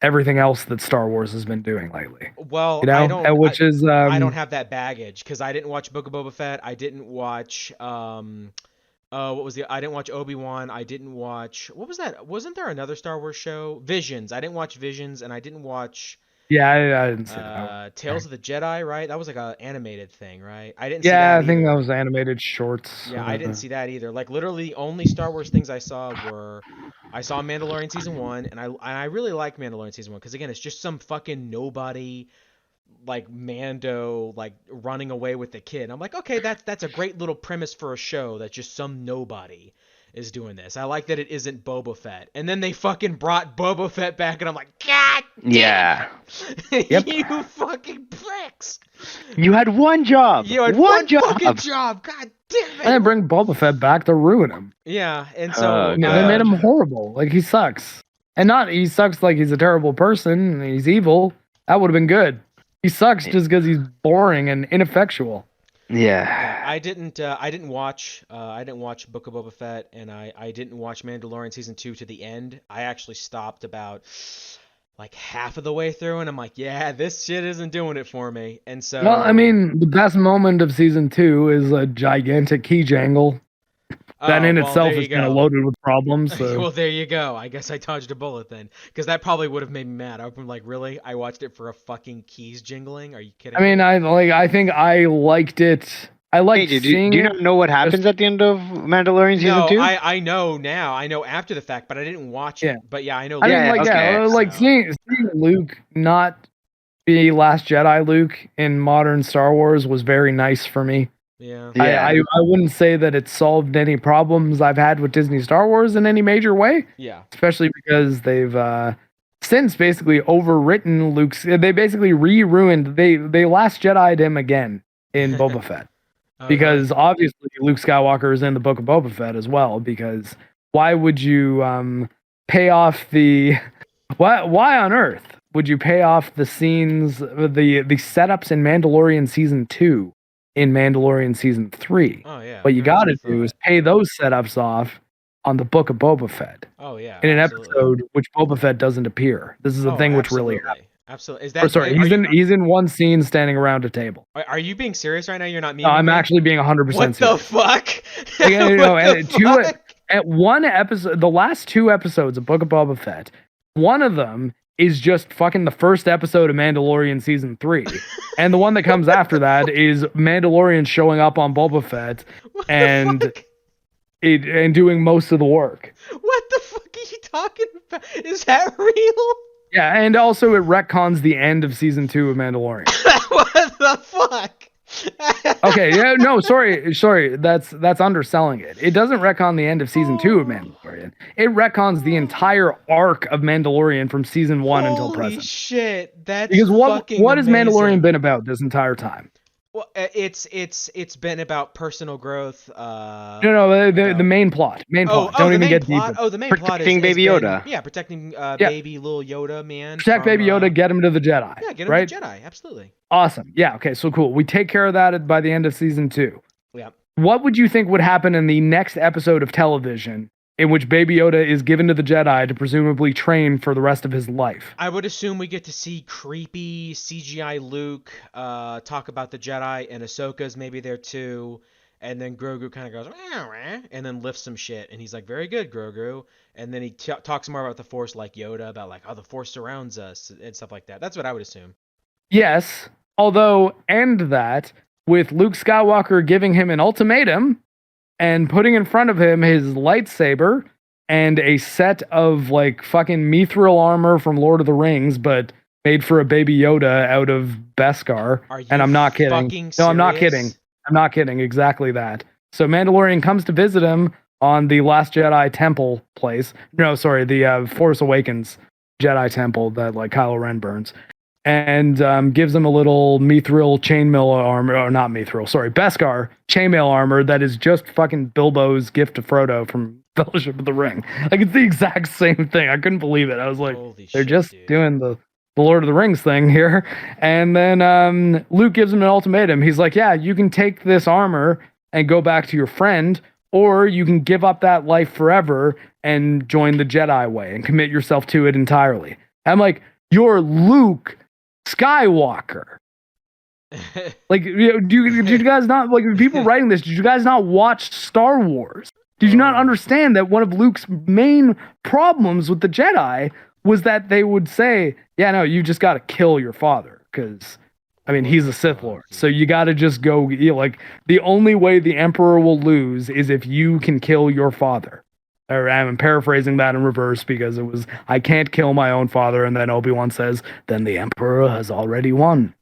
everything else that Star Wars has been doing lately. Well, I don't have that baggage because I didn't watch Book of Boba Fett. I didn't watch I didn't watch Obi-Wan. I didn't watch what was that? Wasn't there another Star Wars show? Visions. I didn't watch Visions, and I didn't watch. Yeah, I didn't see that. Tales of the Jedi, right? That was like an animated thing, right? I didn't see that I think that was animated shorts. Yeah, I didn't see that either. Like literally the only Star Wars things I saw Mandalorian season 1, and I really like Mandalorian season 1 because again, it's just some fucking nobody like Mando like running away with the kid. I'm like, okay, that's a great little premise for a show that's just some nobody is doing this. I like that it isn't Boba Fett. And then they fucking brought Boba Fett back, and I'm like, God damn it. Yep. You fucking pricks. You had one job. You had one fucking job. God damn it. And bring Boba Fett back to ruin him. Yeah, and so they made him horrible. Like he sucks. And not he sucks like he's a terrible person and he's evil. That would have been good. He sucks just because he's boring and ineffectual. Yeah. I didn't I didn't watch Book of Boba Fett, and I didn't watch Mandalorian season 2 to the end. I actually stopped about like half of the way through, and I'm like, yeah, this shit isn't doing it for me. And Well, I so, mean, the best moment of season 2 is a gigantic key jangle. That oh in well, there itself you is kind of go. loaded with problems. So, Well, there you go. I guess I dodged a bullet then, because that probably would have made me mad. I've been like, really? I watched it for a fucking keys jingling? Are you I kidding mean, me? I think I liked it. I Hey, liked do seeing you it. not know what Just happens at the end of Mandalorian season No, 2? I know now. I know after the fact, but I didn't watch yeah. it. But yeah, I know I Luke mean, Yeah, like comes okay. yeah, back. like So seeing Luke not be Last Jedi Luke in modern Star Wars was very nice for me. yeah, Yeah. I wouldn't say that it solved any problems I've had with Disney Star Wars in any major way, yeah. especially because they've since basically overwritten Luke's. They basically re-ruined. They Last Jedi'd him again in Boba Fett Oh really? because obviously Luke Skywalker is in the Book of Boba Fett as well. Because why would you pay off the why on earth would you pay off the scenes the setups in Mandalorian season 2 in Mandalorian season 3? Oh yeah. What you Very got good to do is thought. pay those setups off on the Book of Boba Fett Oh yeah, in an absolutely. episode which Boba Fett doesn't appear. This is a Oh, thing which really happened. absolutely. Absolutely. Is Or that sorry, are you he's in one scene standing around a table. are you being serious right now? You're not No, memeing I'm me? actually being 100% What the serious. fuck? Like, What the fuck? at one episode, the last 2 episodes of Book of Boba Fett, one of them is just fucking the first episode of Mandalorian season 3, and the one that comes after that is Mandalorian showing up on Boba Fett What the and fuck? and doing most of the work. What the fuck are you talking about? Is that real? Yeah, and also it retcons the end of season 2 of Mandalorian. What the fuck? Okay, yeah, no, sorry, that's underselling it. It doesn't retcon the end of season 2 of Mandalorian. It retcons the entire arc of Mandalorian from season 1 until Holy present. shit, that's Because fucking what has Mandalorian amazing. been about this entire time? Well, it's been about personal growth. No, the About main plot, oh Don't the even main get plot. deeper. Oh, the main plot Protecting has Baby been Yoda. yeah protecting Yeah, baby little Yoda man protect from Baby Yoda, get him to the Jedi. yeah get him right? to Jedi absolutely Awesome. Yeah. Okay. So cool. We take care of that by the end of season 2. yeah. What would you think would happen in the next episode of television in which Baby Yoda is given to the Jedi to presumably train for the rest of his life? I would assume we get to see creepy CGI Luke talk about the Jedi, and Ahsoka's maybe there too. And then Grogu kind of goes, "Wah, wah," and then lifts some shit, and he's like, "Very good, Grogu." And then he talks more about the Force, like Yoda, about like how the Force surrounds us and stuff like that. That's what I would assume. Yes. Although, end that with Luke Skywalker giving him an ultimatum and putting in front of him his lightsaber and a set of like fucking mithril armor from Lord of the Rings, but made for a Baby Yoda out of Beskar. Are you And I'm not kidding. fucking No, I'm not serious? kidding. I'm not kidding. Exactly that. So Mandalorian comes to visit him on the Last Jedi temple place. No, sorry, the Force Awakens Jedi temple that like Kylo Ren burns. And gives him a little mithril chainmail armor, or not mithril, sorry, Beskar chainmail armor that is just fucking Bilbo's gift to Frodo from Fellowship of the Ring. Like it's the exact same thing. I couldn't believe it. I was like, Holy they're shit, just dude. doing the Lord of the Rings thing here. And then Luke gives him an ultimatum. He's like, yeah, you can take this armor and go back to your friend, or you can give up that life forever and join the Jedi way and commit yourself to it entirely. I'm like, you're Luke Skywalker. Like, did you guys not, like, people writing this, did you guys not watch Star Wars? Did you not understand that one of Luke's main problems with the Jedi was that they would say, yeah, no, you just got to kill your father because, I mean, he's a Sith Lord. So you got to just go, like, the only way the Emperor will lose is if you can kill your father. Or I'm paraphrasing that in reverse because it was, I can't kill my own father. And then Obi-Wan says, then the Emperor has already won.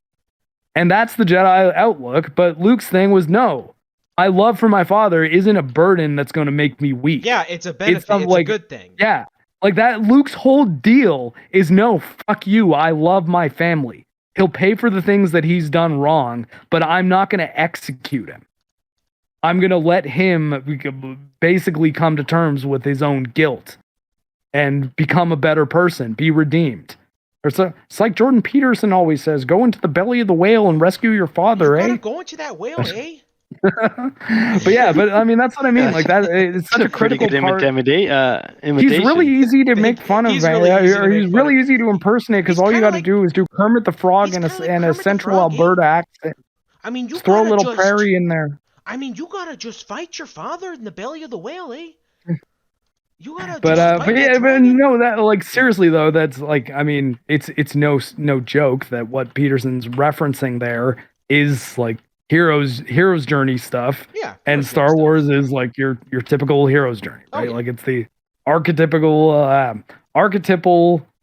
And that's the Jedi outlook. But Luke's thing was, no, my love for my father isn't a burden that's going to make me weak. Yeah, it's a benefit. It's like, a good thing. Yeah. Like that, Luke's whole deal is no, fuck you. I love my family. He'll pay for the things that he's done wrong, but I'm not going to execute him. I'm going to let him basically come to terms with his own guilt and become a better person, be redeemed. It's like Jordan Peterson always says, go into the belly of the whale and rescue your father, You gotta eh? go into that whale, eh? but I mean, that's what I mean. Like that, it's such a critical part. Imitation. He's really easy to make fun of, He's really easy to or make he's fun really of. easy to impersonate because He's all you kinda got to like- do is do Kermit the Frog he's and kinda like a Kermit the Central Frog, eh? Alberta accent. I mean, you Just throw a gotta little just prairie in there. I mean, you gotta just fight your father in the belly of the whale, eh? You gotta But just fight that yeah, but dragon. no, that like seriously though, that's like I mean, it's no joke that what Peterson's referencing there is like hero's journey stuff, Yeah. and hero's Star journey Wars is like your typical hero's journey, Oh, right? yeah. Like it's the archetypal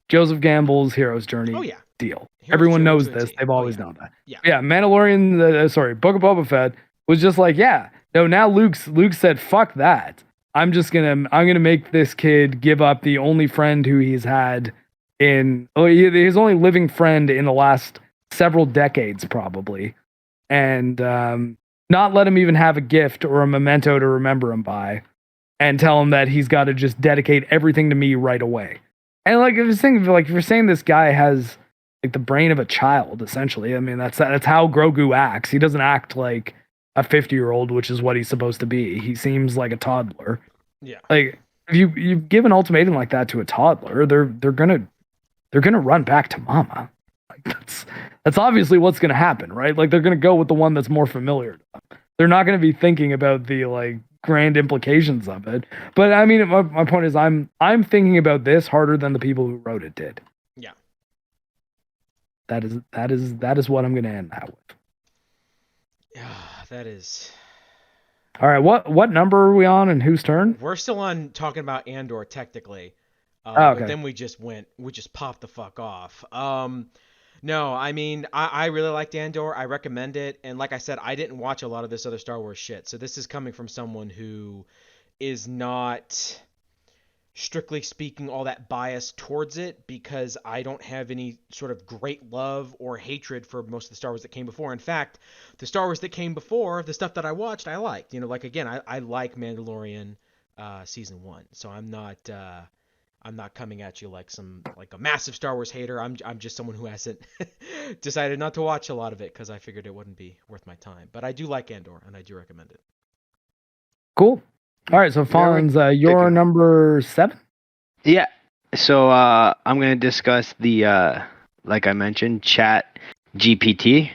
Joseph Gamble's hero's journey stuff. Oh yeah. deal. Hero's Everyone journey knows to a this; T. they've Oh, always yeah. known that. Yeah. Yeah, Mandalorian. Sorry, Book of Boba Fett was just like, yeah, no. Now Luke said, "Fuck that." I'm gonna make this kid give up the only friend who he's had his only living friend in the last several decades probably, and not let him even have a gift or a memento to remember him by, and tell him that he's got to just dedicate everything to me right away. And like if you're saying this guy has like the brain of a child essentially, I mean that's how Grogu acts. He doesn't act like a 50-year-old, which is what he's supposed to be. He seems like a toddler. Yeah. Like if you give an ultimatum like that to a toddler, they're gonna run back to mama. Like that's obviously what's gonna happen, right? Like they're gonna go with the one that's more familiar to them. They're not gonna be thinking about the like grand implications of it. But I mean, my point is, I'm thinking about this harder than the people who wrote it did. Yeah. That is what I'm gonna end that with. Yeah, that is. All right, what number are we on and whose turn? We're still on talking about Andor technically, okay. But then we just popped the fuck off. No, I mean I really liked Andor. I recommend it, and like I said, I didn't watch a lot of this other Star Wars shit, so this is coming from someone who is not, strictly speaking, all that biased towards it, because I don't have any sort of great love or hatred for most of the Star Wars that came before. In fact, the Star Wars that came before, the stuff that I watched, I liked. You know, like again, I like Mandalorian season 1, so I'm not coming at you like a massive Star Wars hater. I'm just someone who hasn't decided not to watch a lot of it because I figured it wouldn't be worth my time. But I do like Andor, and I do recommend it. Cool. All right, so Fonz, you're number 7? Yeah. So I'm going to discuss the, like I mentioned, Chat GPT,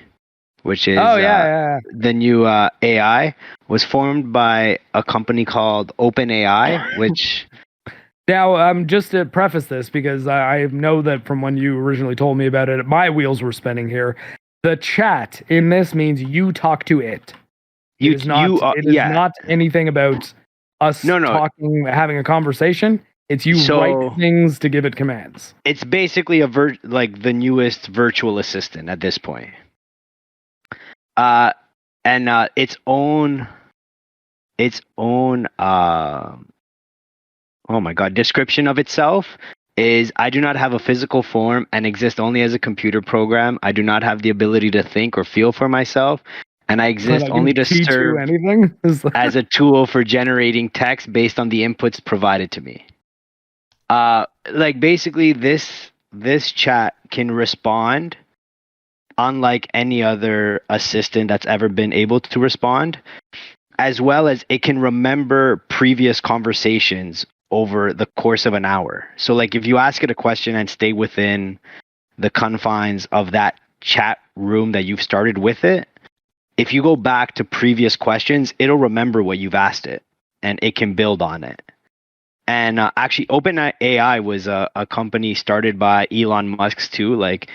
which is the new AI. Was formed by a company called OpenAI, which... Now, just to preface this, because I know that from when you originally told me about it, my wheels were spinning here. The chat in this means you talk to it. It is not anything about us talking, having a conversation. It's you write things to give it commands. It's basically like the newest virtual assistant at this point. And its own oh my god, description of itself is: I do not have a physical form and exist only as a computer program. I do not have the ability to think or feel for myself, and I exist only to serve as a tool for generating text based on the inputs provided to me. Like basically this chat can respond unlike any other assistant that's ever been able to respond, as well as it can remember previous conversations over the course of an hour. So like if you ask it a question and stay within the confines of that chat room that you've started with it, if you go back to previous questions, it'll remember what you've asked it and it can build on it. And actually OpenAI was a company started by Elon Musk's too, like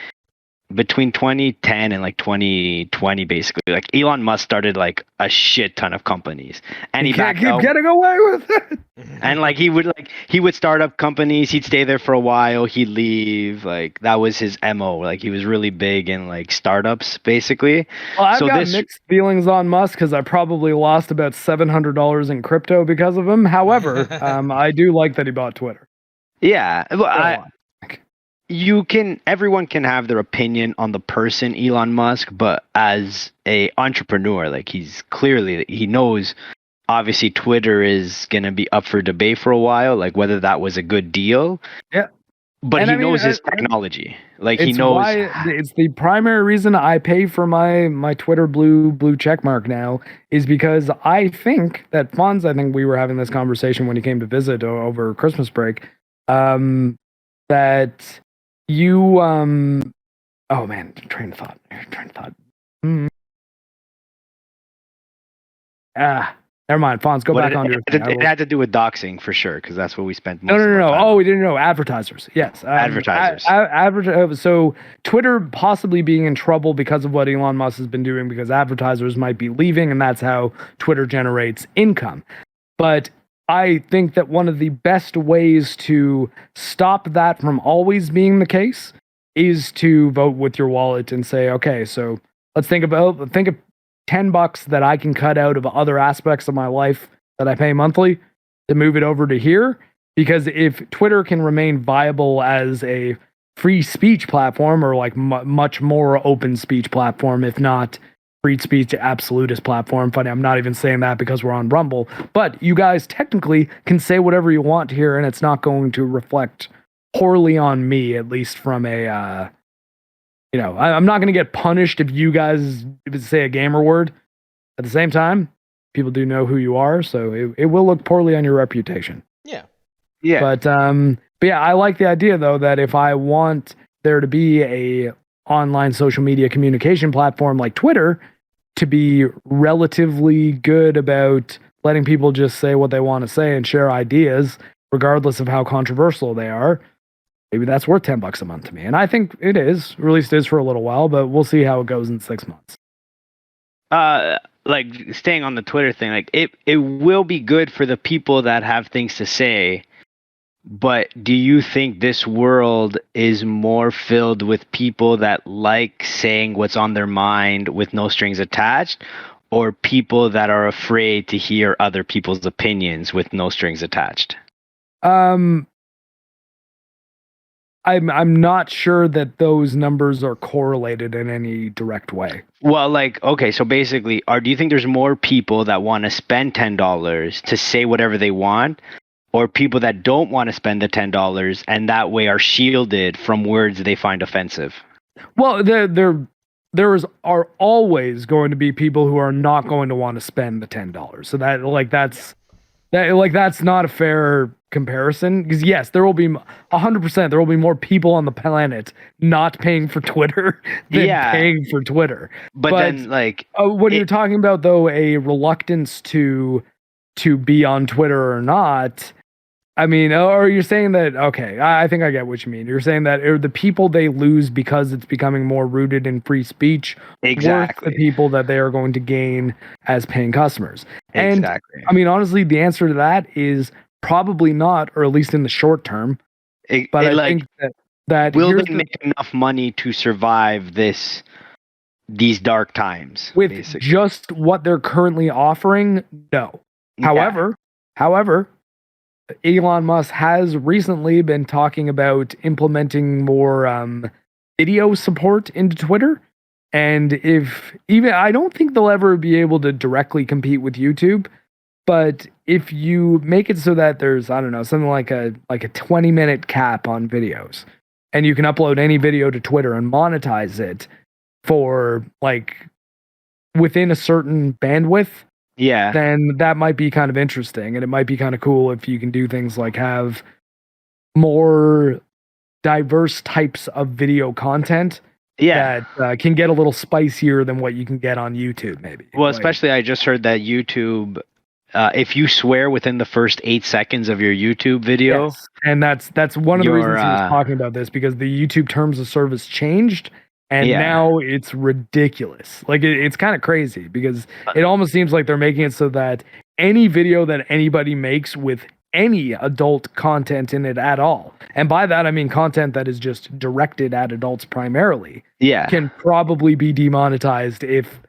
between 2010 and like 2020, basically. Like Elon Musk started like a shit ton of companies, and he can't keep getting away with it. And like he would start up companies, he'd stay there for a while, he'd leave. Like that was his MO. Like he was really big in like startups, basically. Well, I've got mixed feelings on Musk because I probably lost about $700 in crypto because of him. However, I do like that he bought Twitter. Yeah, well, everyone can have their opinion on the person Elon Musk, but as a entrepreneur, like he knows obviously Twitter is going to be up for debate for a while, like whether that was a good deal. Yeah. But And he I mean, knows his technology. Like he it's knows. why it's the primary reason I pay for my Twitter blue check mark now is because I think that Fonz, I think we were having this conversation when he came to visit over Christmas break, that you oh man, train of thought. Mm. Never mind. Fonz, go What back onto your thing. it had to do with doxing for sure, because that's what we spent No, most no, of no, our no. time Oh, on. we didn't know. Advertisers. Yes. Advertisers. So Twitter possibly being in trouble because of what Elon Musk has been doing because advertisers might be leaving, and that's how Twitter generates income. But I think that one of the best ways to stop that from always being the case is to vote with your wallet and say, okay, so let's think of $10 that I can cut out of other aspects of my life that I pay monthly to move it over to here. Because if Twitter can remain viable as a free speech platform or like much more open speech platform, if not free speech absolutist platform. Funny, I'm not even saying that because we're on Rumble, but you guys technically can say whatever you want here and it's not going to reflect poorly on me, at least from a, I'm not going to get punished if you guys say a gamer word. At the same time, people do know who you are, so it will look poorly on your reputation. Yeah. Yeah. But yeah, I like the idea though that if I want there to be a online social media communication platform like Twitter to be relatively good about letting people just say what they want to say and share ideas, regardless of how controversial they are, maybe that's worth $10 a month to me. And I think it is, or at least it is for a little while, but we'll see how it goes in 6 months. Like staying on the Twitter thing, like it will be good for the people that have things to say. But do you think this world is more filled with people that like saying what's on their mind with no strings attached, or people that are afraid to hear other people's opinions with no strings attached? I'm not sure that those numbers are correlated in any direct way. Well, like, okay, so basically, do you think there's more people that want to spend $10 to say whatever they want, or people that don't want to spend the $10 and that way are shielded from words they find offensive? Well, are always going to be people who are not going to want to spend the $10. So that's not a fair comparison, because yes, there will be 100%. There will be more people on the planet not paying for Twitter than paying for Twitter. But then, like, when you're talking about though a reluctance to be on Twitter or not, I mean, or you're saying that, okay, I think I get what you mean. You're saying that the people they lose because it's becoming more rooted in free speech, exactly, worth the people that they are going to gain as paying customers. Exactly. And I mean, honestly, the answer to that is probably not, or at least in the short term. But I think that will they make enough money to survive these dark times with basically? Just what they're currently offering? No. Yeah. However, Elon Musk has recently been talking about implementing more video support into Twitter. And I don't think they'll ever be able to directly compete with YouTube, but if you make it so that there's, I don't know, something like a 20-minute cap on videos, and you can upload any video to Twitter and monetize it for like within a certain bandwidth, then that might be kind of interesting, and it might be kind of cool if you can do things like have more diverse types of video content that can get a little spicier than what you can get on YouTube, maybe. Well, especially I just heard that YouTube, if you swear within the first 8 seconds of your YouTube video, yes. And that's one of the reasons he was talking about this, because the YouTube terms of service changed. And now it's ridiculous. Like, it's kind of crazy, because it almost seems like they're making it so that any video that anybody makes with any adult content in it at all, and by that I mean content that is just directed at adults primarily, can probably be demonetized if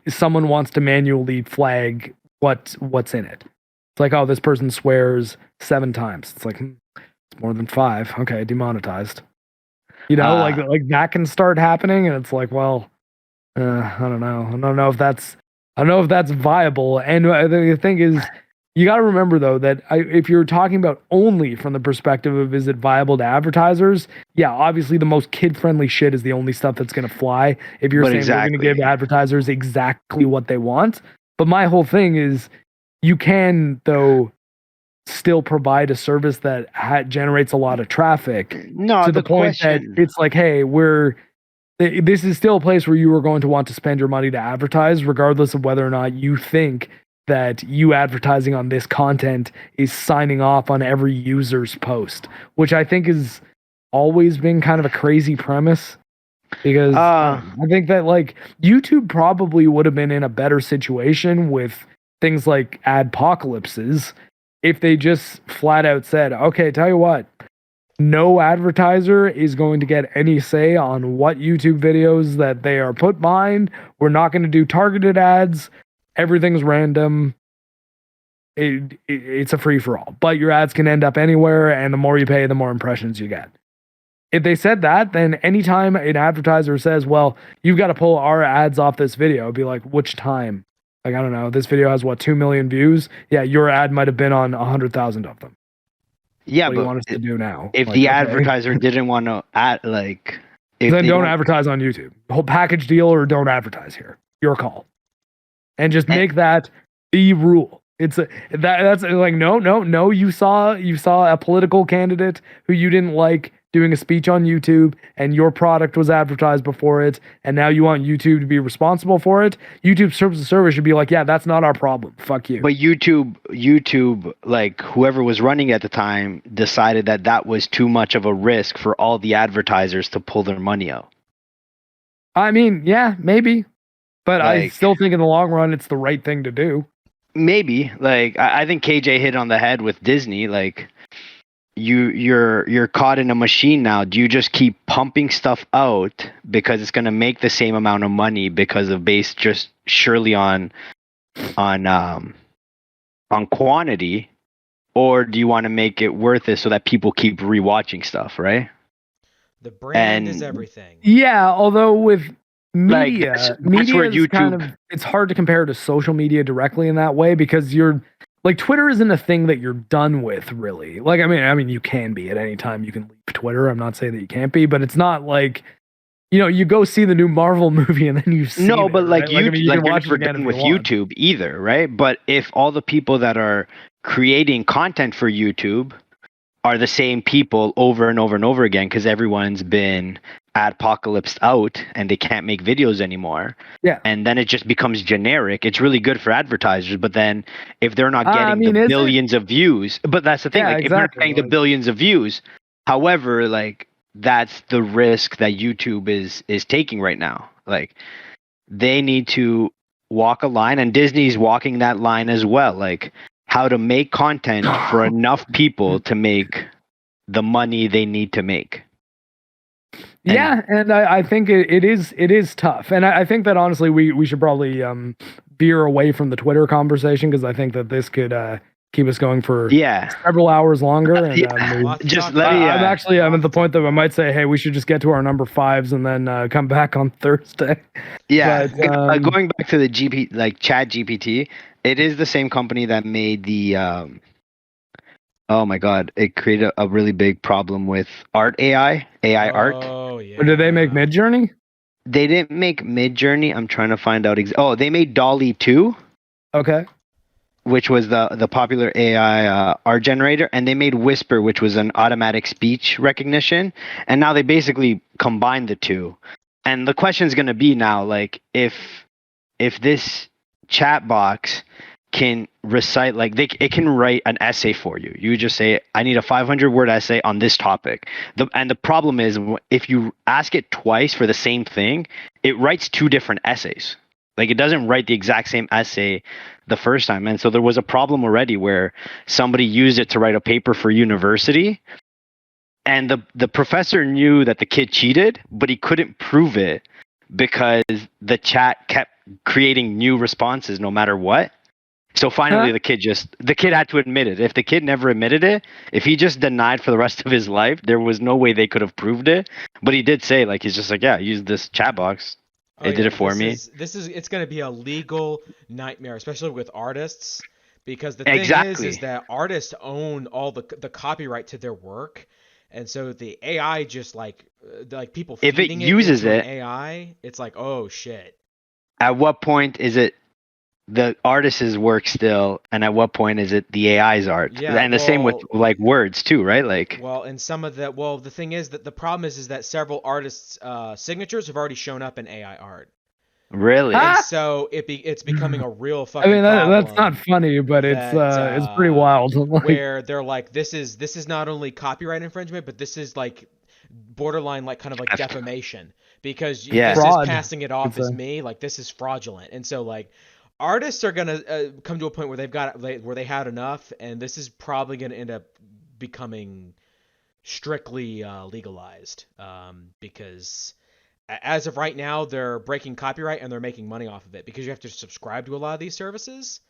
someone wants to manually flag what's in it. It's like, oh, this person swears 7 times. It's like, it's more than 5. Okay, demonetized. You know, like that can start happening, and it's like, well, I don't know. I don't know if that's viable. And the thing is, you got to remember though that if you're talking about only from the perspective of is it viable to advertisers, yeah, obviously the most kid-friendly shit is the only stuff that's going to fly. If you're But saying we're going to give exactly. advertisers exactly what they want, but my whole thing is you can though still provide a service that generates a lot of traffic No, to the the point that question. it's like, hey, this is still a place where you are going to want to spend your money to advertise, regardless of whether or not you think that you advertising on this content is signing off on every user's post, which I think is always been kind of a crazy premise. Because Uh, I think that like YouTube probably would have been in a better situation with things like adpocalypses if they just flat out said, okay, tell you what, no advertiser is going to get any say on what YouTube videos that they are put behind. We're not going to do targeted ads. Everything's random. It's a free for all, but your ads can end up anywhere, and the more you pay, the more impressions you get. If they said that, then anytime an advertiser says, well, you've got to pull our ads off this video, it'd be like, which time? Like, I don't know. This video has what, 2 million views? Yeah, your ad might have been on 100,000 of them. yeah, What do you but want us to do now? if Like, the okay. advertiser didn't want to add, like, if Then they don't advertise on YouTube. The whole package deal or don't advertise here. Your call. And just And- make that the rule. It's that's like no. You saw a political candidate who you didn't like doing a speech on YouTube, and your product was advertised before it, and now you want YouTube to be responsible for it. YouTube service should be like, yeah, that's not our problem. Fuck you. But YouTube, like whoever was running at the time, decided that that was too much of a risk for all the advertisers to pull their money out. I mean, yeah, maybe, but I Like- still think in the long run it's the right thing to do. Maybe, like I think KJ hit on the head with Disney. Like you're caught in a machine now. Do you just keep pumping stuff out because it's gonna make the same amount of money because of based just surely on quantity, or do you want to make it worth it so that people keep rewatching stuff, right? The brand is And- everything. Yeah, although with Like, media, that's media where is kind YouTube- of, it's hard to compare to social media directly in that way because you're like Twitter isn't a thing that you're done with really. Like I mean you can be at any time you can leave Twitter. I'm not saying that you can't be, but it's not like you go see the new Marvel movie and then you see No, it, but like right? you, I mean, like can you're watch it never again done if with you want. YouTube either, right? But if all the people that are creating content for YouTube are the same people over and over and over again because everyone's been adpocalypsed out and they can't make videos anymore. Yeah. And then it just becomes generic. It's really good for advertisers, but then if they're not getting I mean, the is it? billions of views, but that's the thing. Yeah, Like if they're not exactly, getting the like- billions of views, however, like that's the risk that YouTube is taking right now. Like they need to walk a line, and Disney's walking that line as well. Like how to make content for enough people to make the money they need to make. Yeah, and I think it is tough, and I think that honestly we should probably veer away from the Twitter conversation because I think that this could keep us going for Yeah. several hours longer. And Yeah. Lots to Just talk let me, about. I'm at the point that I might say, hey, we should just get to our number fives and then come back on Thursday. Yeah, But, going back to the Chat GPT, it is the same company that made the oh my god, it created a really big problem with art AI art. Oh yeah. Or did they make Midjourney? They didn't make Midjourney. I'm trying to find out they made Dolly 2, Okay. which was the popular AI art generator, and they made Whisper, which was an automatic speech recognition, and now they basically combined the two. And the question is going to be now, like, if this chat box can recite, like, it can write an essay for you. You just say, I need a 500-word essay on this topic. And the problem is, if you ask it twice for the same thing, it writes two different essays. Like, it doesn't write the exact same essay the first time. And so there was a problem already where somebody used it to write a paper for university, and the professor knew that the kid cheated, but he couldn't prove it because the chat kept creating new responses no matter what. So finally, the kid had to admit it. If the kid never admitted it, if he just denied for the rest of his life, there was no way they could have proved it. But he did say, like, he's just like, yeah, I used this chat box. It did it for me. It's going to be a legal nightmare, especially with artists, Because the thing is Exactly. that artists own all the copyright to their work, and so the AI just like people If it feeding it uses into an it, AI, it's like, oh shit. at what point is it the artist's work still, and at what point is it the AI's art? Yeah, And the same with like words too, right? Like, and some of the well, the thing is that the problem is that several artists' signatures have already shown up in AI art, and really? Ah! so it's becoming a real I fucking mean, that's not problem funny, but that it's pretty wild. Like, where they're like, this is not only copyright infringement, but this is like borderline like kind of like Theft. defamation because Yeah. this is fraud, passing it I could off as say. me, like this is fraudulent, and so like artists are gonna come to a point where where they had enough, and this is probably gonna end up becoming strictly legalized because as of right now they're breaking copyright and they're making money off of it because you have to subscribe to a lot of these services.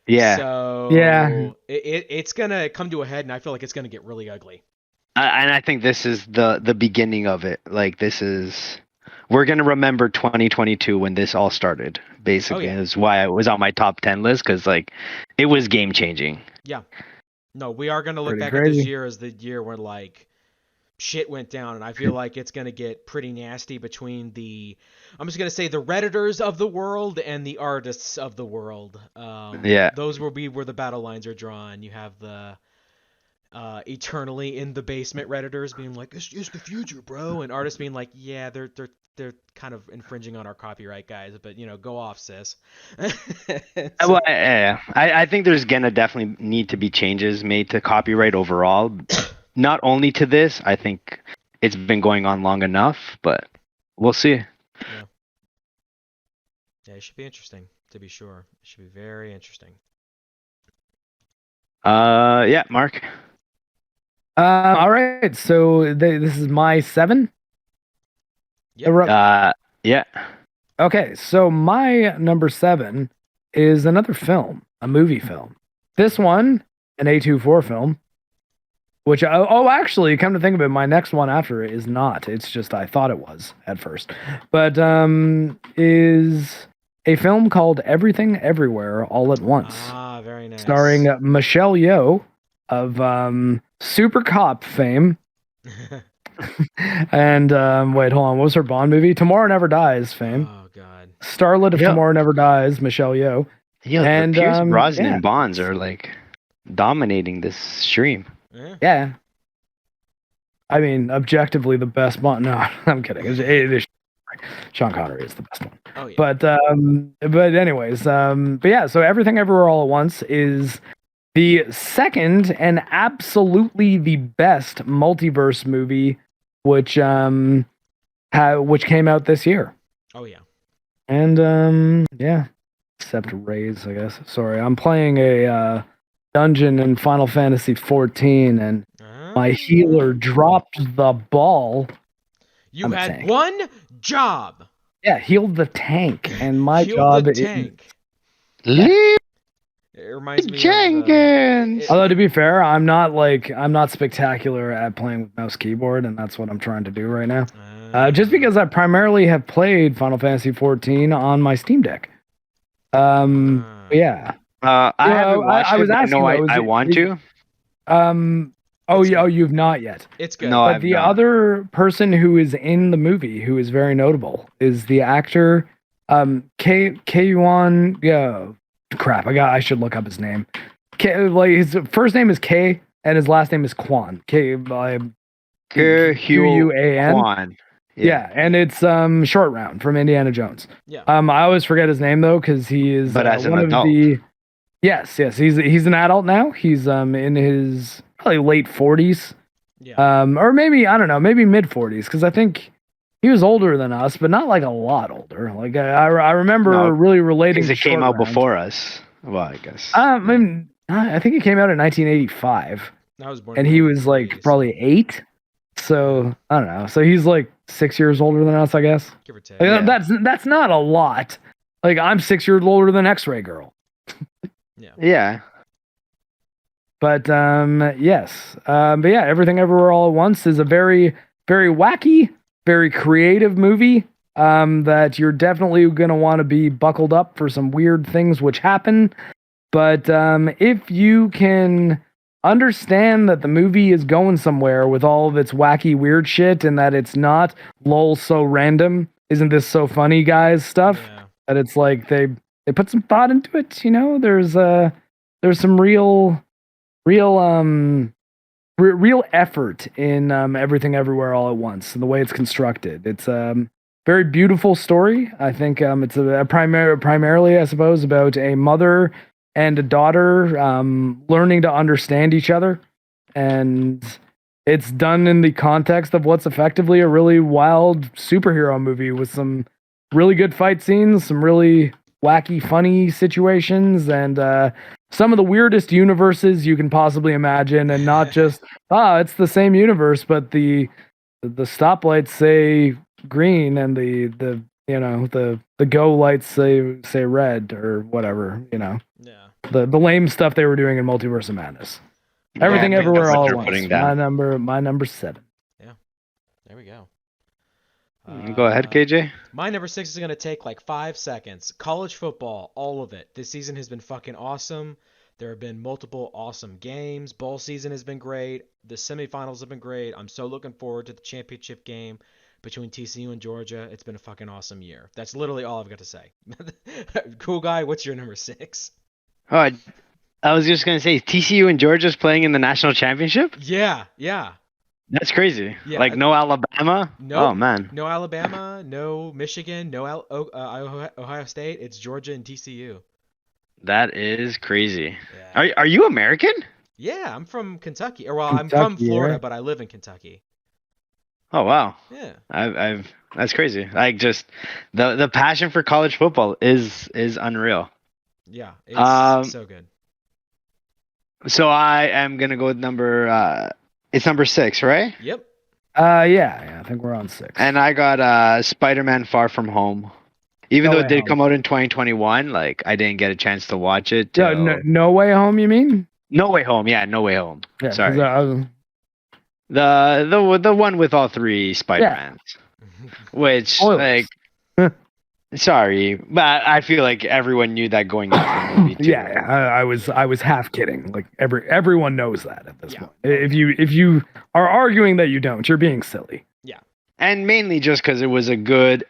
Yeah. Yeah. So it's gonna come to a head, and I feel like it's gonna get really ugly. And I think this is the beginning of it. Like, this is, we're gonna remember 2022 when this all started. Basically, yeah. is why it was on my top 10 list, because like it was game changing. Yeah. No, we are gonna look Pretty back at this crazy. year as the year where like shit went down, and I feel like it's gonna get pretty nasty between I'm just gonna say the redditors of the world and the artists of the world. Yeah. Those will be where the battle lines are drawn. You have the eternally in the basement redditors being like, "This is the future, bro," and artists being like, "Yeah, they're kind of infringing on our copyright, guys, but go off, sis." Well, yeah, I think there's gonna definitely need to be changes made to copyright overall. Not only to this, I think it's been going on long enough, but we'll see. Yeah, it should be interesting, to be sure. It should be very interesting. Yeah, Mark. All right. So this is my 7. Yep. Yeah. Okay, so my number 7 is another film, a movie film. This one, an A24 film, which actually, come to think of it, my next one after it is not. It's just I thought it was at first, but is a film called Everything Everywhere All at Once. Ah, very nice. Starring Michelle Yeoh of Super Cop fame. And wait, hold on. What was her Bond movie? Tomorrow Never Dies fame. Oh god. Starlet of Tomorrow Never Dies, Michelle Yeoh. Yeah, and Pierce Brosnan Bonds are like dominating this stream. Yeah. I mean, objectively the best Bond. No, I'm kidding. It is Sean Connery is the best one. Oh yeah. But anyways, but yeah. So Everything Everywhere All at Once is the second and absolutely the best multiverse movie, which came out this year. Oh yeah. And yeah, except Rays, I guess. Sorry, I'm playing a dungeon in Final Fantasy 14, and my healer dropped the ball. You had one job. Yeah, healed the tank, and my Heal job the tank. It reminds me Jenkins. Although to be fair, I'm not spectacular at playing with mouse keyboard, and that's what I'm trying to do right now. Just because I primarily have played Final Fantasy 14 on my Steam Deck. Yeah. I haven't watched I was it, asking. I want to. You've not yet. It's good. No, but the other person who is in the movie who is very notable is the actor K1. Yeah, crap. I should look up his name. His first name is K and his last name is Kwan. Quan. Yeah, and it's Short Round from Indiana Jones. Yeah. I always forget his name though because he is but as one an of adult. the. Yes, he's an adult now. He's in his probably late 40s. Yeah. Or maybe I don't know, maybe mid 40s because I think he was older than us, but not like a lot older. Like I remember really relating. Because it came out before us. Well, I guess. I think it came out in 1985. I was born. And he was like probably 8. So I don't know. So he's like 6 years older than us, I guess. Give or take. Like, that's not a lot. Like I'm 6 years older than X-Ray Girl. Yeah. But yes. But yeah, Everything Everywhere All at Once is a very, very wacky, very creative movie. That you're definitely gonna want to be buckled up for some weird things which happen. But if you can understand that the movie is going somewhere with all of its wacky, weird shit, and that it's not lol so random, isn't this so funny, guys? Stuff Yeah. that it's like they put some thought into it. You know, there's some real effort in Everything Everywhere All at Once and the way it's constructed. It's very beautiful story. I think it's primarily, I suppose, about a mother and a daughter learning to understand each other, and it's done in the context of what's effectively a really wild superhero movie with some really good fight scenes, some really wacky, funny situations, and some of the weirdest universes you can possibly imagine, and not just it's the same universe, but the stoplights say green and the go lights say red or whatever, Yeah. the lame stuff they were doing in Multiverse of Madness. Yeah, Everything I think Everywhere that's what All they're at Once. putting down. My number 7. There we go. Go ahead, KJ. My number 6 is going to take like 5 seconds. College football, all of it. This season has been fucking awesome. There have been multiple awesome games. Bowl season has been great. The semifinals have been great. I'm so looking forward to the championship game between TCU and Georgia. It's been a fucking awesome year. That's literally all I've got to say. Cool Guy, what's your number 6? Oh, I was just gonna say TCU and Georgia's playing in the national championship. Yeah. That's crazy. Yeah, Like no Alabama. No, Oh man. No Alabama, no Michigan, no Ohio State. It's Georgia and TCU. That is crazy. Yeah. Are you American? Yeah, I'm from Kentucky. Or I'm from Kentucky, Florida, yeah. but I live in Kentucky. Oh wow. Yeah. I've that's crazy. Like just the passion for college football is unreal. Yeah, it's so good. So I am gonna go with it's number 6, right? Yep. Yeah, I think we're on 6. And I got Spider-Man Far From Home. Even No though Way it did Home. come out in 2021, like I didn't get a chance to watch it. Yeah, till- no Way Home, you mean? No Way Home. Yeah, No Way Home. Yeah, Sorry. 'cause, The one with all 3 Spider-Mans. Which Spoilers. like sorry, but I feel like everyone knew that going into the movie too. Yeah, I was half kidding. Like everyone knows that at this Yeah. point. If you are arguing that you don't, you're being silly. And mainly just because it was a good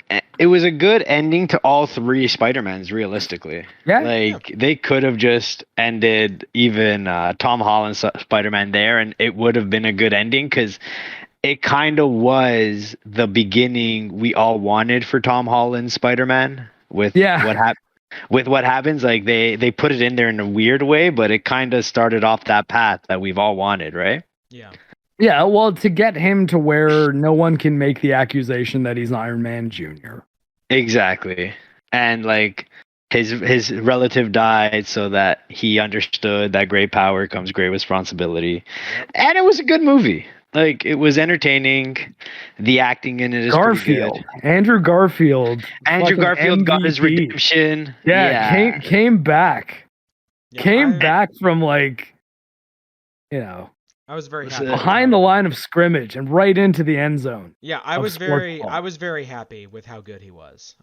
ending to all 3 Spider-Mans, realistically. Yeah. Like they could have just ended even Tom Holland's Spider-Man there, and it would have been a good ending because it kind of was the beginning we all wanted for Tom Holland's Spider-Man with what happens. Like they put it in there in a weird way, but it kind of started off that path that we've all wanted, right? Yeah. Yeah, well, to get him to where no one can make the accusation that he's Iron Man Jr. Exactly. And like his relative died so that he understood that great power comes great responsibility. Yep. And it was a good movie. Like it was entertaining. The acting in it is pretty good. Andrew Garfield. Andrew fucking Garfield got his MVP. redemption. Yeah, came back. Yeah, Back from like, you know, I was very Was happy. it- behind the line of scrimmage and right into the end zone. Yeah, I of was sports ball. very happy with how good he was.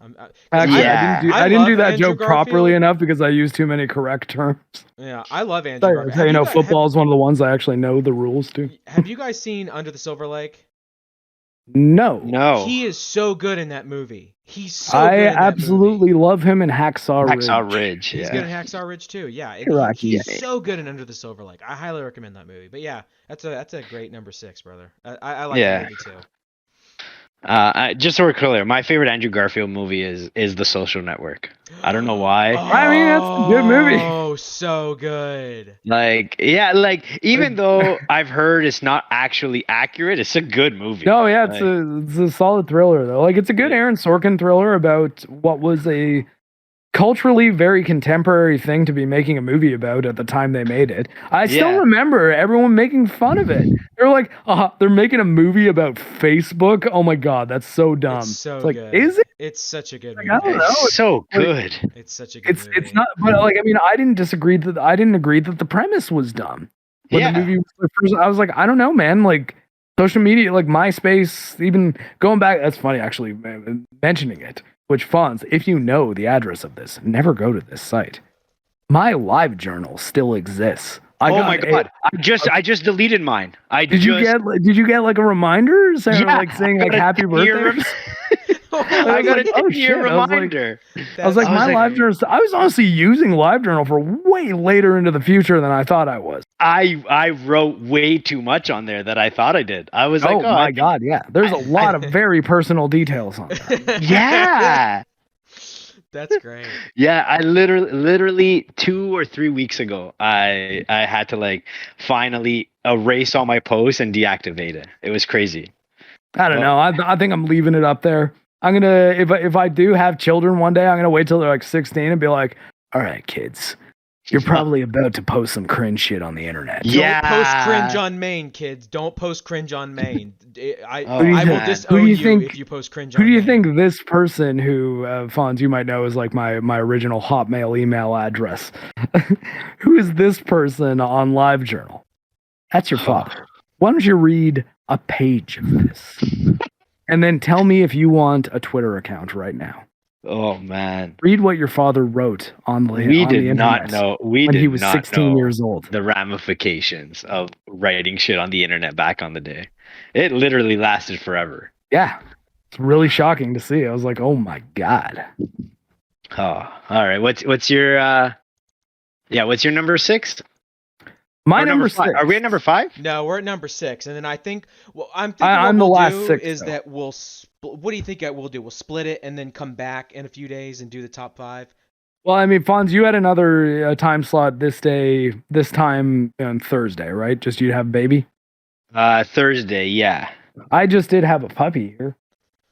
Actually, Yeah. I didn't do love that Andrew joke properly Garfield. enough because I used too many correct terms. Yeah, I love Andrew That's Garfield. how you know guys- football is one of the ones I actually know the rules to. Have you guys seen Under the Silver Lake? No. No. He is so good in that movie. He's so I good in that absolutely movie. love him in Hacksaw Ridge. Hacksaw Ridge. He's Yeah. good in Hacksaw Ridge too. Yeah, and Iraqi, he's yeah. so good in Under the Silver Lake. I highly recommend that movie. But yeah, that's a great number 6, brother. I like Yeah. that movie too. Just so we're clear, my favorite Andrew Garfield movie is The Social Network. I don't know why. I mean, that's a good movie. Oh, so good. Like, yeah, like even though I've heard it's not actually accurate, it's a good movie. No, yeah, Like, it's a solid thriller though. Like it's a good Aaron Sorkin thriller about what was a culturally very contemporary thing to be making a movie about at the time they made it. I still Yeah. remember everyone making fun of it. They're like, they're making a movie about Facebook. Oh my god, that's so dumb. It's so like, good. is it? It's such a good Like, movie. I don't know. it's so good. It's such a good movie. It's not, but like I mean, I didn't agree that the premise was dumb. When Yeah. the movie was first, I was like, I don't know, man. Like social media, like MySpace, even going back. That's funny, actually, mentioning it. Which Fonz, if you know the address of this, never go to this site. My live journal still exists. My god! I just deleted mine. Did you get like a reminder saying like happy birthday? I got a 10-year reminder. I was like, my live journal. I was honestly using live journal for way later into the future than I thought I was. I wrote way too much on there that I thought I did. I was like, oh my god, yeah. There's a lot of very personal details on there. Yeah. That's great. Yeah, I literally 2 or 3 weeks ago, I had to like finally erase all my posts and deactivate it. It was crazy. I don't know. I think I'm leaving it up there. I'm gonna if I do have children one day, I'm gonna wait till they're like 16 and be like, all right, kids, you're probably about to post some cringe shit on the internet. Don't post cringe on main, kids. Don't post cringe on main. I will disown you if you post cringe on main. Who do you think this person who, Fonz, you might know is like my original Hotmail email address. Who is this person on LiveJournal? That's your father. Why don't you read a page of this? And then tell me if you want a Twitter account right now. Oh man! Read what your father wrote on the We on the did internet not know. when he was 16 years old. The ramifications of writing shit on the internet back on the day. It literally lasted forever. Yeah, it's really shocking to see. I was like, oh my god. Oh, all right. What's your what's your number 6? My number 6. Are we at number 5? No, we're at number 6, and then I think I'm the last 6 is that we'll. What do you think we'll do? We'll split it and then come back in a few days and do the top 5. Well, I mean, Fonz, you had another time slot this time on Thursday, right? Just you have baby. Thursday, yeah. I just did have a puppy here.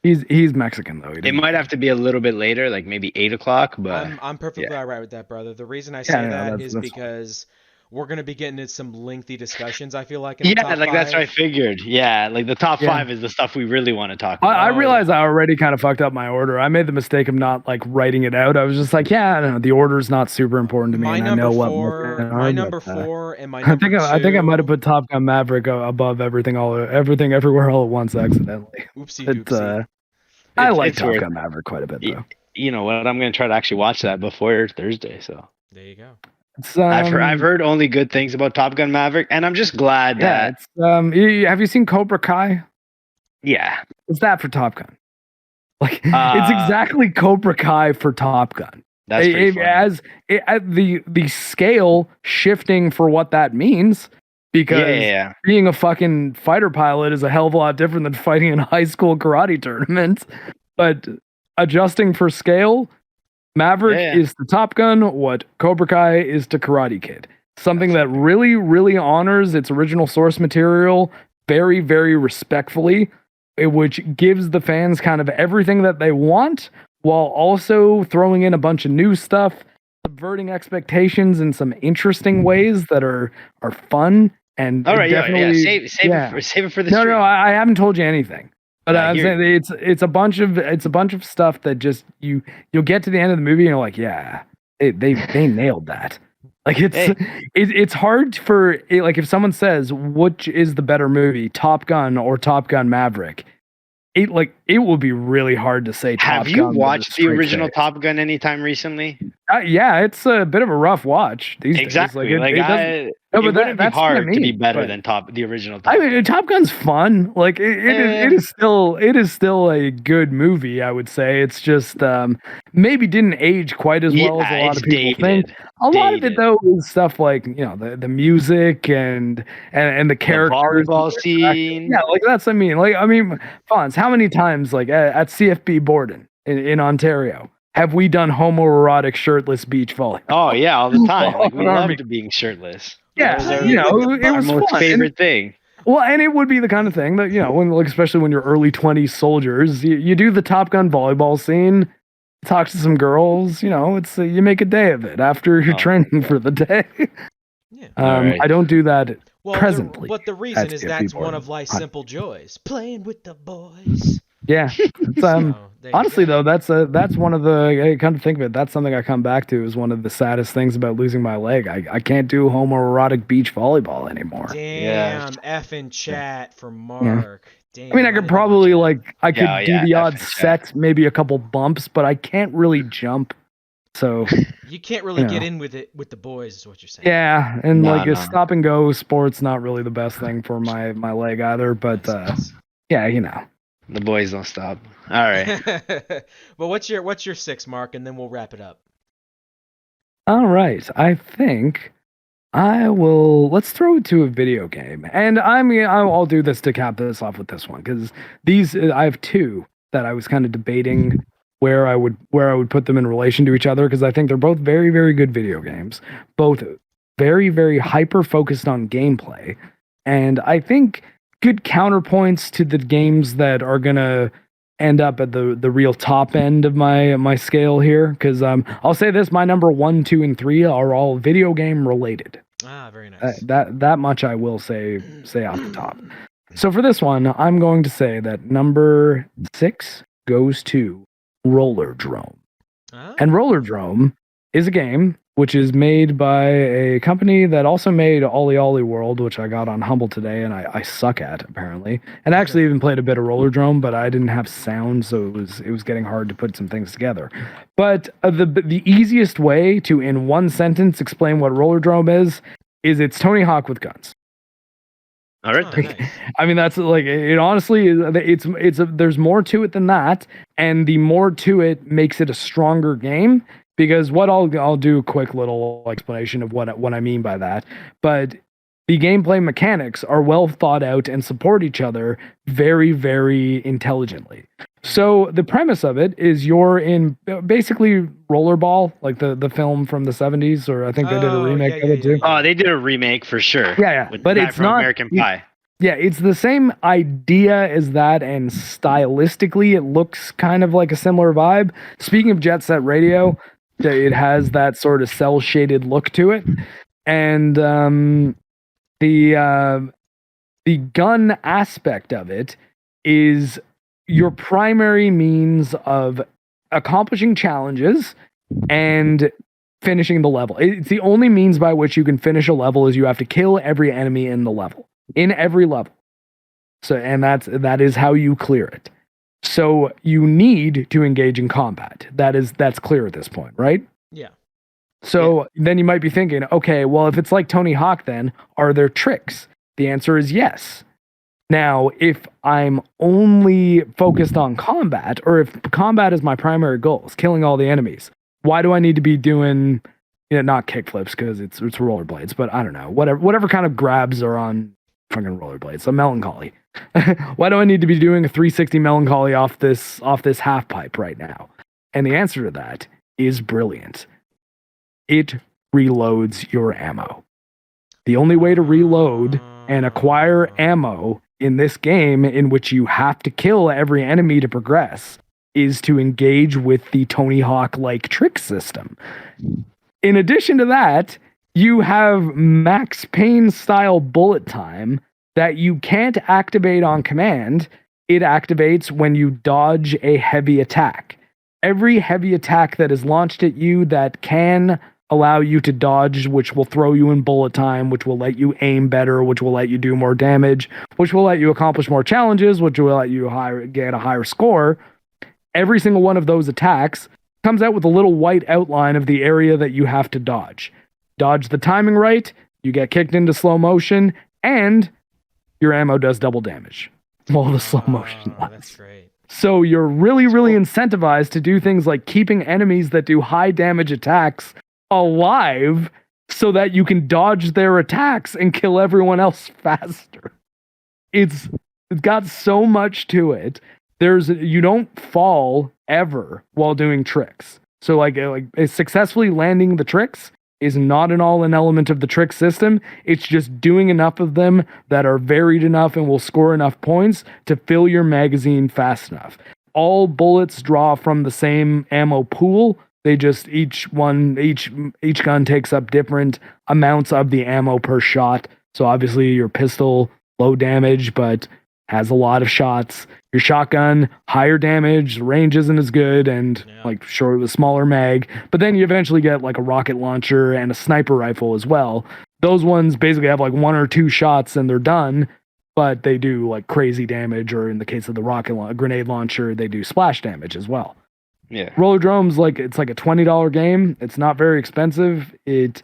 He's Mexican though. It might have to be a little bit later, like maybe 8 o'clock. But I'm perfectly all right with that, brother. The reason I say that is because we're going to be getting into some lengthy discussions, I feel like. In the top like 5. That's what I figured. Yeah, like the top 5 is the stuff we really want to talk about. I realized I already kind of fucked up my order. I made the mistake of not like writing it out. I was just like, I don't know, the order's not super important to me. My and number I know 4, what my number 4, and my number 2. I think I might have put Top Gun Maverick above everything everywhere all at once accidentally. Oopsie doopsie. I like Top Gun Maverick quite a bit though. You know what? I'm going to try to actually watch that before Thursday. So there you go. I've heard only good things about Top Gun Maverick, and I'm just glad that. Have you seen Cobra Kai? Yeah, it's that for Top Gun. Like it's exactly Cobra Kai for Top Gun. That's the scale shifting for what that means, because being a fucking fighter pilot is a hell of a lot different than fighting in a high school karate tournament. But adjusting for scale. Maverick is to Top Gun what Cobra Kai is to Karate Kid. Something that really, really honors its original source material very, very respectfully, which gives the fans kind of everything that they want, while also throwing in a bunch of new stuff, subverting expectations in some interesting ways that are fun. And all right, save it for the stream. No, I haven't told you anything. But I'm saying it's a bunch of stuff that just you'll get to the end of the movie and you're like, they nailed that. Like it's hard for like if someone says which is the better movie, Top Gun or Top Gun Maverick, it will be really hard to say. Have you watched the original Top Gun anytime recently? Yeah, it's a bit of a rough watch these days. Exactly. It wouldn't be hard to be better than the original Top Gun. I mean, Top Gun's fun. Like it is still a good movie, I would say. It's just maybe didn't age quite as well as a lot of people think. A lot of it though is stuff like, the music and the characters. The volleyball scene. Yeah, like that's Fonz, how many times like at CFB Borden in Ontario have we done homoerotic shirtless beach volley? Oh yeah, all the time. Like, we loved being shirtless. Yeah, it was most fun. favorite thing. Well, and it would be the kind of thing that especially when you're early 20s soldiers, you do the Top Gun volleyball scene, talk to some girls. It's you make a day of it after you're training for the day. Yeah. I don't do that presently. But the reason is that's one of life's simple joys, playing with the boys. Yeah. Honestly, though, that's one of the. Come to think of it, that's something I come back to is one of the saddest things about losing my leg. I can't do homoerotic beach volleyball anymore. Damn, effing chat for Mark. Yeah. Damn, I could probably do the odd set, maybe a couple bumps, but I can't really jump So You can't really you get know. in with it with the boys, is what you're saying. Yeah, and No, like a no. stop and go sport's not really the best thing for my leg either. But That sucks. yeah, you know. The boys don't stop. All right. Well, what's your 6, Mark, and then we'll wrap it up. All right, I think I will. Let's throw it to a video game, and I'll do this to cap this off with this one because these I have two that I was kind of debating where I would put them in relation to each other because I think they're both very very good video games, both very very hyper focused on gameplay, and I think good counterpoints to the games that are gonna end up at the real top end of my scale here because I'll say this: my number 1, 2, and 3 are all video game related. Very nice. That much I will say off the top. So for this one, I'm going to say that number 6 goes to Roller Drome. And Roller Drome is a game which is made by a company that also made Ollie Ollie World, which I got on Humble today, and I suck at apparently. And actually even played a bit of Roller Drome, but I didn't have sound, so it was getting hard to put some things together. But the easiest way to in one sentence explain what Roller Drome is it's Tony Hawk with guns. All right. Oh, nice. I mean, that's like it. Honestly, there's more to it than that, and the more to it makes it a stronger game. Because what I'll do a quick little explanation of what I mean by that, but the gameplay mechanics are well thought out and support each other very very intelligently. So the premise of it is you're in basically Rollerball, like the film from the 70s, or I think they did a remake of it too. Oh, they did a remake for sure. Yeah. With But the guy it's from not American Pie. Yeah, it's the same idea as that, and stylistically, it looks kind of like a similar vibe. Speaking of Jet Set Radio, it has that sort of cel-shaded look to it, and the gun aspect of it is your primary means of accomplishing challenges and finishing the level. It's the only means by which you can finish a level is you have to kill every enemy in the level. In every level. So and that is how you clear it. So you need to engage in combat. That's clear at this point, right? Yeah. So then you might be thinking, okay, well if it's like Tony Hawk then, are there tricks? The answer is yes. Now, if I'm only focused on combat, or if combat is my primary goal, is killing all the enemies, why do I need to be doing not kickflips because it's rollerblades, but I don't know, whatever kind of grabs are on fucking rollerblades, a melancholy. Why do I need to be doing a 360 melancholy off this half pipe right now? And the answer to that is brilliant. It reloads your ammo. The only way to reload and acquire ammo in this game, in which you have to kill every enemy to progress, is to engage with the Tony Hawk-like trick system. In addition to that, you have Max Payne-style bullet time that you can't activate on command. It activates when you dodge a heavy attack. Every heavy attack that is launched at you that can allow you to dodge, which will throw you in bullet time, which will let you aim better, which will let you do more damage, which will let you accomplish more challenges, which will let you get a higher score. Every single one of those attacks comes out with a little white outline of the area that you have to dodge. Dodge the timing right, you get kicked into slow motion, and your ammo does double damage while the slow motion lasts. That's great. So you're really, really incentivized to do things like keeping enemies that do high damage attacks alive so that you can dodge their attacks and kill everyone else faster. It's got so much to it. You don't fall ever while doing tricks. So like successfully landing the tricks is not an element of the trick system. It's just doing enough of them that are varied enough and will score enough points to fill your magazine fast enough. All bullets draw from the same ammo pool. They just each gun takes up different amounts of the ammo per shot. So obviously your pistol low damage but has a lot of shots. Your shotgun, higher damage, range isn't as good, and sure, with a smaller mag. But then you eventually get like a rocket launcher and a sniper rifle as well. Those ones basically have like 1 or 2 shots and they're done, but they do like crazy damage, or in the case of the grenade launcher, they do splash damage as well. Yeah. Rollerdrome's it's like a $20 game. It's not very expensive. It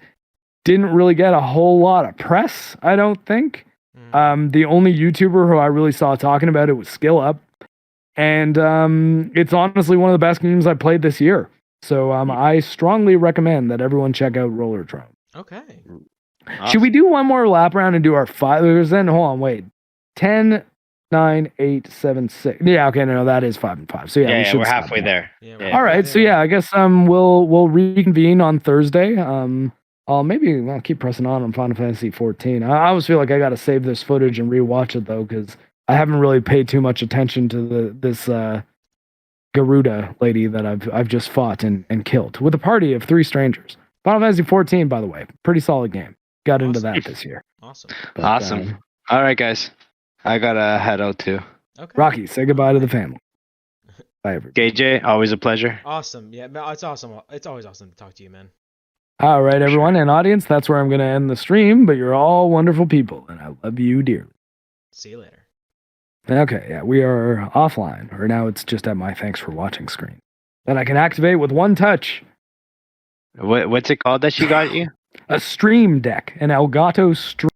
didn't really get a whole lot of press, I don't think. The only YouTuber who I really saw talking about it was Skill Up. And it's honestly one of the best games I played this year. So I strongly recommend that everyone check out Rollerdrome. Okay. Awesome. Should we do one more lap round and do our 5? Then hold on, wait. 10, 9, 8, 7, 6. Yeah, okay, no, that is 5 and 5. So Yeah, should we're stop halfway now. there. Yeah, Yeah. All right, so I guess we'll reconvene on Thursday. I'll keep pressing on Final Fantasy 14. I always feel like I got to save this footage and rewatch it though, because I haven't really paid too much attention to this Garuda lady that I've just fought and killed with a party of 3 strangers. Final Fantasy 14, by the way, pretty solid game. Got into that this year. Awesome. But, Awesome. All right, guys. I gotta head out too. Okay. Rocky, say goodbye to the family. Bye, everybody. KJ, always a pleasure. Awesome. Yeah, it's awesome. It's always awesome to talk to you, man. All right, everyone and audience, that's where I'm going to end the stream, but you're all wonderful people, and I love you dearly. See you later. Okay, yeah, we are offline, or now it's just at my thanks for watching screen. That I can activate with one touch. What's it called that she got you? A stream deck, an Elgato stream.